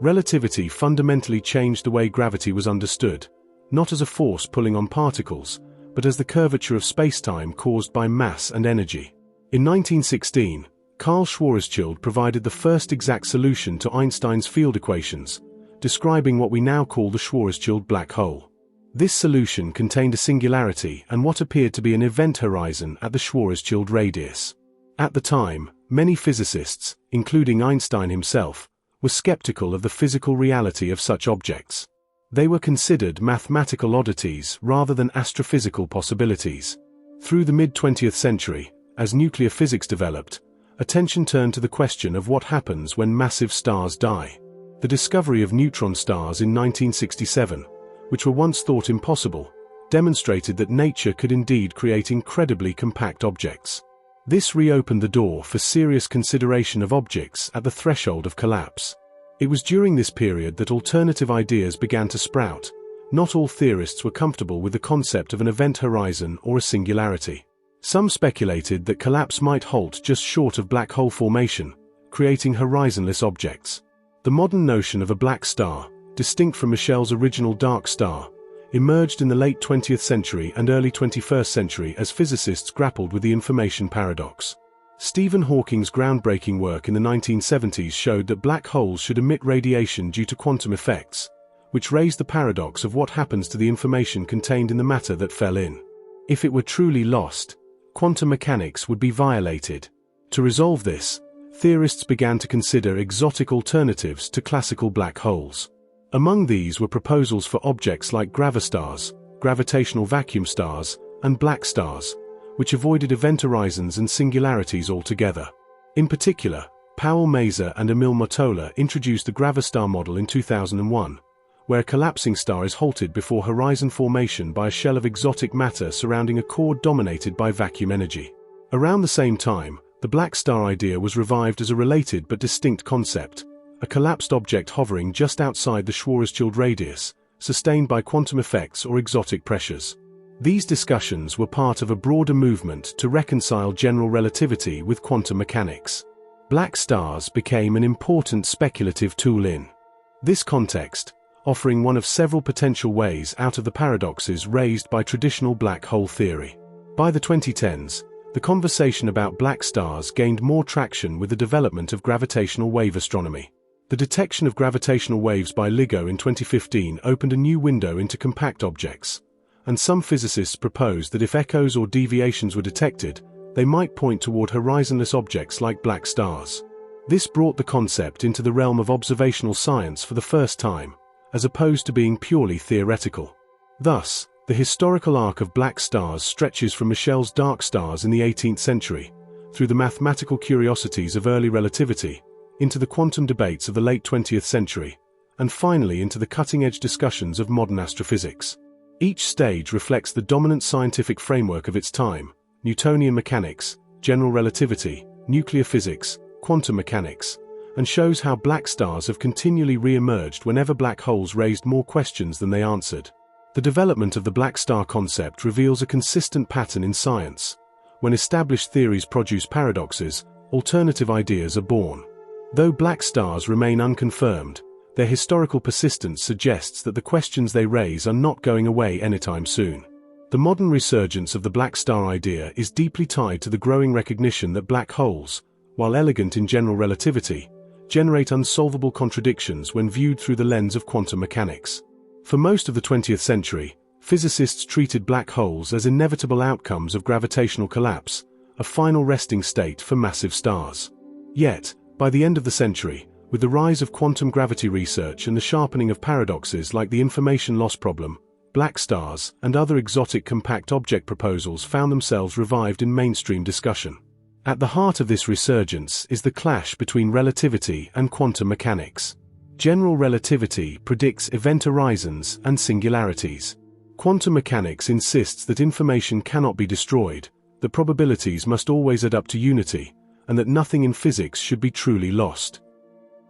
Relativity fundamentally changed the way gravity was understood, not as a force pulling on particles, but as the curvature of spacetime caused by mass and energy. In 1916, Karl Schwarzschild provided the first exact solution to Einstein's field equations, describing what we now call the Schwarzschild black hole. This solution contained a singularity and what appeared to be an event horizon at the Schwarzschild radius. At the time, many physicists, including Einstein himself, were skeptical of the physical reality of such objects. They were considered mathematical oddities rather than astrophysical possibilities. Through the mid-20th century, as nuclear physics developed, attention turned to the question of what happens when massive stars die. The discovery of neutron stars in 1967, which were once thought impossible, demonstrated that nature could indeed create incredibly compact objects. This reopened the door for serious consideration of objects at the threshold of collapse. It was during this period that alternative ideas began to sprout. Not all theorists were comfortable with the concept of an event horizon or a singularity. Some speculated that collapse might halt just short of black hole formation, creating horizonless objects. The modern notion of a black star, distinct from Michel's original dark star, emerged in the late 20th century and early 21st century as physicists grappled with the information paradox. Stephen Hawking's groundbreaking work in the 1970s showed that black holes should emit radiation due to quantum effects, which raised the paradox of what happens to the information contained in the matter that fell in. If it were truly lost, quantum mechanics would be violated. To resolve this, theorists began to consider exotic alternatives to classical black holes. Among these were proposals for objects like gravastars, gravitational vacuum stars, and black stars, which avoided event horizons and singularities altogether. In particular, Powell Mazer and Emil Motola introduced the gravastar model in 2001, where a collapsing star is halted before horizon formation by a shell of exotic matter surrounding a core dominated by vacuum energy. Around the same time, the black star idea was revived as a related but distinct concept, a collapsed object hovering just outside the Schwarzschild radius, sustained by quantum effects or exotic pressures. These discussions were part of a broader movement to reconcile general relativity with quantum mechanics. Black stars became an important speculative tool in this context, offering one of several potential ways out of the paradoxes raised by traditional black hole theory. By the 2010s, the conversation about black stars gained more traction with the development of gravitational wave astronomy. The detection of gravitational waves by LIGO in 2015 opened a new window into compact objects, and some physicists proposed that if echoes or deviations were detected, they might point toward horizonless objects like black stars. This brought the concept into the realm of observational science for the first time, as opposed to being purely theoretical. Thus, the historical arc of black stars stretches from Michel's dark stars in the 18th century, through the mathematical curiosities of early relativity, into the quantum debates of the late 20th century, and finally into the cutting-edge discussions of modern astrophysics. Each stage reflects the dominant scientific framework of its time: Newtonian mechanics, general relativity, nuclear physics, quantum mechanics, and shows how black stars have continually re-emerged whenever black holes raised more questions than they answered. The development of the black star concept reveals a consistent pattern in science. When established theories produce paradoxes, alternative ideas are born. Though black stars remain unconfirmed, their historical persistence suggests that the questions they raise are not going away anytime soon. The modern resurgence of the black star idea is deeply tied to the growing recognition that black holes, while elegant in general relativity, generate unsolvable contradictions when viewed through the lens of quantum mechanics. For most of the 20th century, physicists treated black holes as inevitable outcomes of gravitational collapse, a final resting state for massive stars. Yet, By the end of the century, with the rise of quantum gravity research and the sharpening of paradoxes like the information loss problem, black stars and other exotic compact object proposals found themselves revived in mainstream discussion. At the heart of this resurgence is the clash between relativity and quantum mechanics. General relativity predicts event horizons and singularities. Quantum mechanics insists that information cannot be destroyed, that probabilities must always add up to unity, and that nothing in physics should be truly lost.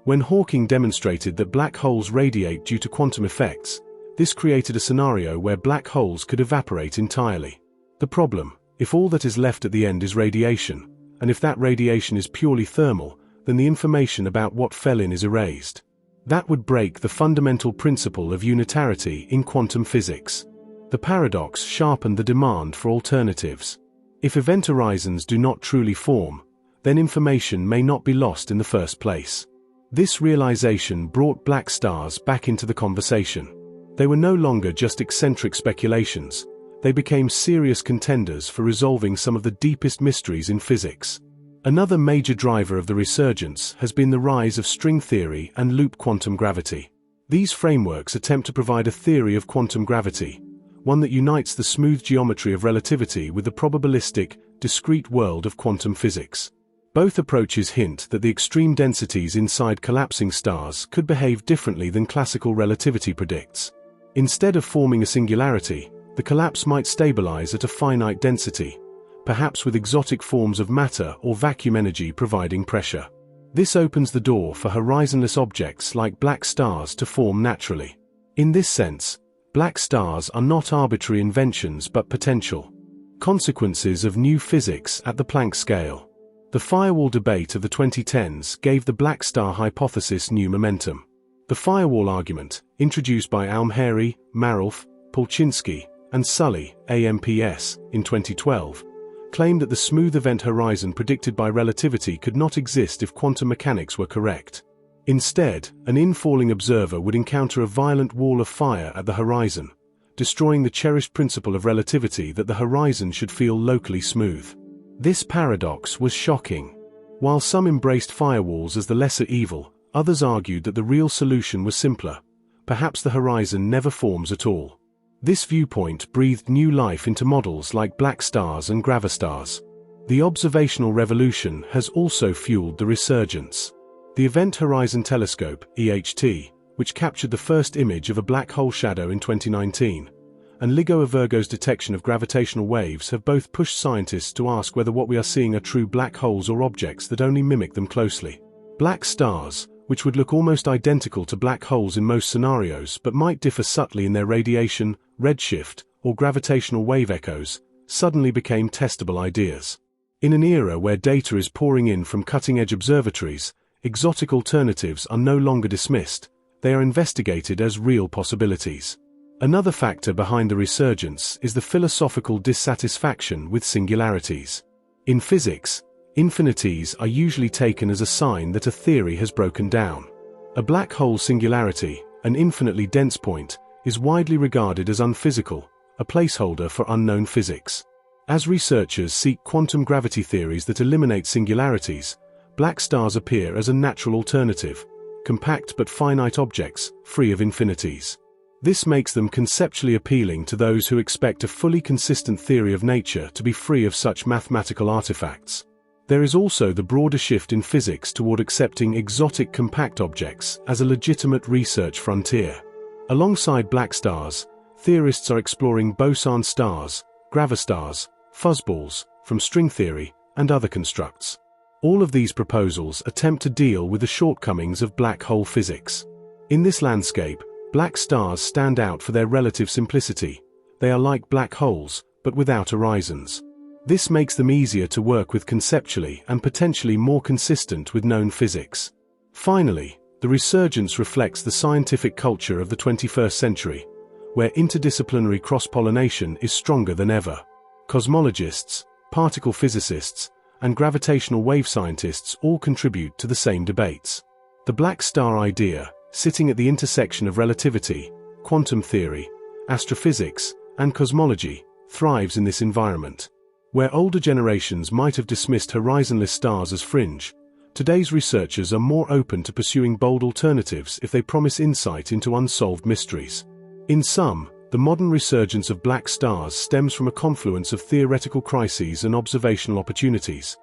When Hawking demonstrated that black holes radiate due to quantum effects, this created a scenario where black holes could evaporate entirely. The problem, if all that is left at the end is radiation, and if that radiation is purely thermal, then the information about what fell in is erased. That would break the fundamental principle of unitarity in quantum physics. The paradox sharpened the demand for alternatives. If event horizons do not truly form, then information may not be lost in the first place. This realization brought black stars back into the conversation. They were no longer just eccentric speculations. They became serious contenders for resolving some of the deepest mysteries in physics. Another major driver of the resurgence has been the rise of string theory and loop quantum gravity. These frameworks attempt to provide a theory of quantum gravity, one that unites the smooth geometry of relativity with the probabilistic, discrete world of quantum physics. Both approaches hint that the extreme densities inside collapsing stars could behave differently than classical relativity predicts. Instead of forming a singularity, the collapse might stabilize at a finite density, perhaps with exotic forms of matter or vacuum energy providing pressure. This opens the door for horizonless objects like black stars to form naturally. In this sense, black stars are not arbitrary inventions but potential consequences of new physics at the Planck scale. The firewall debate of the 2010s gave the black star hypothesis new momentum. The firewall argument, introduced by Almheri, Marolf, Polchinski, and Sully, AMPS, in 2012, claimed that the smooth event horizon predicted by relativity could not exist if quantum mechanics were correct. Instead, an infalling observer would encounter a violent wall of fire at the horizon, destroying the cherished principle of relativity that the horizon should feel locally smooth. This paradox was shocking. While some embraced firewalls as the lesser evil, others argued that the real solution was simpler. Perhaps the horizon never forms at all. This viewpoint breathed new life into models like black stars and gravastars. The observational revolution has also fueled the resurgence. The Event Horizon Telescope, EHT, which captured the first image of a black hole shadow in 2019, and LIGO Virgo's detection of gravitational waves have both pushed scientists to ask whether what we are seeing are true black holes or objects that only mimic them closely. Black stars, which would look almost identical to black holes in most scenarios but might differ subtly in their radiation, redshift, or gravitational wave echoes, suddenly became testable ideas. In an era where data is pouring in from cutting-edge observatories, exotic alternatives are no longer dismissed, they are investigated as real possibilities. Another factor behind the resurgence is the philosophical dissatisfaction with singularities. In physics, infinities are usually taken as a sign that a theory has broken down. A black hole singularity, an infinitely dense point, is widely regarded as unphysical, a placeholder for unknown physics. As researchers seek quantum gravity theories that eliminate singularities, black stars appear as a natural alternative, compact but finite objects, free of infinities. This makes them conceptually appealing to those who expect a fully consistent theory of nature to be free of such mathematical artifacts. There is also the broader shift in physics toward accepting exotic compact objects as a legitimate research frontier. Alongside black stars, theorists are exploring boson stars, gravastars, fuzzballs, from string theory, and other constructs. All of these proposals attempt to deal with the shortcomings of black hole physics. In this landscape, black stars stand out for their relative simplicity. They are like black holes, but without horizons. This makes them easier to work with conceptually and potentially more consistent with known physics. Finally, the resurgence reflects the scientific culture of the 21st century, where interdisciplinary cross-pollination is stronger than ever. Cosmologists, particle physicists, and gravitational wave scientists all contribute to the same debates. The black star idea, sitting at the intersection of relativity, quantum theory, astrophysics, and cosmology, thrives in this environment. Where older generations might have dismissed horizonless stars as fringe, today's researchers are more open to pursuing bold alternatives if they promise insight into unsolved mysteries. In sum, the modern resurgence of black stars stems from a confluence of theoretical crises and observational opportunities.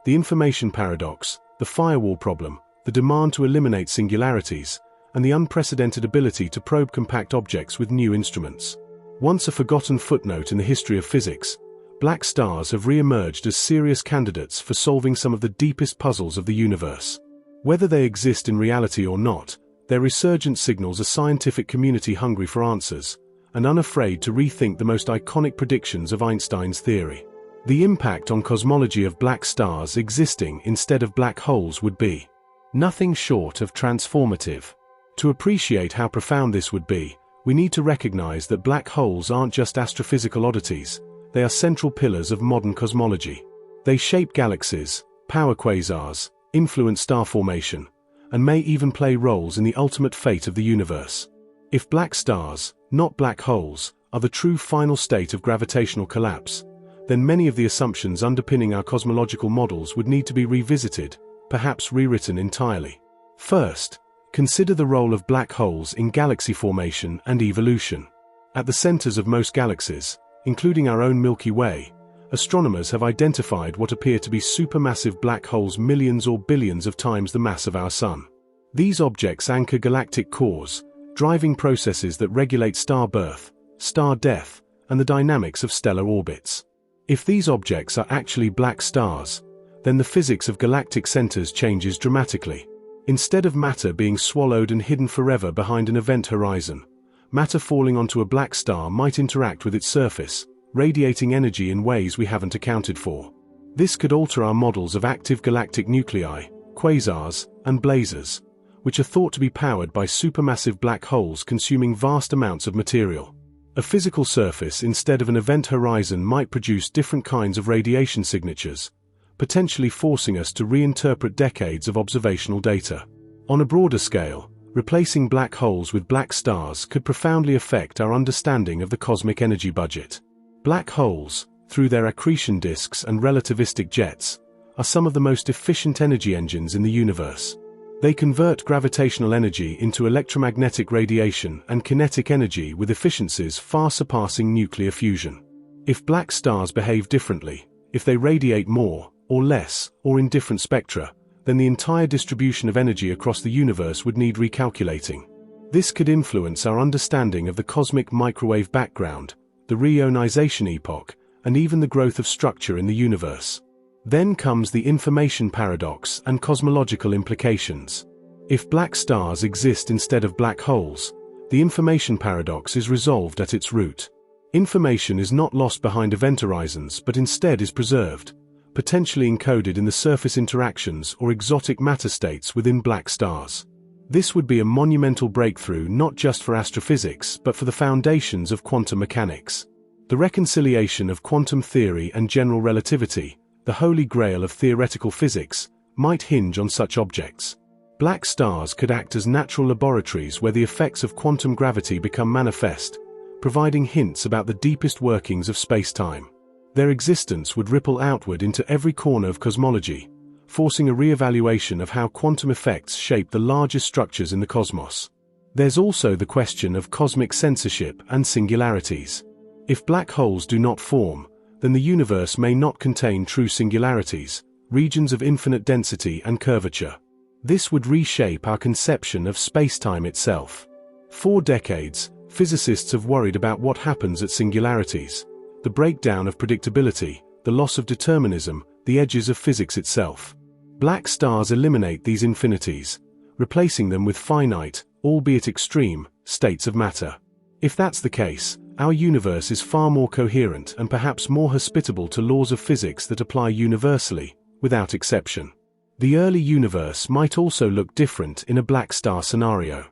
The information paradox, the firewall problem, the demand to eliminate singularities, and the unprecedented ability to probe compact objects with new instruments. Once a forgotten footnote in the history of physics, black stars have re-emerged as serious candidates for solving some of the deepest puzzles of the universe. Whether they exist in reality or not, their resurgence signals a scientific community hungry for answers, and unafraid to rethink the most iconic predictions of Einstein's theory. The impact on cosmology of black stars existing instead of black holes would be nothing short of transformative. To appreciate how profound this would be, we need to recognize that black holes aren't just astrophysical oddities, they are central pillars of modern cosmology. They shape galaxies, power quasars, influence star formation, and may even play roles in the ultimate fate of the universe. If black stars, not black holes, are the true final state of gravitational collapse, then many of the assumptions underpinning our cosmological models would need to be revisited, perhaps rewritten entirely. First, consider the role of black holes in galaxy formation and evolution. At the centers of most galaxies, including our own Milky Way, astronomers have identified what appear to be supermassive black holes millions or billions of times the mass of our Sun. These objects anchor galactic cores, driving processes that regulate star birth, star death, and the dynamics of stellar orbits. If these objects are actually black stars, then the physics of galactic centers changes dramatically. Instead of matter being swallowed and hidden forever behind an event horizon, matter falling onto a black star might interact with its surface, radiating energy in ways we haven't accounted for. This could alter our models of active galactic nuclei, quasars, and blazars, which are thought to be powered by supermassive black holes consuming vast amounts of material. A physical surface instead of an event horizon might produce different kinds of radiation signatures, potentially forcing us to reinterpret decades of observational data. On a broader scale, replacing black holes with black stars could profoundly affect our understanding of the cosmic energy budget. Black holes, through their accretion disks and relativistic jets, are some of the most efficient energy engines in the universe. They convert gravitational energy into electromagnetic radiation and kinetic energy with efficiencies far surpassing nuclear fusion. If black stars behave differently, if they radiate more, or less, or in different spectra, then the entire distribution of energy across the universe would need recalculating. This could influence our understanding of the cosmic microwave background, the reionization epoch, and even the growth of structure in the universe. Then comes the information paradox and cosmological implications. If black stars exist instead of black holes, the information paradox is resolved at its root. Information is not lost behind event horizons but instead is preserved, potentially encoded in the surface interactions or exotic matter states within black stars. This would be a monumental breakthrough not just for astrophysics but for the foundations of quantum mechanics. The reconciliation of quantum theory and general relativity, the holy grail of theoretical physics, might hinge on such objects. Black stars could act as natural laboratories where the effects of quantum gravity become manifest, providing hints about the deepest workings of space-time. Their existence would ripple outward into every corner of cosmology, forcing a re-evaluation of how quantum effects shape the largest structures in the cosmos. There's also the question of cosmic censorship and singularities. If black holes do not form, then the universe may not contain true singularities, regions of infinite density and curvature. This would reshape our conception of space-time itself. For decades, physicists have worried about what happens at singularities, the breakdown of predictability, the loss of determinism, the edges of physics itself. Black stars eliminate these infinities, replacing them with finite, albeit extreme, states of matter. If that's the case, our universe is far more coherent and perhaps more hospitable to laws of physics that apply universally, without exception. The early universe might also look different in a black star scenario.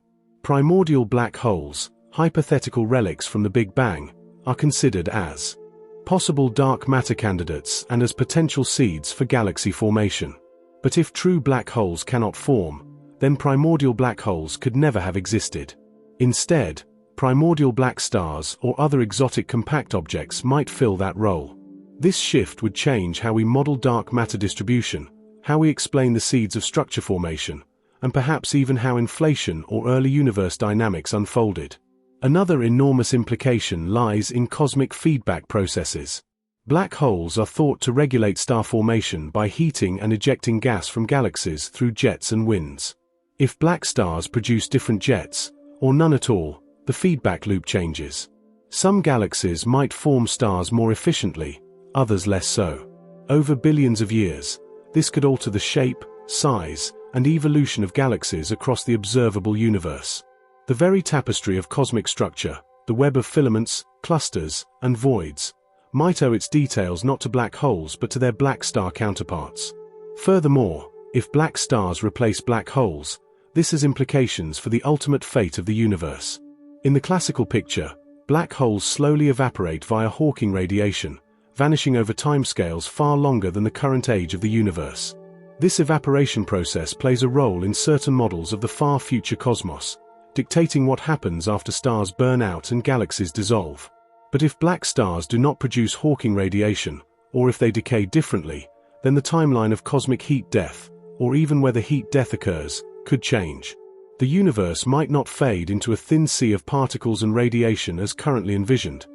Primordial black holes, hypothetical relics from the Big Bang, are considered as possible dark matter candidates and as potential seeds for galaxy formation. But if true black holes cannot form, then primordial black holes could never have existed. Instead, primordial black stars or other exotic compact objects might fill that role. This shift would change how we model dark matter distribution, how we explain the seeds of structure formation, and perhaps even how inflation or early universe dynamics unfolded. Another enormous implication lies in cosmic feedback processes. Black holes are thought to regulate star formation by heating and ejecting gas from galaxies through jets and winds. If black stars produce different jets, or none at all, the feedback loop changes. Some galaxies might form stars more efficiently, others less so. Over billions of years, this could alter the shape, size, and evolution of galaxies across the observable universe. The very tapestry of cosmic structure, the web of filaments, clusters, and voids, might owe its details not to black holes but to their black star counterparts. Furthermore, if black stars replace black holes, this has implications for the ultimate fate of the universe. In the classical picture, black holes slowly evaporate via Hawking radiation, vanishing over timescales far longer than the current age of the universe. This evaporation process plays a role in certain models of the far future cosmos, dictating what happens after stars burn out and galaxies dissolve. But if black stars do not produce Hawking radiation, or if they decay differently, then the timeline of cosmic heat death, or even whether heat death occurs, could change. The universe might not fade into a thin sea of particles and radiation as currently envisioned,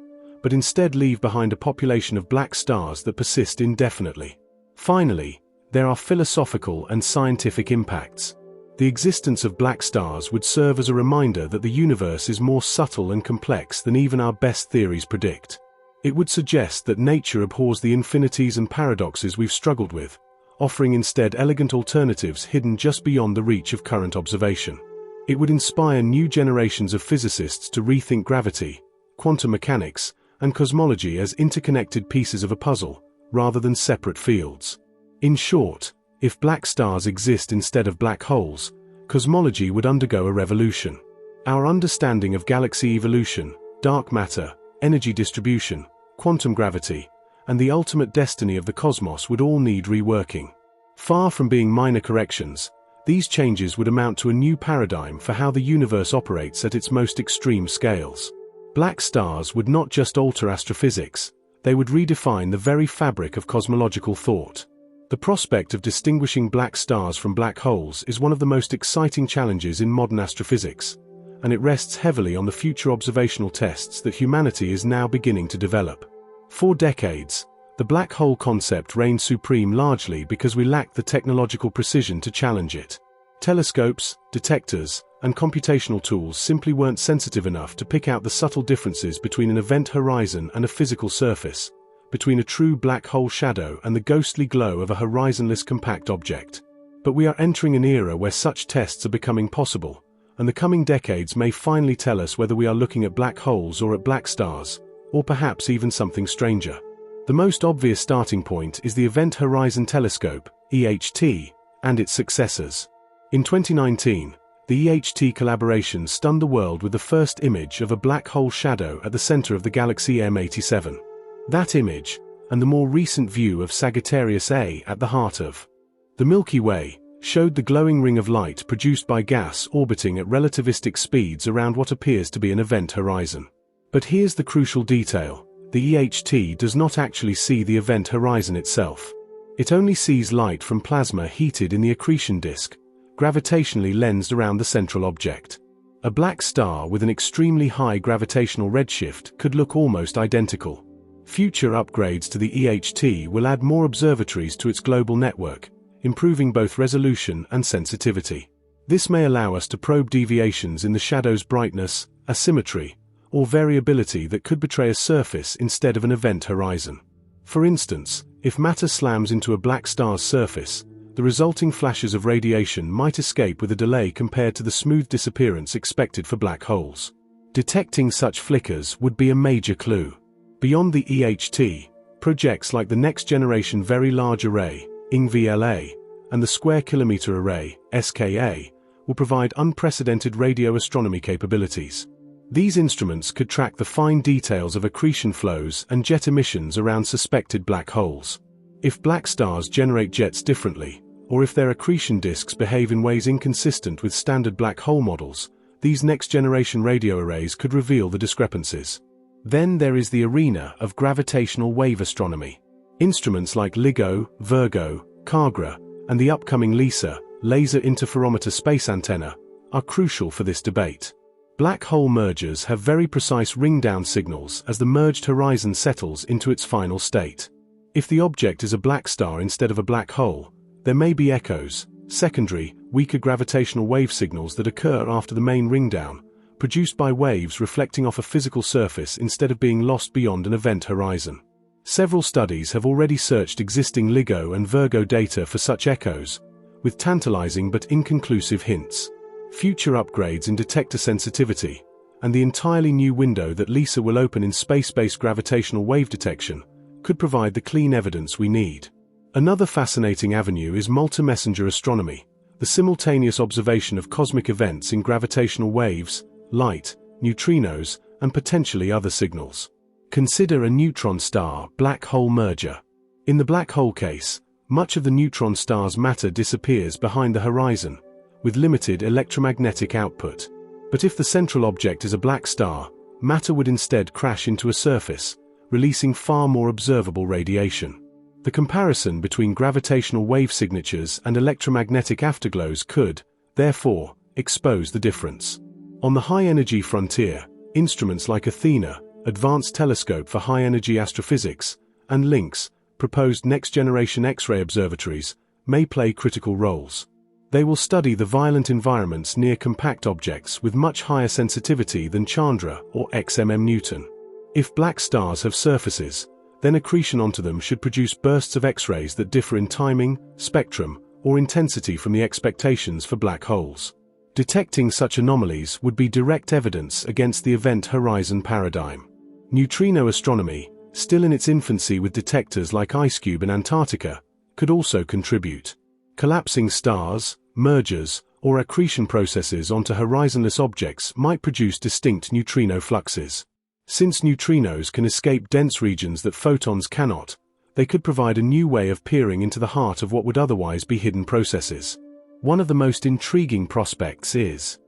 but instead leave behind a population of black stars that persist indefinitely. Finally, there are philosophical and scientific impacts. The existence of black stars would serve as a reminder that the universe is more subtle and complex than even our best theories predict. It would suggest that nature abhors the infinities and paradoxes we've struggled with, offering instead elegant alternatives hidden just beyond the reach of current observation. It would inspire new generations of physicists to rethink gravity, quantum mechanics, and cosmology as interconnected pieces of a puzzle, rather than separate fields. In short, if black stars exist instead of black holes, cosmology would undergo a revolution. Our understanding of galaxy evolution, dark matter, energy distribution, quantum gravity, and the ultimate destiny of the cosmos would all need reworking. Far from being minor corrections, these changes would amount to a new paradigm for how the universe operates at its most extreme scales. Black stars would not just alter astrophysics, they would redefine the very fabric of cosmological thought. The prospect of distinguishing black stars from black holes is one of the most exciting challenges in modern astrophysics, and it rests heavily on the future observational tests that humanity is now beginning to develop. For decades, the black hole concept reigned supreme largely because we lacked the technological precision to challenge it. Telescopes, detectors, and computational tools simply weren't sensitive enough to pick out the subtle differences between an event horizon and a physical surface, between a true black hole shadow and the ghostly glow of a horizonless compact object. But we are entering an era where such tests are becoming possible, and the coming decades may finally tell us whether we are looking at black holes or at black stars, or perhaps even something stranger. The most obvious starting point is the Event Horizon Telescope, EHT, and its successors. In 2019, the EHT collaboration stunned the world with the first image of a black hole shadow at the center of the galaxy M87. That image, and the more recent view of Sagittarius A at the heart of the Milky Way, showed the glowing ring of light produced by gas orbiting at relativistic speeds around what appears to be an event horizon. But here's the crucial detail: the EHT does not actually see the event horizon itself. It only sees light from plasma heated in the accretion disk, gravitationally lensed around the central object. A black star with an extremely high gravitational redshift could look almost identical. Future upgrades to the EHT will add more observatories to its global network, improving both resolution and sensitivity. This may allow us to probe deviations in the shadow's brightness, asymmetry, or variability that could betray a surface instead of an event horizon. For instance, if matter slams into a black star's surface, the resulting flashes of radiation might escape with a delay compared to the smooth disappearance expected for black holes. Detecting such flickers would be a major clue. Beyond the EHT, projects like the Next Generation Very Large Array, INGVLA, and the Square Kilometre Array, SKA, will provide unprecedented radio astronomy capabilities. These instruments could track the fine details of accretion flows and jet emissions around suspected black holes. If black stars generate jets differently, or if their accretion disks behave in ways inconsistent with standard black hole models, these next-generation radio arrays could reveal the discrepancies. Then there is the arena of gravitational wave astronomy. Instruments like LIGO, Virgo, Kagra, and the upcoming LISA, Laser Interferometer Space Antenna, are crucial for this debate. Black hole mergers have very precise ring-down signals as the merged horizon settles into its final state. If the object is a black star instead of a black hole, there may be echoes, secondary, weaker gravitational wave signals that occur after the main ring-down, produced by waves reflecting off a physical surface instead of being lost beyond an event horizon. Several studies have already searched existing LIGO and Virgo data for such echoes, with tantalizing but inconclusive hints. Future upgrades in detector sensitivity, and the entirely new window that LISA will open in space-based gravitational wave detection, could provide the clean evidence we need. Another fascinating avenue is multi-messenger astronomy, the simultaneous observation of cosmic events in gravitational waves, light, neutrinos, and potentially other signals. Consider a neutron star black hole merger. In the black hole case, much of the neutron star's matter disappears behind the horizon, with limited electromagnetic output. But if the central object is a black star, matter would instead crash into a surface, releasing far more observable radiation. The comparison between gravitational wave signatures and electromagnetic afterglows could, therefore, expose the difference. On the high-energy frontier, instruments like Athena, Advanced Telescope for High-Energy Astrophysics, and LINX, proposed next-generation X-ray observatories, may play critical roles. They will study the violent environments near compact objects with much higher sensitivity than Chandra or XMM Newton. If black stars have surfaces, then accretion onto them should produce bursts of X-rays that differ in timing, spectrum, or intensity from the expectations for black holes. Detecting such anomalies would be direct evidence against the event horizon paradigm. Neutrino astronomy, still in its infancy with detectors like IceCube in Antarctica, could also contribute. Collapsing stars, mergers, or accretion processes onto horizonless objects might produce distinct neutrino fluxes. Since neutrinos can escape dense regions that photons cannot, they could provide a new way of peering into the heart of what would otherwise be hidden processes. One of the most intriguing prospects is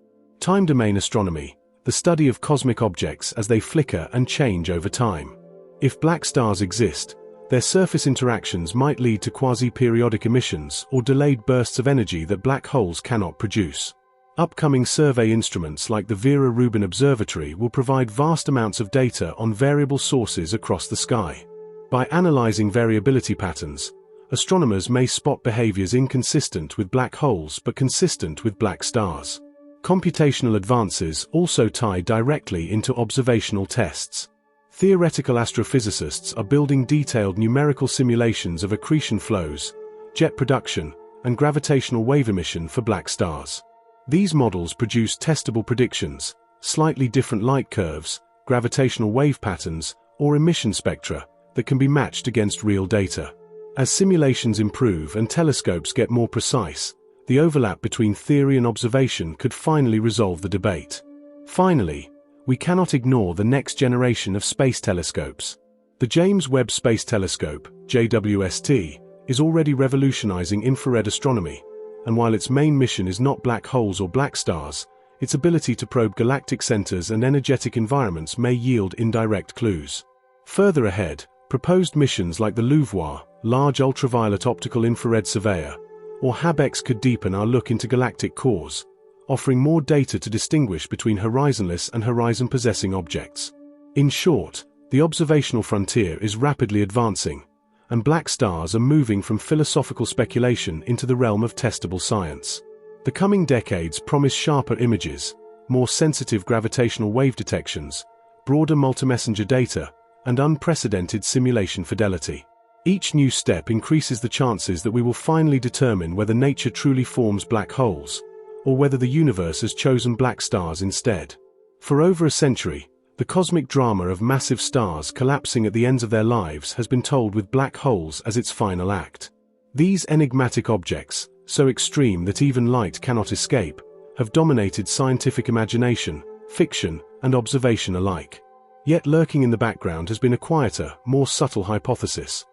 time domain astronomy, the study of cosmic objects as they flicker and change over time. If black stars exist, their surface interactions might lead to quasi-periodic emissions or delayed bursts of energy that black holes cannot produce. Upcoming survey instruments like the Vera Rubin Observatory will provide vast amounts of data on variable sources across the sky. By analyzing variability patterns, astronomers may spot behaviors inconsistent with black holes but consistent with black stars. Computational advances also tie directly into observational tests. Theoretical astrophysicists are building detailed numerical simulations of accretion flows, jet production, and gravitational wave emission for black stars. These models produce testable predictions, slightly different light curves, gravitational wave patterns, or emission spectra that can be matched against real data. As simulations improve and telescopes get more precise, the overlap between theory and observation could finally resolve the debate. Finally, we cannot ignore the next generation of space telescopes. The James Webb Space Telescope, JWST, is already revolutionizing infrared astronomy, and while its main mission is not black holes or black stars, its ability to probe galactic centers and energetic environments may yield indirect clues. Further ahead, proposed missions like the LUVOIR, Large Ultraviolet Optical Infrared Surveyor, or HABEX could deepen our look into galactic cores, offering more data to distinguish between horizonless and horizon-possessing objects. In short, the observational frontier is rapidly advancing, and black stars are moving from philosophical speculation into the realm of testable science. The coming decades promise sharper images, more sensitive gravitational wave detections, broader multi-messenger data, and unprecedented simulation fidelity. Each new step increases the chances that we will finally determine whether nature truly forms black holes, or whether the universe has chosen black stars instead. For over a century, the cosmic drama of massive stars collapsing at the ends of their lives has been told with black holes as its final act. These enigmatic objects, so extreme that even light cannot escape, have dominated scientific imagination, fiction, and observation alike. Yet lurking in the background has been a quieter, more subtle hypothesis.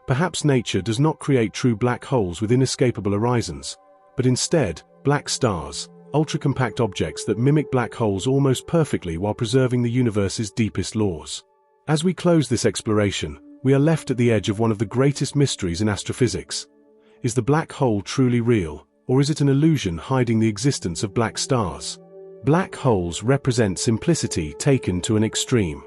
Perhaps nature does not create true black holes with inescapable horizons, but instead, black stars, ultra-compact objects that mimic black holes almost perfectly while preserving the universe's deepest laws. As we close this exploration, we are left at the edge of one of the greatest mysteries in astrophysics. is the black hole truly real, or is it an illusion hiding the existence of black stars? Black holes represent simplicity taken to an extreme.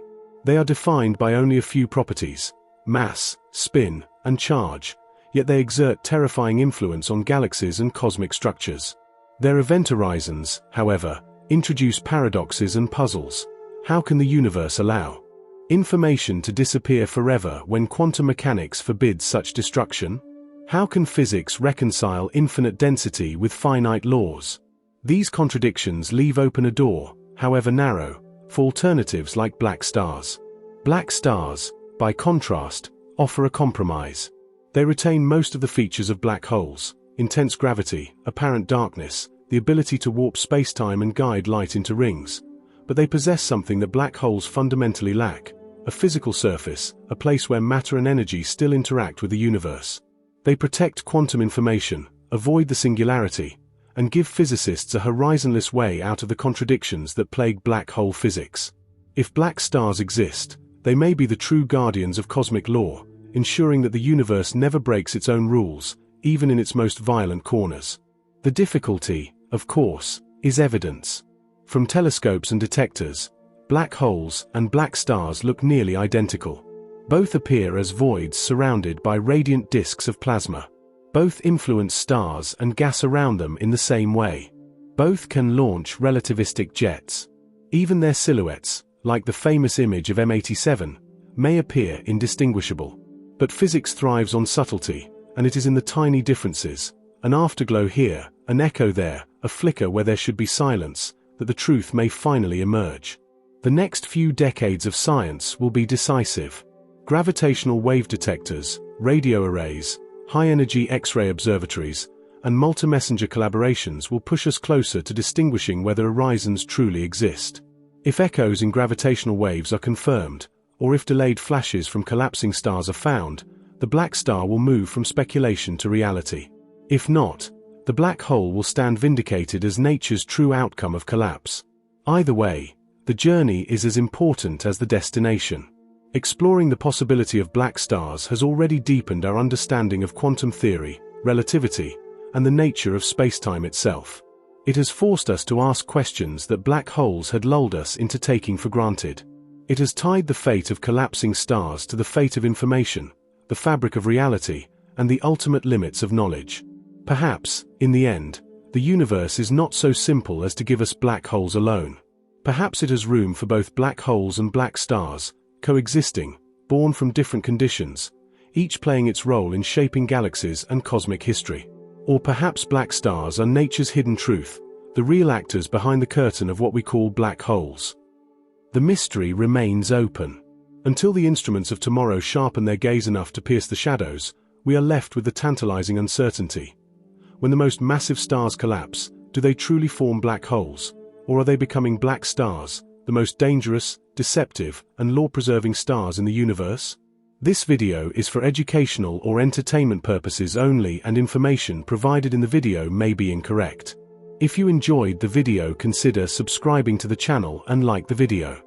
They are defined by only a few properties: mass, spin, and charge, yet they exert terrifying influence on galaxies and cosmic structures. Their event horizons, however, introduce paradoxes and puzzles. How can the universe allow information to disappear forever when quantum mechanics forbids such destruction? How can physics reconcile infinite density with finite laws? These contradictions leave open a door, however narrow, for alternatives like black stars. Black stars, by contrast, offer a compromise. They retain most of the features of black holes: intense gravity, apparent darkness, the ability to warp spacetime and guide light into rings. But they possess something that black holes fundamentally lack: a physical surface, a place where matter and energy still interact with the universe. They protect quantum information, avoid the singularity, and give physicists a horizonless way out of the contradictions that plague black hole physics. If black stars exist, they may be the true guardians of cosmic law, ensuring that the universe never breaks its own rules, even in its most violent corners. The difficulty, of course, is evidence. From telescopes and detectors, black holes and black stars look nearly identical. Both appear as voids surrounded by radiant disks of plasma. Both influence stars and gas around them in the same way. Both can launch relativistic jets. Even their silhouettes, like the famous image of M87, may appear indistinguishable. But physics thrives on subtlety, and it is in the tiny differences, an afterglow here, an echo there, a flicker where there should be silence, that the truth may finally emerge. The next few decades of science will be decisive. Gravitational wave detectors, radio arrays, high-energy X-ray observatories, and multi-messenger collaborations will push us closer to distinguishing whether horizons truly exist. If echoes in gravitational waves are confirmed, or if delayed flashes from collapsing stars are found, the black star will move from speculation to reality. If not, the black hole will stand vindicated as nature's true outcome of collapse. Either way, the journey is as important as the destination. Exploring the possibility of black stars has already deepened our understanding of quantum theory, relativity, and the nature of spacetime itself. It has forced us to ask questions that black holes had lulled us into taking for granted. It has tied the fate of collapsing stars to the fate of information, the fabric of reality, and the ultimate limits of knowledge. Perhaps, in the end, the universe is not so simple as to give us black holes alone. Perhaps it has room for both black holes and black stars, coexisting, born from different conditions, each playing its role in shaping galaxies and cosmic history. Or perhaps black stars are nature's hidden truth, the real actors behind the curtain of what we call black holes. The mystery remains open. Until the instruments of tomorrow sharpen their gaze enough to pierce the shadows, we are left with the tantalizing uncertainty. When the most massive stars collapse, do they truly form black holes? Or are they becoming black stars, the most dangerous, deceptive, and law-preserving stars in the universe? This video is for educational or entertainment purposes only, and information provided in the video may be incorrect. If you enjoyed the video, consider subscribing to the channel and like the video.